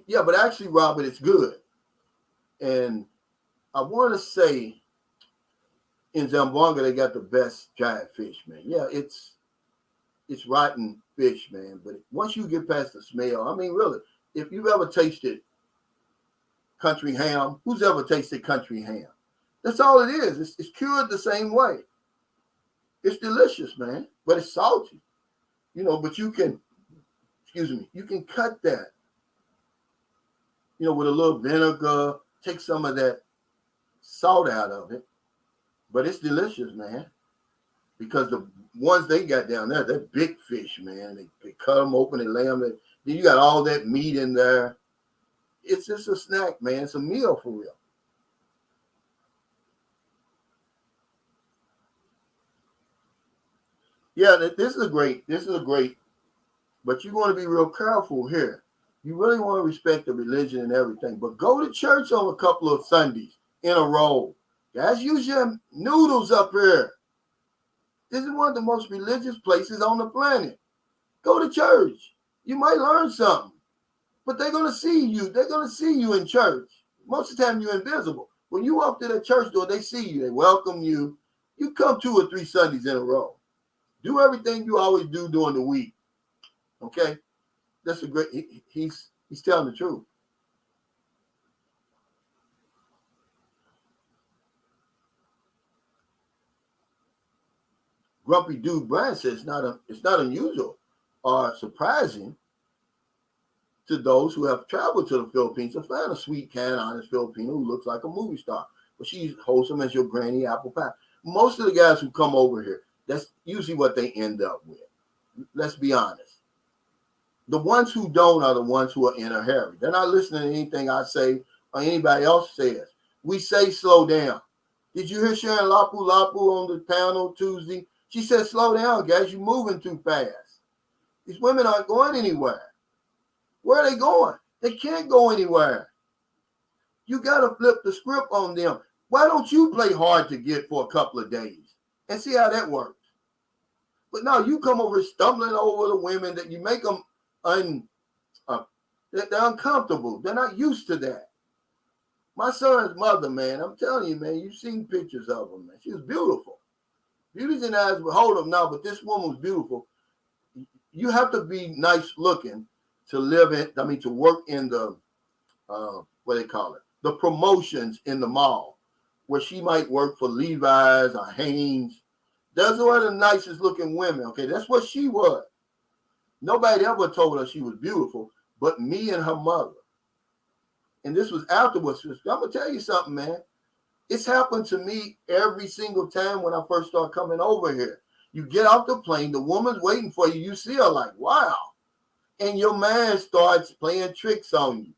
Yeah, but actually, Robert, it's good. And I want to say in Zamboanga, they got the best dried fish, man. Yeah, it's rotten fish, man. But once you get past the smell, I mean, really, if you've ever tasted country ham, who's ever tasted country ham? That's all it is. It's cured the same way. It's delicious, man, but it's salty. You know, but you can cut that, you know, with a little vinegar, take some of that salt out of it. But it's delicious, man, because the ones they got down there, they're big fish, man. They cut them open and lay them there. Then you got all that meat in there. It's just a snack, man. It's a meal for real. Yeah, this is a great, but you want to be real careful here. You really want to respect the religion and everything, but go to church on a couple of Sundays in a row. Guys, use your noodles up here. This is one of the most religious places on the planet. Go to church. You might learn something, but they're going to see you. They're going to see you in church. Most of the time, you're invisible. When you walk to the church door, they see you. They welcome you. You come 2 or 3 Sundays in a row. Do everything you always do during the week. Okay? That's a great, he's telling the truth. Grumpy Dude Brian says it's not unusual or surprising to those who have traveled to the Philippines to find a sweet, kind, honest Filipino who looks like a movie star. But she's wholesome as your granny apple pie. Most of the guys who come over here, that's usually what they end up with. Let's be honest. The ones who don't are the ones who are in a hurry. They're not listening to anything I say or anybody else says. We say slow down. Did you hear Sharon Lapu on the panel Tuesday? She said, slow down, guys. You're moving too fast. These women aren't going anywhere. Where are they going? They can't go anywhere. You got to flip the script on them. Why don't you play hard to get for a couple of days and see how that works? But no, you come over stumbling over the women that you make them they're uncomfortable. They're not used to that. My son's mother, man, I'm telling you, man, you've seen pictures of her, man. She was beautiful. Beauty's in eyes will hold them now, but this woman was beautiful. You have to be nice looking to to work in the, what they call it, the promotions in the mall, where she might work for Levi's or Hanes. Those are the nicest looking women, okay? That's what she was. Nobody ever told her she was beautiful, but me and her mother. And this was afterwards. I'm going to tell you something, man. It's happened to me every single time when I first started coming over here. You get off the plane, the woman's waiting for you. You see her like, wow. And your man starts playing tricks on you.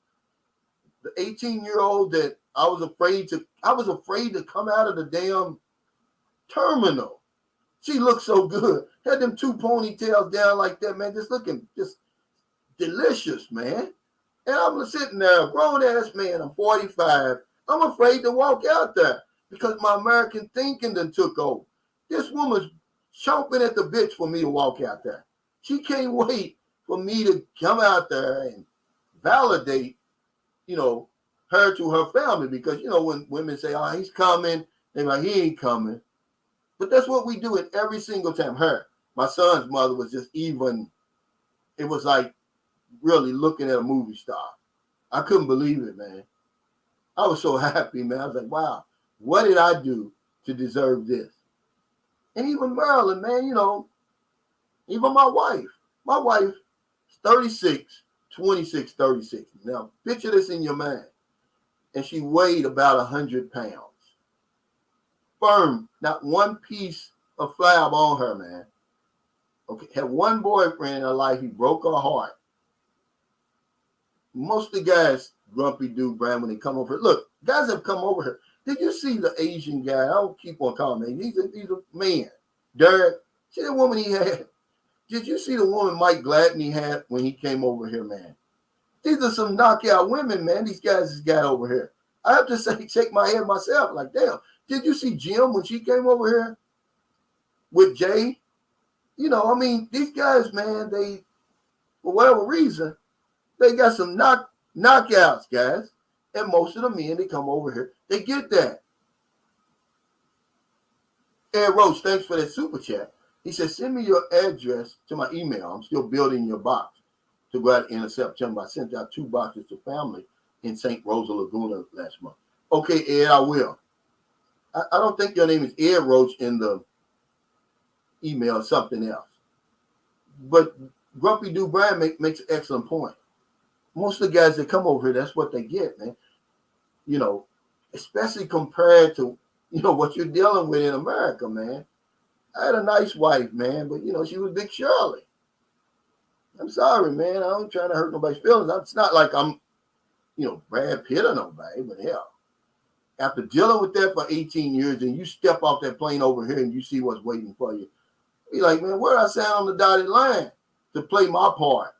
The 18-year-old that I was afraid to come out of the damn terminal. She looked so good. Had them two ponytails down like that, man. Just looking just delicious, man. And I'm sitting there, a grown-ass man. I'm 45. I'm afraid to walk out there because my American thinking done took over. This woman's chomping at the bitch for me to walk out there. She can't wait for me to come out there and validate, her to her family. Because, when women say, oh, he's coming, they're like, he ain't coming. But that's what we do it every single time. My son's mother was just even, it was like really looking at a movie star. I couldn't believe it, man. I was so happy, man. I was like, wow, what did I do to deserve this? And even Marilyn, man, even my wife, 36, 26, 36. Now, picture this in your mind. And she weighed about 100 pounds. Firm, not one piece of flab on her, man. Okay, had one boyfriend in her life, he broke her heart. Most of the guys, grumpy dude, Brian, when they come over here. Look, guys have come over here. Did you see the Asian guy? I don't keep on calling him. He's a man. Derek, see the woman he had? Did you see the woman Mike Gladney had when he came over here, man? These are some knockout women, man. These guys has got over here. I have to say, shake my head myself. Like, damn. Did you see Jim when she came over here with Jay? These guys, man, they, for whatever reason, they got some knockouts, guys. And most of the men that come over here, they get that. Ed Roach, thanks for that super chat. He said, send me your address to my email. I'm still building your box to go out at the end of September. I sent out 2 boxes to family in St. Rosa Laguna last month. Okay, Ed, I will. I don't think your name is Ed Roach in the email, something else. But Grumpy Dude Brian makes an excellent point. Most of the guys that come over here, that's what they get, man. Especially compared to, what you're dealing with in America, man. I had a nice wife, man, but, she was Big Shirley. I'm sorry, man. I ain't trying to hurt nobody's feelings. It's not like I'm, Brad Pitt or nobody, but hell. After dealing with that for 18 years and you step off that plane over here and you see what's waiting for you, be like, man, where I stand on the dotted line to play my part?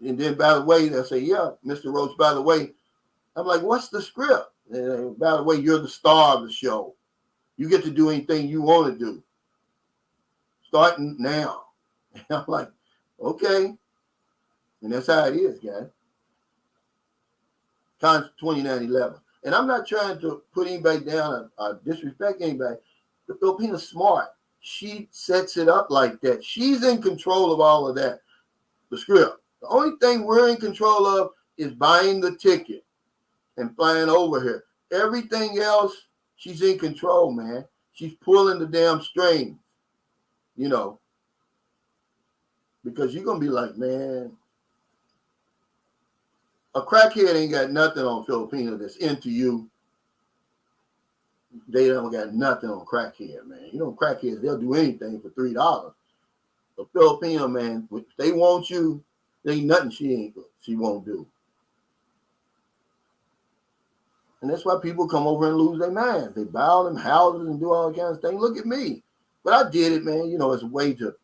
And then, by the way, they'll say, yeah, Mr. Roach, by the way, I'm like, what's the script? And by the way, you're the star of the show. You get to do anything you want to do. Starting now. And I'm like, okay. And that's how it is, guys. Times 2911. And I'm not trying to put anybody down or disrespect anybody. The Filipina's smart. She sets it up like that. She's in control of all of that. The script. The only thing we're in control of is buying the ticket and flying over here. Everything else, she's in control, man. She's pulling the damn strings, because you're going to be like, man, a crackhead ain't got nothing on Filipino that's into you. They don't got nothing on crackhead, man. Crackheads, they'll do anything for $3. A Filipino, man, if they want you, there ain't nothing she won't do. And that's why people come over and lose their minds. They buy all them houses and do all kinds of things. Look at me. But I did it, man, as a way to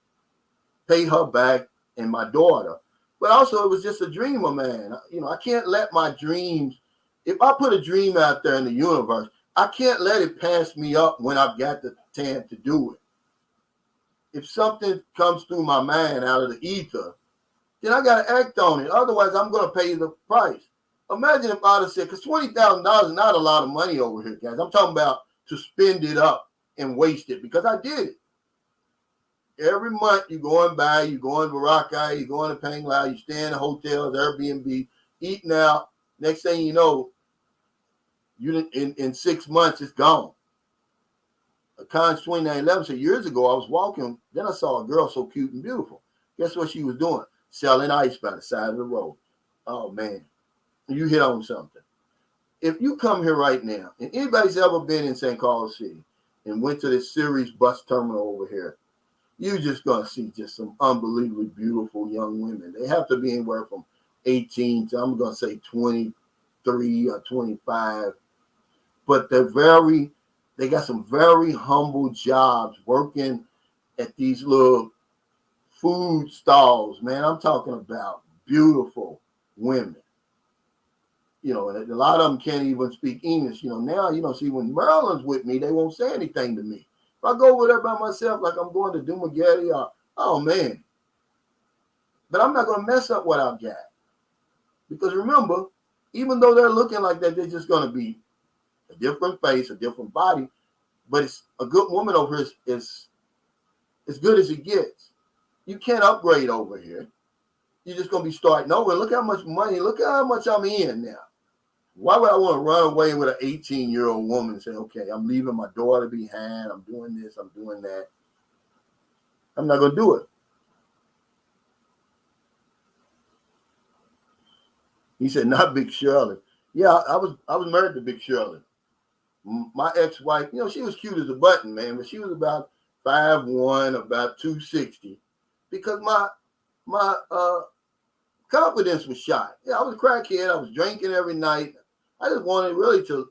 pay her back and my daughter. But also it was just a dream of mine. I can't let my dreams, if I put a dream out there in the universe, I can't let it pass me up when I've got the time to do it. If something comes through my mind out of the ether, then I got to act on it. Otherwise, I'm going to pay the price. Imagine if I'd have said, because $20,000 is not a lot of money over here, guys. I'm talking about to spend it up and waste it, because I did it. Every month you going by, you going to Boracay, you going to Panglao, you stay in hotels, Airbnb, eating out. Next thing you know, in 6 months it's gone. Cons 2911 said years ago I was walking, then I saw a girl so cute and beautiful. Guess what she was doing? Selling ice by the side of the road. Oh, man. You hit on something. If you come here right now, and anybody's ever been in St. Carlos City and went to this Series bus terminal over here, you're just going to see just some unbelievably beautiful young women. They have to be anywhere from 18 to, I'm going to say 23 or 25. But they got some very humble jobs working at these little food stalls, man. I'm talking about beautiful women. And a lot of them can't even speak English. Now, see, when Maryland's with me, they won't say anything to me. If I go over there by myself, like I'm going to Dumagetti, oh, man. But I'm not going to mess up what I've got. Because remember, even though they're looking like that, they're just going to be a different face, a different body. But it's a good woman over here is as good as it gets. You can't upgrade over here. You're just going to be starting over. Look how much money, look how much I'm in now. Why would I want to run away with an 18-year-old woman and say, okay, I'm leaving my daughter behind. I'm doing this. I'm doing that. I'm not going to do it. He said, not Big Shirley. Yeah, I was married to Big Shirley. My ex-wife, she was cute as a button, man, but she was about 5'1", about 260, because my confidence was shot. Yeah, I was a crackhead. I was drinking every night. I just wanted really to,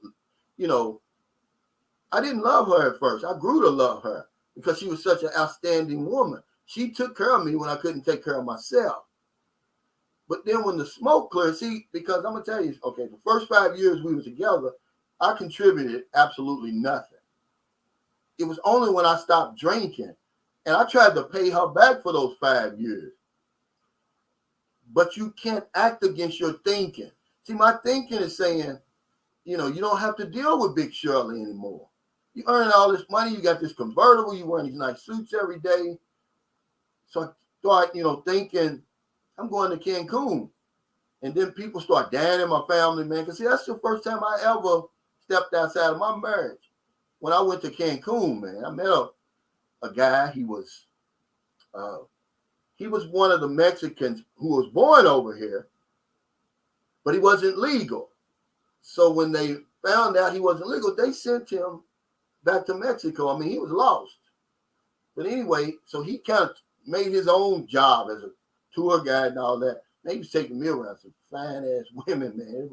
I didn't love her at first. I grew to love her because she was such an outstanding woman. She took care of me when I couldn't take care of myself. But then when the smoke cleared, because I'm going to tell you, okay, the first 5 years we were together, I contributed absolutely nothing. It was only when I stopped drinking, and I tried to pay her back for those 5 years. But you can't act against your thinking. See, my thinking is saying, you don't have to deal with Big Shirley anymore. You earn all this money. You got this convertible. You wear these nice suits every day. So I start, thinking, I'm going to Cancun. And then people start dying in my family, man. Because, see, that's the first time I ever stepped outside of my marriage. When I went to Cancun, man, I met a guy. He was one of the Mexicans who was born over here, but he wasn't legal. So when they found out he wasn't legal, they sent him back to Mexico. I mean, he was lost. But anyway, so he kind of made his own job as a tour guide and all that. And he was taking me around some fine-ass women, man.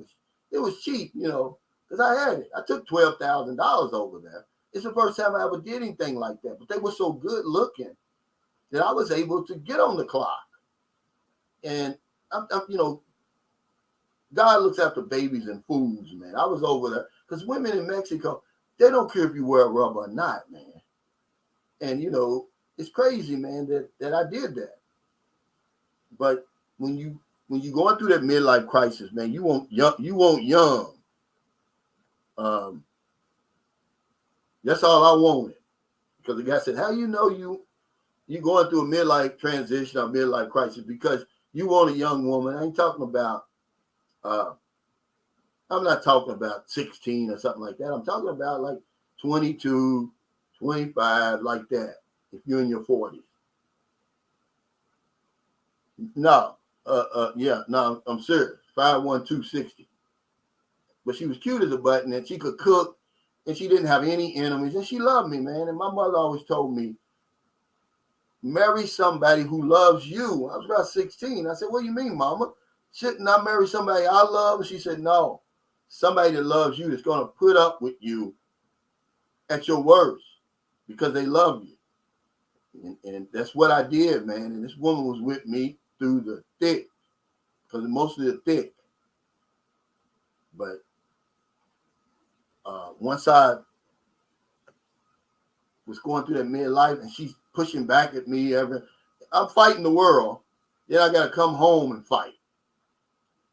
It was cheap, because I had it. I took $12,000 over there. It's the first time I ever did anything like that. But they were so good looking that I was able to get on the clock. And, God looks after babies and fools, man. I was over there. Because women in Mexico, they don't care if you wear a rubber or not, man. And, it's crazy, man, that I did that. But when you going through that midlife crisis, man, you want young. That's all I wanted. Because the guy said, how you going through a midlife transition or midlife crisis? Because you want a young woman. I ain't talking about I'm not talking about 16 or something like that. I'm talking about like 22, 25, like that, if you're in your 40s. No, I'm serious. 5'1", 260. But she was cute as a button, and she could cook, and she didn't have any enemies, and she loved me, man. And my mother always told me, marry somebody who loves you. I was about 16. I said, what do you mean, Mama? Shouldn't I marry somebody I love? And she said, no. Somebody that loves you, that's going to put up with you at your worst because they love you. And that's what I did, man. And this woman was with me through the thick, because mostly the thick. But once I was going through that midlife and she's pushing back at me, I'm fighting the world. Then I got to come home and fight.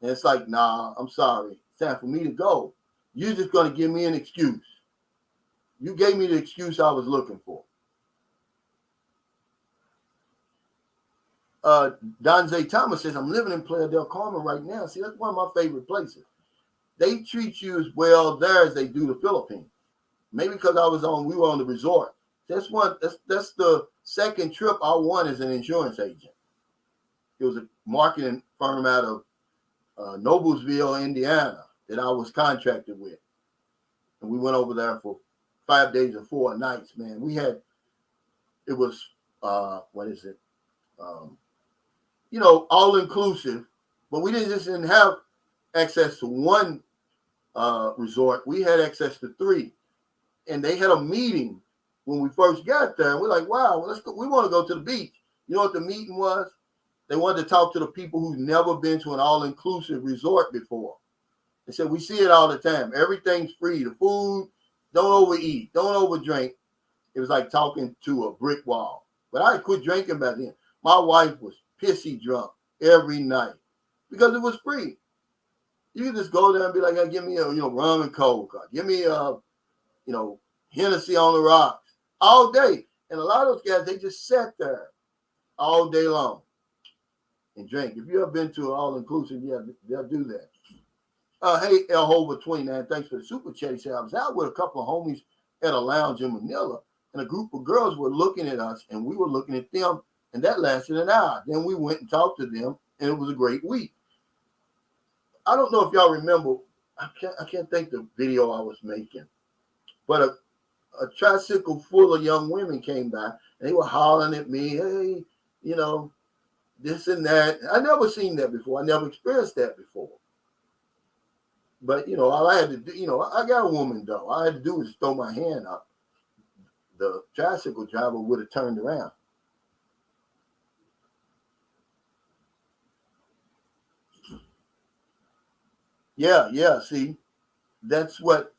And it's like, nah, I'm sorry. It's time for me to go. You're just going to give me an excuse. You gave me the excuse I was looking for. Donze Thomas says, I'm living in Playa del Carmen right now. See, that's one of my favorite places. They treat you as well there as they do the Philippines. Maybe because we were on the resort. That's the second trip I won as an insurance agent. it was a marketing firm out of Noblesville, Indiana, that I was contracted with. And we went over there for 5 days and 4 nights, man. It was, all inclusive, but we didn't have access to one resort. We had access to 3. And they had a meeting when we first got there. And we're like, wow, well, let's go. We want to go to the beach. You know what the meeting was? They wanted to talk to the people who've never been to an all-inclusive resort before. They said, we see it all the time. Everything's free. The food, don't overeat, don't overdrink. It was like talking to a brick wall. But I had quit drinking back then. My wife was pissy drunk every night because it was free. You could just go there and be like, hey, give me a rum and coke. Give me a Hennessy on the rocks all day. And a lot of those guys, they just sat there all day long and drink. If you ever been to an all-inclusive, yeah, they'll do that. Hey, El Hova 29, thanks for the super chat. He said, I was out with a couple of homies at a lounge in Manila, and a group of girls were looking at us, and we were looking at them, and that lasted an hour. Then we went and talked to them, and it was a great week. I don't know if y'all remember, I can't think the video I was making, but a tricycle full of young women came by, and they were hollering at me, hey, this and that. I never seen that before. I never experienced that before. But, all I had to do, I got a woman, though. All I had to do was throw my hand up. The tricycle driver would have turned around. Yeah, see, that's what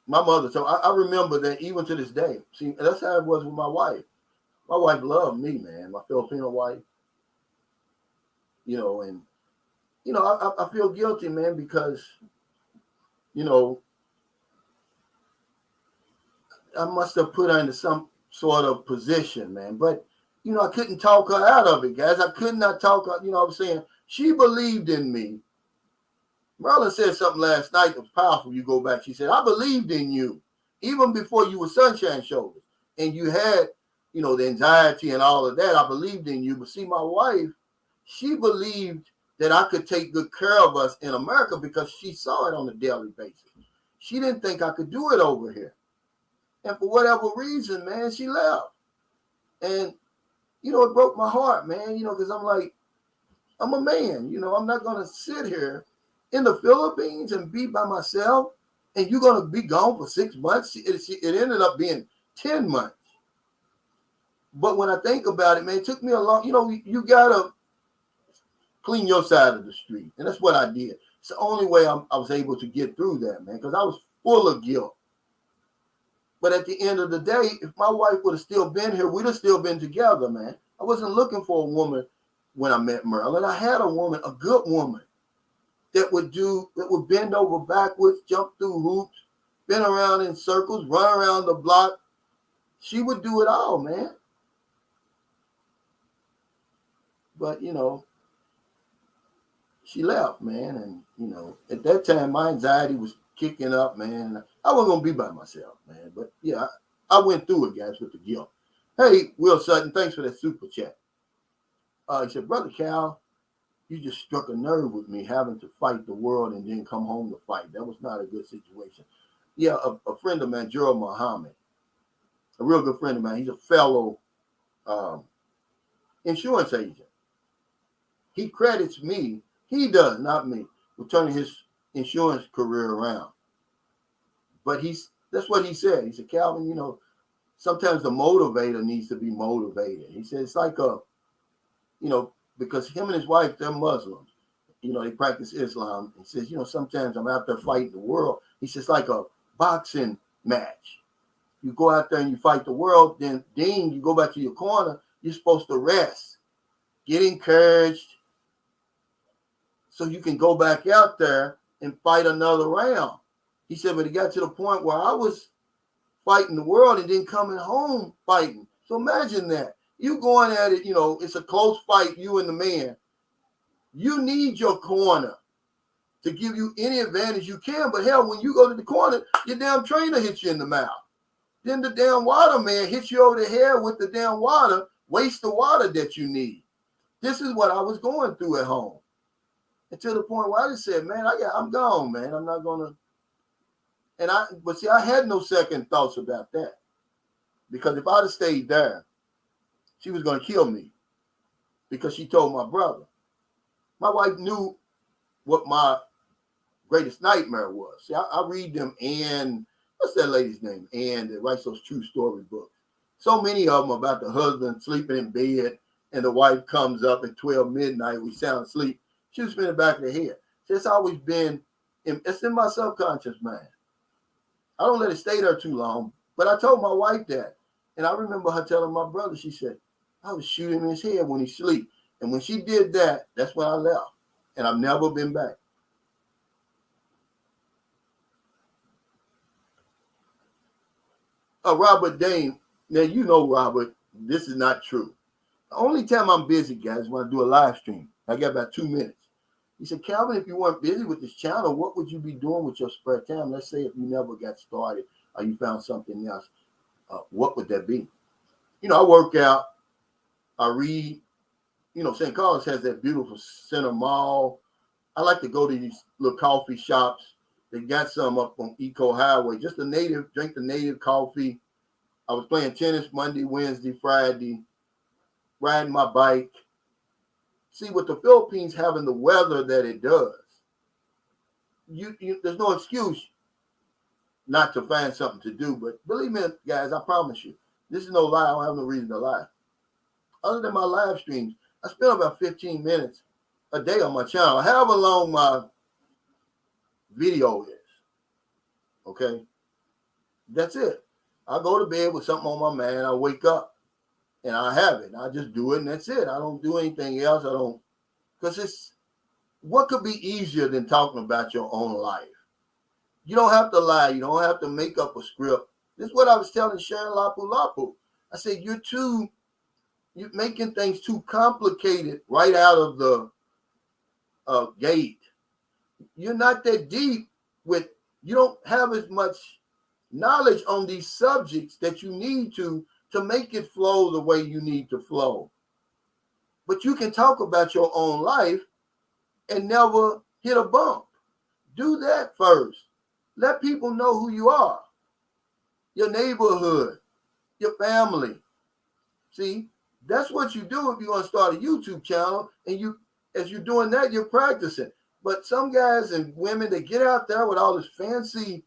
my mother, so I remember that even to this day. See, that's how it was with my wife. My wife loved me, man, my Filipino wife. And I feel guilty, man, because, I must have put her into some sort of position, man. But, I couldn't talk her out of it, guys. I could not talk her, what I'm saying? She believed in me. Merlin said something last night that was powerful. You go back. She said, I believed in you even before you were sunshine shoulders. And you had, the anxiety and all of that. I believed in you. But see, my wife, she believed that I could take good care of us in America because she saw it on a daily basis. She didn't think I could do it over here. And for whatever reason, man, she left. And, it broke my heart, man, because I'm like, I'm a man, I'm not going to sit here in the Philippines and be by myself, and you're going to be gone for 6 months. It ended up being 10 months. But when I think about it, man, it took me a long, you got to clean your side of the street. And that's what I did. It's the only way I was able to get through that, man, because I was full of guilt. But at the end of the day, if my wife would have still been here, we'd have still been together, man. I wasn't looking for a woman when I met Merlin. I had a woman, a good woman, that would bend over backwards, jump through hoops, spin around in circles, run around the block. She would do it all, man. But, she left, man. And, at that time, my anxiety was kicking up, man. I wasn't going to be by myself, man. But, yeah, I went through it, guys, with the guilt. Hey, Will Sutton, thanks for that super chat. He said, Brother Cal, you just struck a nerve with me having to fight the world and then come home to fight. That was not a good situation. Yeah, a friend of mine, Gerald Muhammad, a real good friend of mine. He's a fellow insurance agent. He credits me. He does, not me, with turning his insurance career around. But that's what he said. He said, Calvin, sometimes the motivator needs to be motivated. He said, it's like because him and his wife, they're Muslims. They practice Islam. He says, sometimes I'm out there fighting the world. He says, like a boxing match. You go out there and you fight the world, then you go back to your corner. You're supposed to rest, get encouraged, so you can go back out there and fight another round. He said, but it got to the point where I was fighting the world and then coming home fighting. So imagine that. You going at it, it's a close fight, you and the man. You need your corner to give you any advantage you can. But hell, when you go to the corner, your damn trainer hits you in the mouth. Then the damn water man hits you over the head with the damn water, waste the water that you need. This is what I was going through at home. And to the point where I just said, man, I'm gone, man. I'm not gonna. But see, I had no second thoughts about that, because if I'd have stayed there, she was gonna kill me, because she told my brother. My wife knew what my greatest nightmare was. See, I read them, and what's that lady's name? Ann, that writes those true story books. So many of them about the husband sleeping in bed, and the wife comes up at 12 midnight. We sound asleep. She was in the back of the head. So it's always been, it's in my subconscious mind. I don't let it stay there too long. But I told my wife that. And I remember her telling my brother, she said, I was shooting in his head when he sleep. And when she did that, that's when I left. And I've never been back. Robert Dane, now you know, Robert, this is not true. The only time I'm busy, guys, is when I do a live stream. I got about 2 minutes. He said, Calvin, if you weren't busy with this channel, what would you be doing with your spare time? Let's say if you never got started or you found something else, what would that be? You know, I work out, I read. You know, St. Carlos has that beautiful center mall. I like to go to these little coffee shops. They got some up on Eco Highway, just drink the native coffee. I was playing tennis Monday, Wednesday, Friday, riding my bike. See, with the Philippines having the weather that it does, there's no excuse not to find something to do. But believe me, guys, I promise you, this is no lie. I don't have no reason to lie. Other than my live streams, I spend about 15 minutes a day on my channel, however long my video is. Okay? That's it. I go to bed with something on my mind. I wake up and I have it. I just do it and that's it. I don't do anything else. Because what could be easier than talking about your own life? You don't have to lie. You don't have to make up a script. This is what I was telling Sharon Lapu Lapu. I said, you're making things too complicated right out of the gate. You're not that deep you don't have as much knowledge on these subjects that you need to make it flow the way you need to flow. But you can talk about your own life and never hit a bump. Do that first. Let people know who you are, your neighborhood, your family. See, that's what you do if you're going to start a YouTube channel, and as you're doing that, you're practicing. But some guys and women, they get out there with all this fancy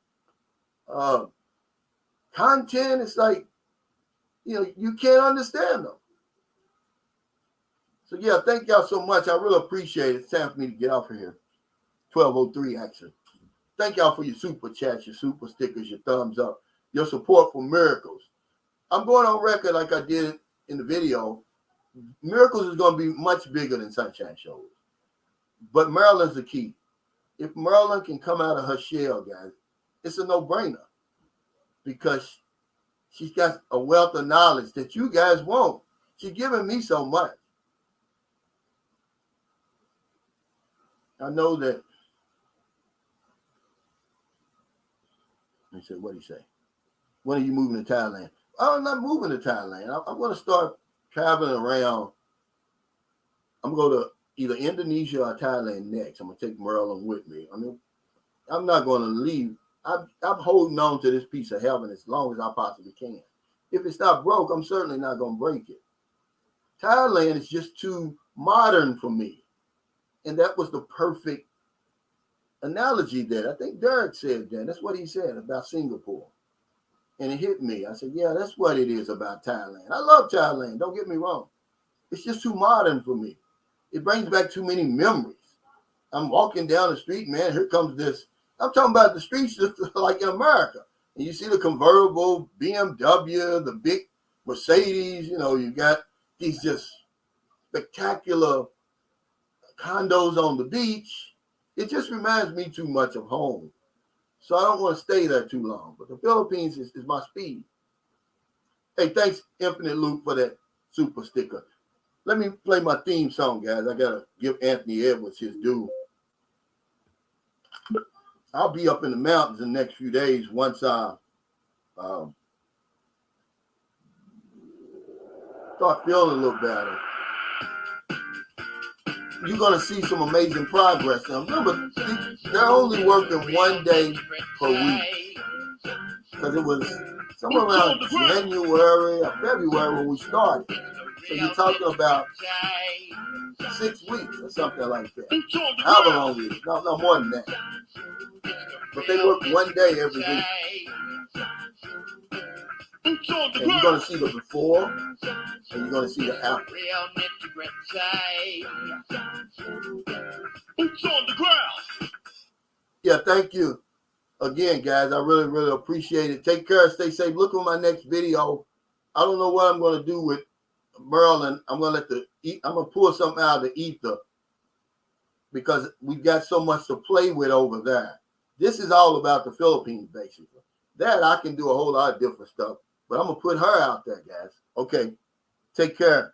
content. It's like, you can't understand them. So yeah, thank y'all so much. I really appreciate it. It's time for me to get off of here. 12:03 actually. Thank y'all for your super chats, your super stickers, your thumbs up, your support for Miracles. I'm going on record like I did in the video. Miracles is going to be much bigger than Sunshine Shows. But Maryland's the key. If Maryland can come out of her shell, guys, it's a no-brainer, because she's got a wealth of knowledge that you guys won't. She's giving me so much. I know that. He said, what did he say? When are you moving to Thailand? I'm not moving to Thailand. I'm going to start traveling around. I'm going to go to either Indonesia or Thailand next. I'm going to take Maryland with me. I mean, I'm not going to leave. I'm holding on to this piece of heaven as long as I possibly can. If it's not broke, I'm certainly not going to break it. Thailand is just too modern for me. And that was the perfect analogy there. I think Derek said that. That's what he said about Singapore. And it hit me. I said, yeah, that's what it is about Thailand. I love Thailand. Don't get me wrong. It's just too modern for me. It brings back too many memories. I'm walking down the street, man. Here comes this. I'm talking about the streets just like in America. And you see the convertible BMW, the big Mercedes. You got these just spectacular condos on the beach. It just reminds me too much of home. So I don't want to stay there too long. But the Philippines is my speed. Hey, thanks, Infinite Loop, for that super sticker. Let me play my theme song, guys. I got to give Anthony Edwards his due. I'll be up in the mountains in the next few days once I start feeling a little better. you're going to see some amazing progress. Now, remember, they're only working 1 day per week because it was somewhere around January or February when we started. So you're talking about 6 weeks or something like that. However long it is. No more than that. But they work 1 day every week. And you're going to see the before and you're going to see the after. Yeah, thank you again, guys. I really, really appreciate it. Take care. Stay safe. Look at my next video. I don't know what I'm going to do with Merlin. I'm going to pull something out of the ether because we've got so much to play with over there. This is all about the Philippines, basically. That I can do a whole lot of different stuff, but I'm going to put her out there, guys. Okay. Take care.